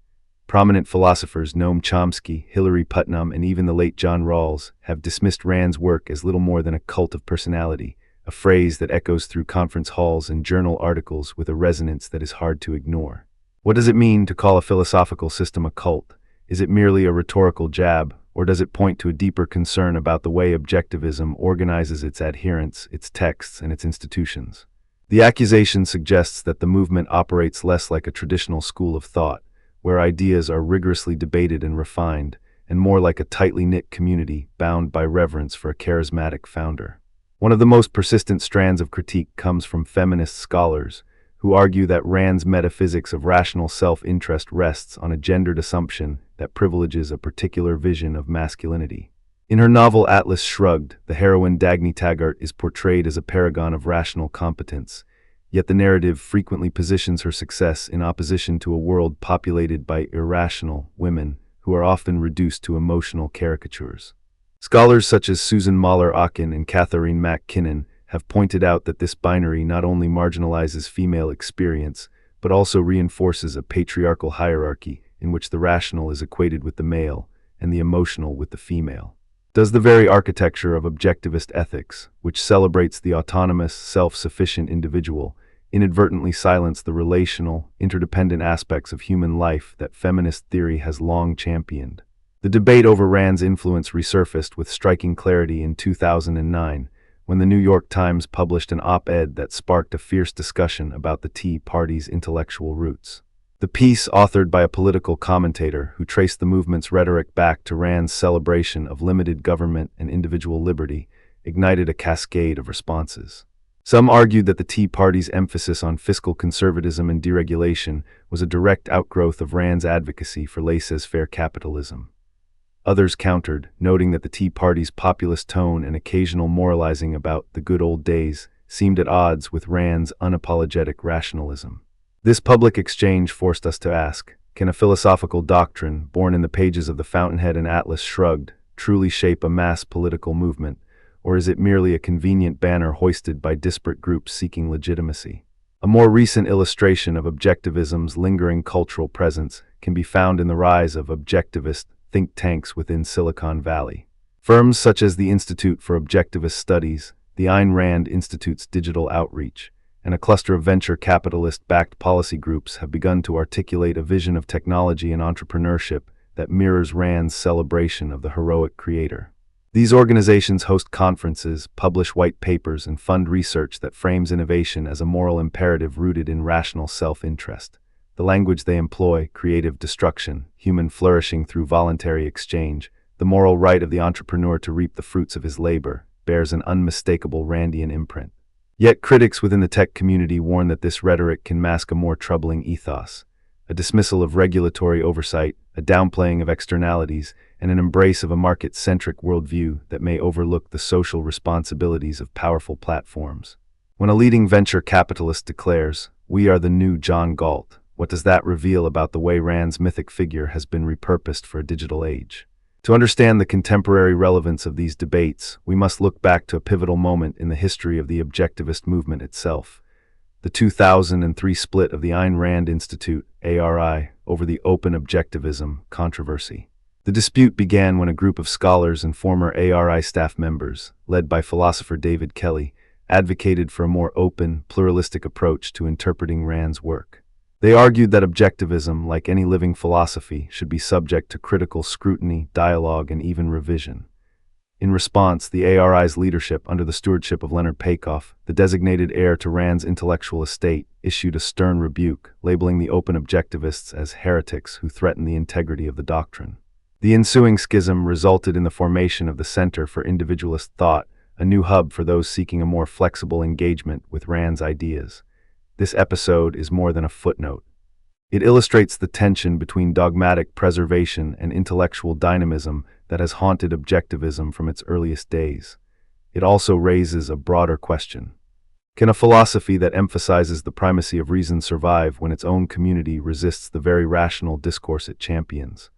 Prominent philosophers Noam Chomsky, Hilary Putnam, and even the late John Rawls have dismissed Rand's work as little more than a cult of personality, a phrase that echoes through conference halls and journal articles with a resonance that is hard to ignore. What does it mean to call a philosophical system a cult? Is it merely a rhetorical jab, or does it point to a deeper concern about the way objectivism organizes its adherents, its texts, and its institutions? The accusation suggests that the movement operates less like a traditional school of thought, where ideas are rigorously debated and refined, and more like a tightly knit community bound by reverence for a charismatic founder. One of the most persistent strands of critique comes from feminist scholars, who argue that Rand's metaphysics of rational self-interest rests on a gendered assumption that privileges a particular vision of masculinity. In her novel Atlas Shrugged, the heroine Dagny Taggart is portrayed as a paragon of rational competence, yet the narrative frequently positions her success in opposition to a world populated by irrational women who are often reduced to emotional caricatures. Scholars such as Susan Mahler-Akin and Catherine MacKinnon have pointed out that this binary not only marginalizes female experience, but also reinforces a patriarchal hierarchy in which the rational is equated with the male and the emotional with the female. Does the very architecture of objectivist ethics, which celebrates the autonomous, self-sufficient individual, inadvertently silence the relational, interdependent aspects of human life that feminist theory has long championed? The debate over Rand's influence resurfaced with striking clarity in 2009, when the New York Times published an op-ed that sparked a fierce discussion about the Tea Party's intellectual roots. The piece, authored by a political commentator who traced the movement's rhetoric back to Rand's celebration of limited government and individual liberty, ignited a cascade of responses. Some argued that the Tea Party's emphasis on fiscal conservatism and deregulation was a direct outgrowth of Rand's advocacy for laissez-faire capitalism. Others countered, noting that the Tea Party's populist tone and occasional moralizing about the good old days seemed at odds with Rand's unapologetic rationalism. This public exchange forced us to ask, can a philosophical doctrine, born in the pages of the Fountainhead and Atlas Shrugged, truly shape a mass political movement, or is it merely a convenient banner hoisted by disparate groups seeking legitimacy? A more recent illustration of objectivism's lingering cultural presence can be found in the rise of objectivist think tanks within Silicon Valley. Firms such as the Institute for Objectivist Studies, the Ayn Rand Institute's digital outreach, and a cluster of venture capitalist-backed policy groups have begun to articulate a vision of technology and entrepreneurship that mirrors Rand's celebration of the heroic creator. These organizations host conferences, publish white papers, and fund research that frames innovation as a moral imperative rooted in rational self-interest. The language they employ, creative destruction, human flourishing through voluntary exchange, the moral right of the entrepreneur to reap the fruits of his labor, bears an unmistakable Randian imprint. Yet critics within the tech community warn that this rhetoric can mask a more troubling ethos, a dismissal of regulatory oversight, a downplaying of externalities, and an embrace of a market-centric worldview that may overlook the social responsibilities of powerful platforms. When a leading venture capitalist declares, "We are the new John Galt," what does that reveal about the way Rand's mythic figure has been repurposed for a digital age? To understand the contemporary relevance of these debates, we must look back to a pivotal moment in the history of the objectivist movement itself, the 2003 split of the Ayn Rand Institute, ARI, over the open objectivism controversy. The dispute began when a group of scholars and former ARI staff members, led by philosopher David Kelly, advocated for a more open, pluralistic approach to interpreting Rand's work. They argued that objectivism, like any living philosophy, should be subject to critical scrutiny, dialogue, and even revision. In response, the ARI's leadership, under the stewardship of Leonard Peikoff, the designated heir to Rand's intellectual estate, issued a stern rebuke, labeling the open objectivists as heretics who threaten the integrity of the doctrine. The ensuing schism resulted in the formation of the Center for Individualist Thought, a new hub for those seeking a more flexible engagement with Rand's ideas. This episode is more than a footnote. It illustrates the tension between dogmatic preservation and intellectual dynamism that has haunted objectivism from its earliest days. It also raises a broader question. Can a philosophy that emphasizes the primacy of reason survive when its own community resists the very rational discourse it champions?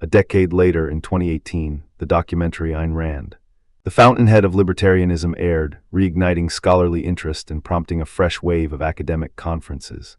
A decade later, in 2018, the documentary Ayn Rand, the fountainhead of libertarianism, aired, reigniting scholarly interest and prompting a fresh wave of academic conferences.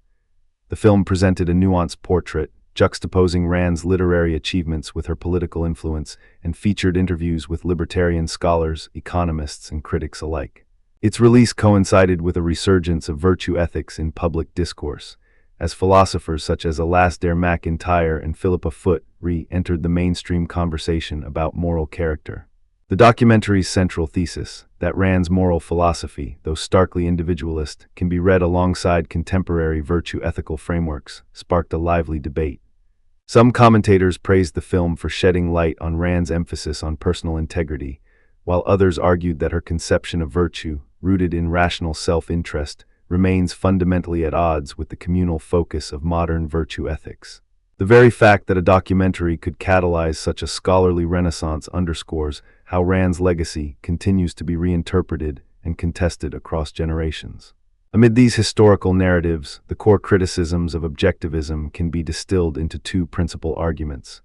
The film presented a nuanced portrait, juxtaposing Rand's literary achievements with her political influence, and featured interviews with libertarian scholars, economists, and critics alike. Its release coincided with a resurgence of virtue ethics in public discourse, as philosophers such as Alasdair MacIntyre and Philippa Foot re-entered the mainstream conversation about moral character. The documentary's central thesis, that Rand's moral philosophy, though starkly individualist, can be read alongside contemporary virtue ethical frameworks, sparked a lively debate. Some commentators praised the film for shedding light on Rand's emphasis on personal integrity, while others argued that her conception of virtue, rooted in rational self-interest, remains fundamentally at odds with the communal focus of modern virtue ethics. The very fact that a documentary could catalyze such a scholarly renaissance underscores how Rand's legacy continues to be reinterpreted and contested across generations. Amid these historical narratives, the core criticisms of objectivism can be distilled into two principal arguments.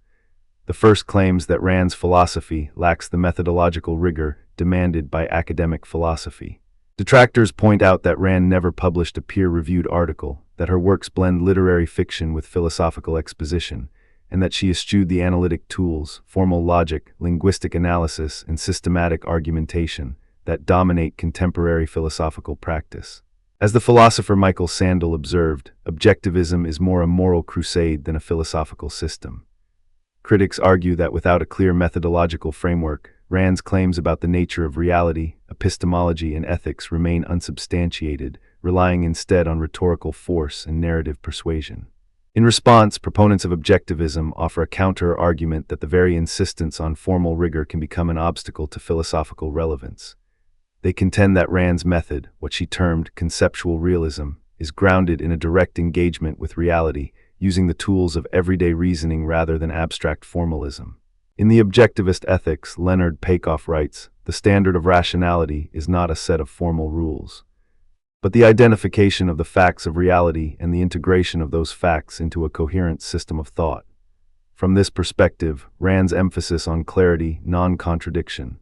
The first claims that Rand's philosophy lacks the methodological rigor demanded by academic philosophy. Detractors point out that Rand never published a peer-reviewed article, that her works blend literary fiction with philosophical exposition, and that she eschewed the analytic tools, formal logic, linguistic analysis, and systematic argumentation that dominate contemporary philosophical practice. As the philosopher Michael Sandel observed, objectivism is more a moral crusade than a philosophical system. Critics argue that without a clear methodological framework, Rand's claims about the nature of reality, epistemology, and ethics remain unsubstantiated, relying instead on rhetorical force and narrative persuasion. In response, proponents of objectivism offer a counter-argument that the very insistence on formal rigor can become an obstacle to philosophical relevance. They contend that Rand's method, what she termed conceptual realism, is grounded in a direct engagement with reality, using the tools of everyday reasoning rather than abstract formalism. In the Objectivist Ethics, Leonard Peikoff writes, "The standard of rationality is not a set of formal rules, but the identification of the facts of reality and the integration of those facts into a coherent system of thought." From this perspective, Rand's emphasis on clarity, non-contradiction,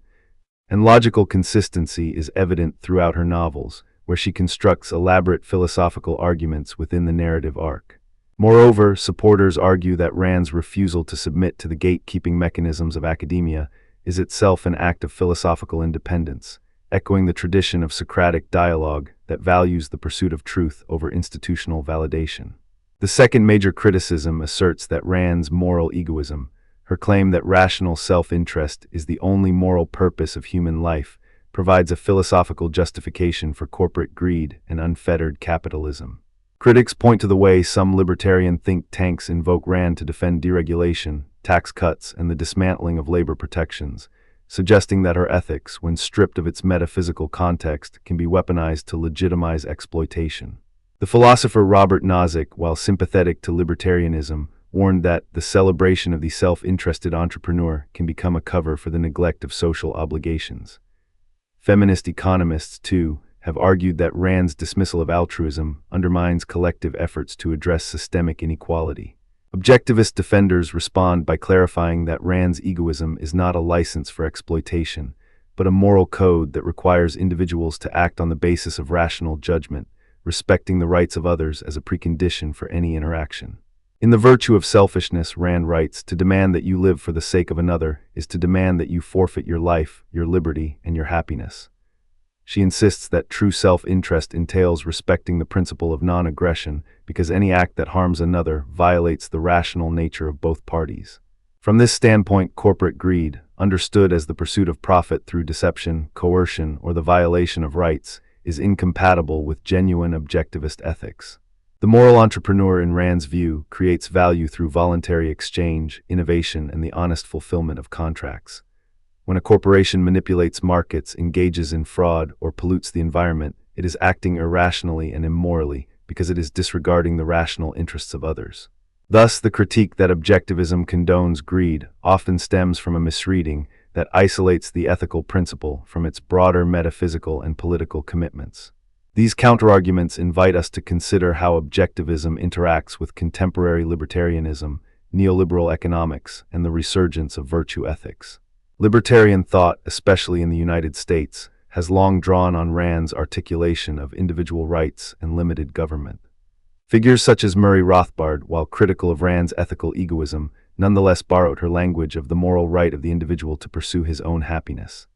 and logical consistency is evident throughout her novels, where she constructs elaborate philosophical arguments within the narrative arc. Moreover, supporters argue that Rand's refusal to submit to the gatekeeping mechanisms of academia is itself an act of philosophical independence, echoing the tradition of Socratic dialogue that values the pursuit of truth over institutional validation. The second major criticism asserts that Rand's moral egoism, her claim that rational self-interest is the only moral purpose of human life, provides a philosophical justification for corporate greed and unfettered capitalism. Critics point to the way some libertarian think tanks invoke Rand to defend deregulation, tax cuts, and the dismantling of labor protections, suggesting that her ethics, when stripped of its metaphysical context, can be weaponized to legitimize exploitation. The philosopher Robert Nozick, while sympathetic to libertarianism, warned that the celebration of the self-interested entrepreneur can become a cover for the neglect of social obligations. Feminist economists, too, have argued that Rand's dismissal of altruism undermines collective efforts to address systemic inequality. Objectivist defenders respond by clarifying that Rand's egoism is not a license for exploitation, but a moral code that requires individuals to act on the basis of rational judgment, respecting the rights of others as a precondition for any interaction. In The Virtue of Selfishness, Rand writes, "To demand that you live for the sake of another is to demand that you forfeit your life, your liberty, and your happiness." She insists that true self-interest entails respecting the principle of non-aggression because any act that harms another violates the rational nature of both parties. From this standpoint, corporate greed, understood as the pursuit of profit through deception, coercion, or the violation of rights, is incompatible with genuine objectivist ethics. The moral entrepreneur, in Rand's view, creates value through voluntary exchange, innovation, and the honest fulfillment of contracts. When a corporation manipulates markets, engages in fraud, or pollutes the environment, it is acting irrationally and immorally because it is disregarding the rational interests of others. Thus, the critique that objectivism condones greed often stems from a misreading that isolates the ethical principle from its broader metaphysical and political commitments. These counterarguments invite us to consider how objectivism interacts with contemporary libertarianism, neoliberal economics, and the resurgence of virtue ethics. Libertarian thought, especially in the United States, has long drawn on Rand's articulation of individual rights and limited government. Figures such as Murray Rothbard, while critical of Rand's ethical egoism, nonetheless borrowed her language of the moral right of the individual to pursue his own happiness.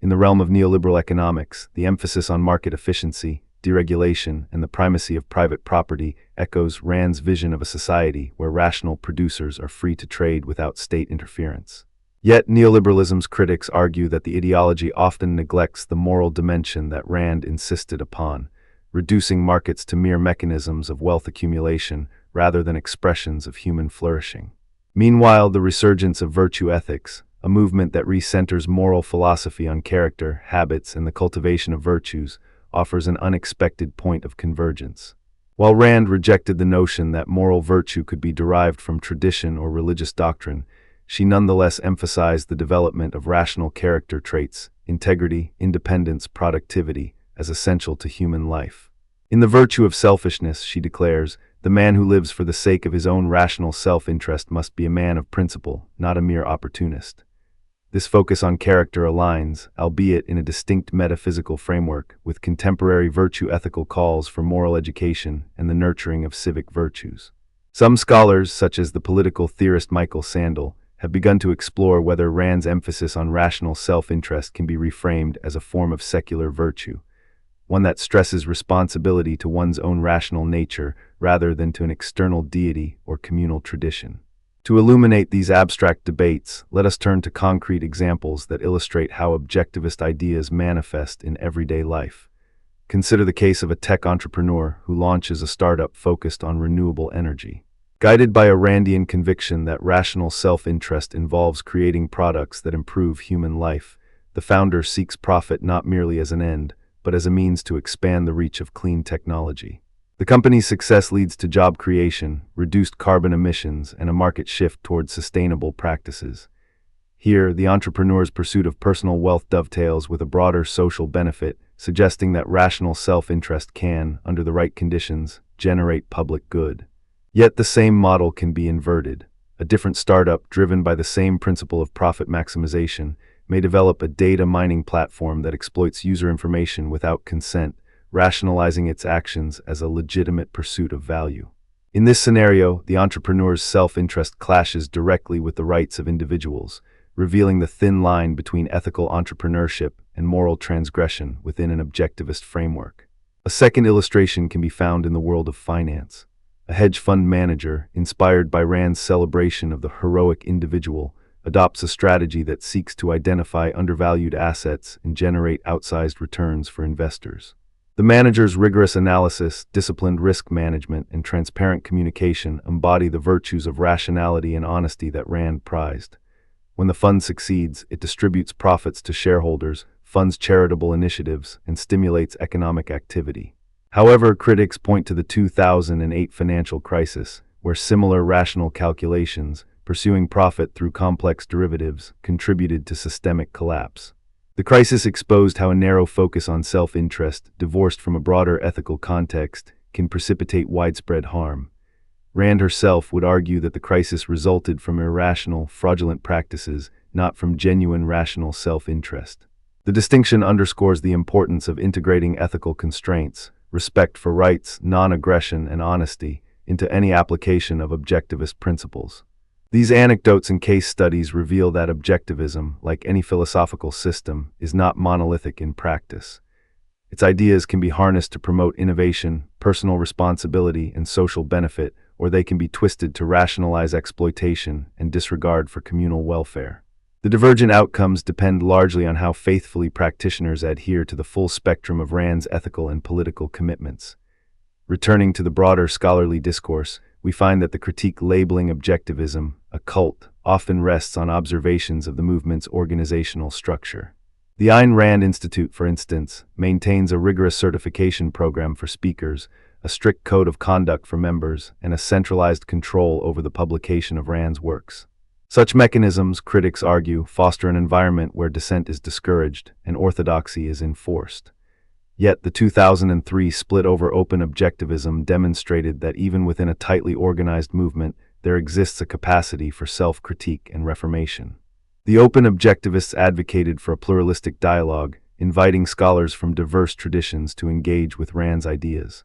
In the realm of neoliberal economics, the emphasis on market efficiency, deregulation, and the primacy of private property echoes Rand's vision of a society where rational producers are free to trade without state interference. Yet, neoliberalism's critics argue that the ideology often neglects the moral dimension that Rand insisted upon, reducing markets to mere mechanisms of wealth accumulation rather than expressions of human flourishing. Meanwhile, the resurgence of virtue ethics, a movement that recenters moral philosophy on character, habits, and the cultivation of virtues, offers an unexpected point of convergence. While Rand rejected the notion that moral virtue could be derived from tradition or religious doctrine, she nonetheless emphasized the development of rational character traits, integrity, independence, productivity, as essential to human life. In The Virtue of Selfishness, she declares, "The man who lives for the sake of his own rational self-interest must be a man of principle, not a mere opportunist." This focus on character aligns, albeit in a distinct metaphysical framework, with contemporary virtue ethical calls for moral education and the nurturing of civic virtues. Some scholars, such as the political theorist Michael Sandel, have begun to explore whether Rand's emphasis on rational self-interest can be reframed as a form of secular virtue, one that stresses responsibility to one's own rational nature rather than to an external deity or communal tradition. To illuminate these abstract debates, let us turn to concrete examples that illustrate how objectivist ideas manifest in everyday life. Consider the case of a tech entrepreneur who launches a startup focused on renewable energy. Guided by a Randian conviction that rational self-interest involves creating products that improve human life, the founder seeks profit not merely as an end, but as a means to expand the reach of clean technology. The company's success leads to job creation, reduced carbon emissions, and a market shift towards sustainable practices. Here, the entrepreneur's pursuit of personal wealth dovetails with a broader social benefit, suggesting that rational self-interest can, under the right conditions, generate public good. Yet the same model can be inverted. A different startup, driven by the same principle of profit maximization, may develop a data mining platform that exploits user information without consent, rationalizing its actions as a legitimate pursuit of value. In this scenario, the entrepreneur's self-interest clashes directly with the rights of individuals, revealing the thin line between ethical entrepreneurship and moral transgression within an objectivist framework. A second illustration can be found in the world of finance. A hedge fund manager, inspired by Rand's celebration of the heroic individual, adopts a strategy that seeks to identify undervalued assets and generate outsized returns for investors. The manager's rigorous analysis, disciplined risk management, and transparent communication embody the virtues of rationality and honesty that Rand prized. When the fund succeeds, it distributes profits to shareholders, funds charitable initiatives, and stimulates economic activity. However, critics point to the 2008 financial crisis, where similar rational calculations, pursuing profit through complex derivatives, contributed to systemic collapse. The crisis exposed how a narrow focus on self-interest, divorced from a broader ethical context, can precipitate widespread harm. Rand herself would argue that the crisis resulted from irrational, fraudulent practices, not from genuine rational self-interest. The distinction underscores the importance of integrating ethical constraints, respect for rights, non-aggression, and honesty into any application of objectivist principles. These anecdotes and case studies reveal that objectivism, like any philosophical system, is not monolithic in practice. Its ideas can be harnessed to promote innovation, personal responsibility, and social benefit, or they can be twisted to rationalize exploitation and disregard for communal welfare. The divergent outcomes depend largely on how faithfully practitioners adhere to the full spectrum of Rand's ethical and political commitments. Returning to the broader scholarly discourse, we find that the critique labeling objectivism a cult often rests on observations of the movement's organizational structure. The Ayn Rand Institute, for instance, maintains a rigorous certification program for speakers, a strict code of conduct for members, and a centralized control over the publication of Rand's works. Such mechanisms, critics argue, foster an environment where dissent is discouraged and orthodoxy is enforced. Yet the 2003 split over open objectivism demonstrated that even within a tightly organized movement, there exists a capacity for self-critique and reformation. The open objectivists advocated for a pluralistic dialogue, inviting scholars from diverse traditions to engage with Rand's ideas.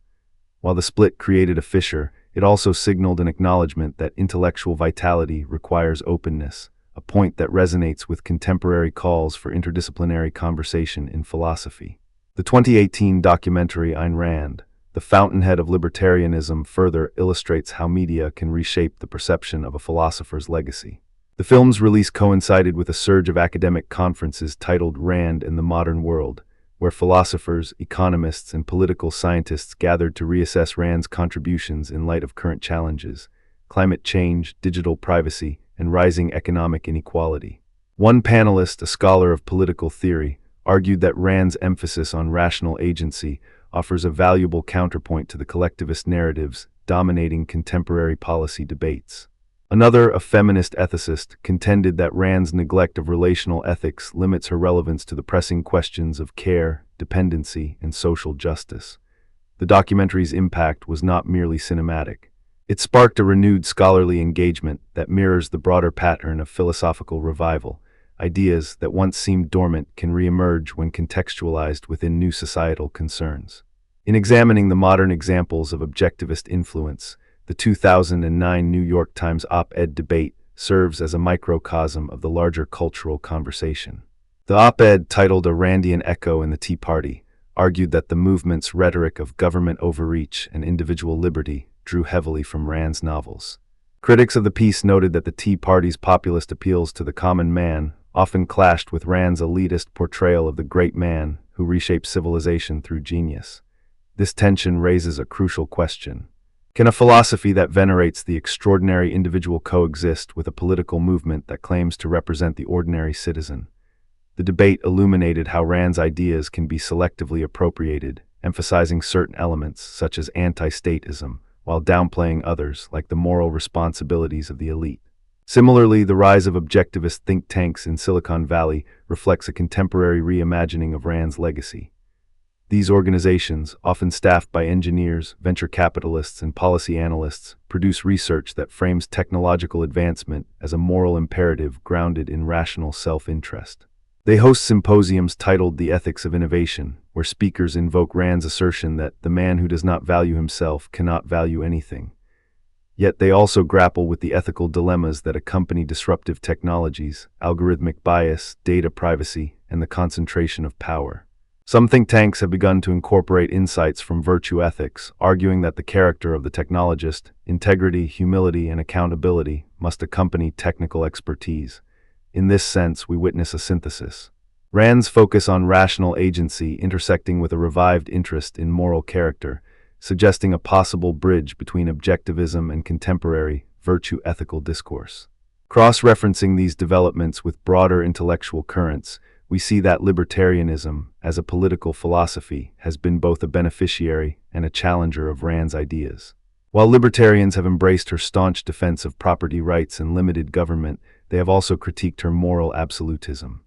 While the split created a fissure, it also signaled an acknowledgement that intellectual vitality requires openness, a point that resonates with contemporary calls for interdisciplinary conversation in philosophy. The 2018 documentary Ayn Rand, the fountainhead of libertarianism, further illustrates how media can reshape the perception of a philosopher's legacy. The film's release coincided with a surge of academic conferences titled Rand and the Modern World, where philosophers, economists, and political scientists gathered to reassess Rand's contributions in light of current challenges: climate change, digital privacy, and rising economic inequality. One panelist, a scholar of political theory, argued that Rand's emphasis on rational agency offers a valuable counterpoint to the collectivist narratives dominating contemporary policy debates. Another, a feminist ethicist, contended that Rand's neglect of relational ethics limits her relevance to the pressing questions of care, dependency, and social justice. The documentary's impact was not merely cinematic. It sparked a renewed scholarly engagement that mirrors the broader pattern of philosophical revival. Ideas that once seemed dormant can re-emerge when contextualized within new societal concerns. In examining the modern examples of objectivist influence, the 2009 New York Times op-ed debate serves as a microcosm of the larger cultural conversation. The op-ed, titled "A Randian Echo in the Tea Party," argued that the movement's rhetoric of government overreach and individual liberty drew heavily from Rand's novels. Critics of the piece noted that the Tea Party's populist appeals to the common man often clashed with Rand's elitist portrayal of the great man who reshaped civilization through genius. This tension raises a crucial question. Can a philosophy that venerates the extraordinary individual coexist with a political movement that claims to represent the ordinary citizen? The debate illuminated how Rand's ideas can be selectively appropriated, emphasizing certain elements, such as anti-statism, while downplaying others, like the moral responsibilities of the elite. Similarly, the rise of objectivist think tanks in Silicon Valley reflects a contemporary reimagining of Rand's legacy. These organizations, often staffed by engineers, venture capitalists, and policy analysts, produce research that frames technological advancement as a moral imperative grounded in rational self-interest. They host symposiums titled "The Ethics of Innovation," where speakers invoke Rand's assertion that the man who does not value himself cannot value anything. Yet they also grapple with the ethical dilemmas that accompany disruptive technologies: algorithmic bias, data privacy, and the concentration of power. Some think tanks have begun to incorporate insights from virtue ethics, arguing that the character of the technologist, integrity, humility, and accountability, must accompany technical expertise. In this sense, we witness a synthesis. Rand's focus on rational agency intersecting with a revived interest in moral character, suggesting a possible bridge between objectivism and contemporary virtue-ethical discourse. Cross-referencing these developments with broader intellectual currents, we see that libertarianism, as a political philosophy, has been both a beneficiary and a challenger of Rand's ideas. While libertarians have embraced her staunch defense of property rights and limited government, they have also critiqued her moral absolutism.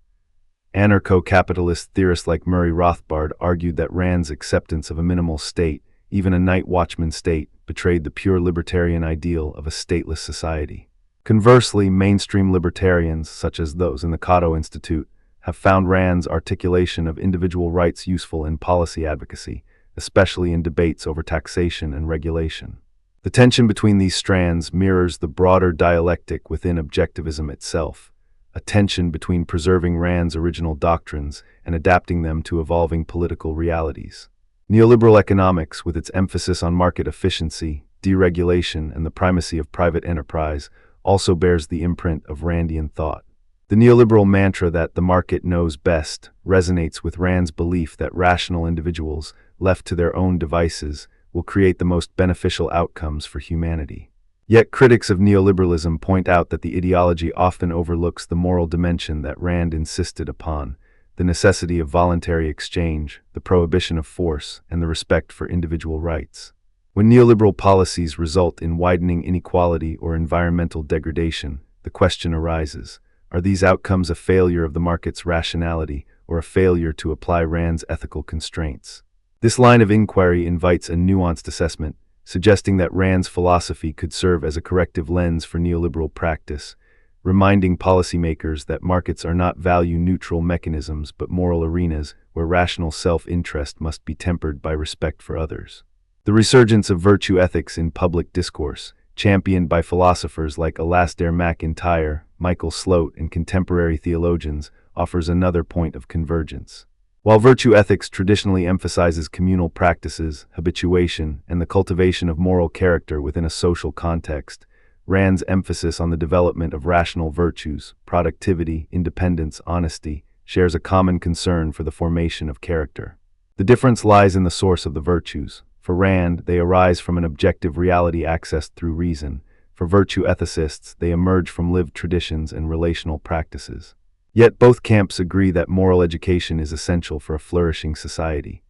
Anarcho-capitalist theorists like Murray Rothbard argued that Rand's acceptance of a minimal state, even a night watchman state, betrayed the pure libertarian ideal of a stateless society. Conversely, mainstream libertarians, such as those in the Cato Institute, have found Rand's articulation of individual rights useful in policy advocacy, especially in debates over taxation and regulation. The tension between these strands mirrors the broader dialectic within objectivism itself, a tension between preserving Rand's original doctrines and adapting them to evolving political realities. Neoliberal economics, with its emphasis on market efficiency, deregulation, and the primacy of private enterprise, also bears the imprint of Randian thought. The neoliberal mantra that the market knows best resonates with Rand's belief that rational individuals, left to their own devices, will create the most beneficial outcomes for humanity. Yet critics of neoliberalism point out that the ideology often overlooks the moral dimension that Rand insisted upon, the necessity of voluntary exchange, the prohibition of force, and the respect for individual rights. When neoliberal policies result in widening inequality or environmental degradation, the question arises, are these outcomes a failure of the market's rationality or a failure to apply Rand's ethical constraints? This line of inquiry invites a nuanced assessment, suggesting that Rand's philosophy could serve as a corrective lens for neoliberal practice, reminding policymakers that markets are not value-neutral mechanisms but moral arenas where rational self-interest must be tempered by respect for others. The resurgence of virtue ethics in public discourse, championed by philosophers like Alasdair MacIntyre, Michael Sloat, and contemporary theologians, offers another point of convergence. While virtue ethics traditionally emphasizes communal practices, habituation, and the cultivation of moral character within a social context, Rand's emphasis on the development of rational virtues, productivity, independence, honesty, shares a common concern for the formation of character. The difference lies in the source of the virtues. For Rand, they arise from an objective reality accessed through reason. For virtue ethicists, they emerge from lived traditions and relational practices. Yet both camps agree that moral education is essential for a flourishing society.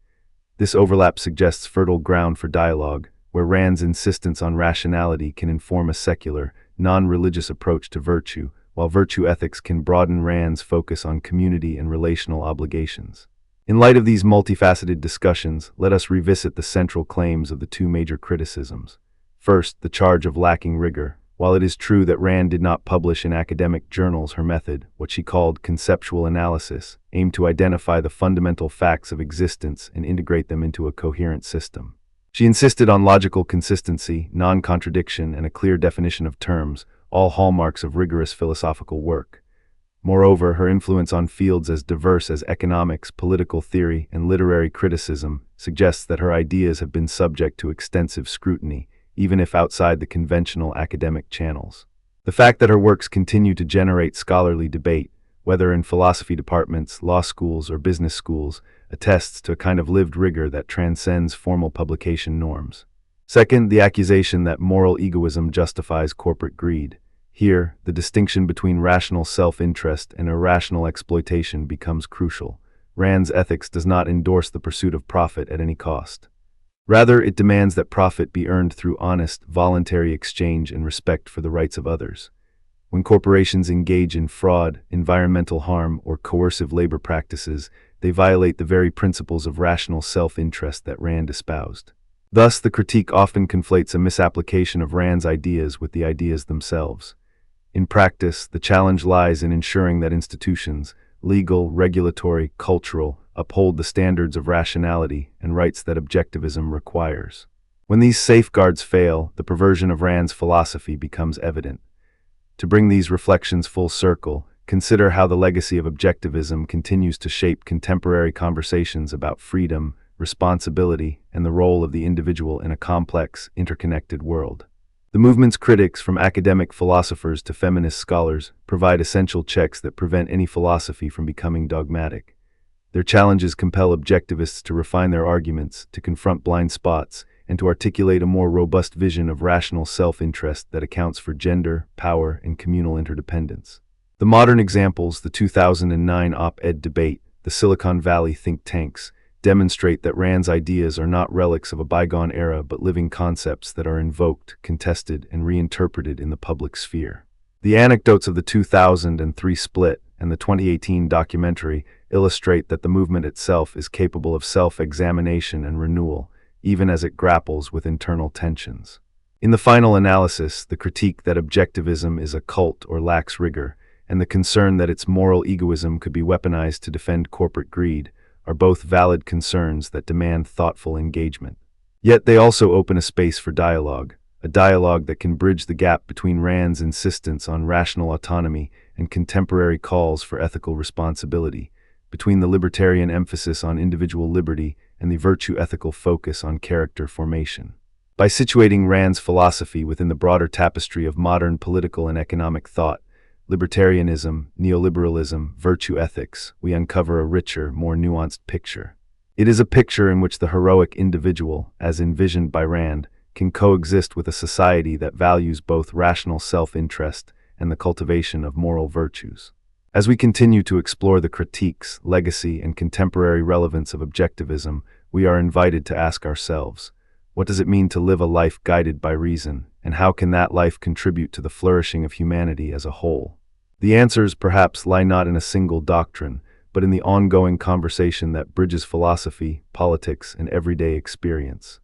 This overlap suggests fertile ground for dialogue, where Rand's insistence on rationality can inform a secular, non-religious approach to virtue, while virtue ethics can broaden Rand's focus on community and relational obligations. In light of these multifaceted discussions, let us revisit the central claims of the two major criticisms. First, the charge of lacking rigor. While it is true that Rand did not publish in academic journals, her method, what she called conceptual analysis, aimed to identify the fundamental facts of existence and integrate them into a coherent system. She insisted on logical consistency, non-contradiction, and a clear definition of terms, all hallmarks of rigorous philosophical work. Moreover, her influence on fields as diverse as economics, political theory, and literary criticism suggests that her ideas have been subject to extensive scrutiny, even if outside the conventional academic channels. The fact that her works continue to generate scholarly debate, whether in philosophy departments, law schools, or business schools, attests to a kind of lived rigor that transcends formal publication norms. Second, the accusation that moral egoism justifies corporate greed. Here, the distinction between rational self-interest and irrational exploitation becomes crucial. Rand's ethics does not endorse the pursuit of profit at any cost. Rather, it demands that profit be earned through honest, voluntary exchange and respect for the rights of others. When corporations engage in fraud, environmental harm, or coercive labor practices, they violate the very principles of rational self-interest that Rand espoused. Thus, the critique often conflates a misapplication of Rand's ideas with the ideas themselves. In practice, the challenge lies in ensuring that institutions, legal, regulatory, cultural, uphold the standards of rationality and rights that objectivism requires. When these safeguards fail, the perversion of Rand's philosophy becomes evident. To bring these reflections full circle, consider how the legacy of objectivism continues to shape contemporary conversations about freedom, responsibility, and the role of the individual in a complex, interconnected world. The movement's critics, from academic philosophers to feminist scholars, provide essential checks that prevent any philosophy from becoming dogmatic. Their challenges compel objectivists to refine their arguments, to confront blind spots, and to articulate a more robust vision of rational self-interest that accounts for gender, power, and communal interdependence. The modern examples, the 2009 op-ed debate, the Silicon Valley think tanks, demonstrate that Rand's ideas are not relics of a bygone era but living concepts that are invoked, contested, and reinterpreted in the public sphere. The anecdotes of the 2003 split and the 2018 documentary illustrate that the movement itself is capable of self-examination and renewal, even as it grapples with internal tensions. In the final analysis, the critique that objectivism is a cult or lacks rigor, and the concern that its moral egoism could be weaponized to defend corporate greed, are both valid concerns that demand thoughtful engagement. Yet they also open a space for dialogue, a dialogue that can bridge the gap between Rand's insistence on rational autonomy and contemporary calls for ethical responsibility, between the libertarian emphasis on individual liberty and the virtue-ethical focus on character formation. By situating Rand's philosophy within the broader tapestry of modern political and economic thought, libertarianism, neoliberalism, virtue ethics, we uncover a richer, more nuanced picture. It is a picture in which the heroic individual, as envisioned by Rand, can coexist with a society that values both rational self-interest and the cultivation of moral virtues. As we continue to explore the critiques, legacy, and contemporary relevance of objectivism, we are invited to ask ourselves, what does it mean to live a life guided by reason, and how can that life contribute to the flourishing of humanity as a whole? The answers perhaps lie not in a single doctrine, but in the ongoing conversation that bridges philosophy, politics, and everyday experience.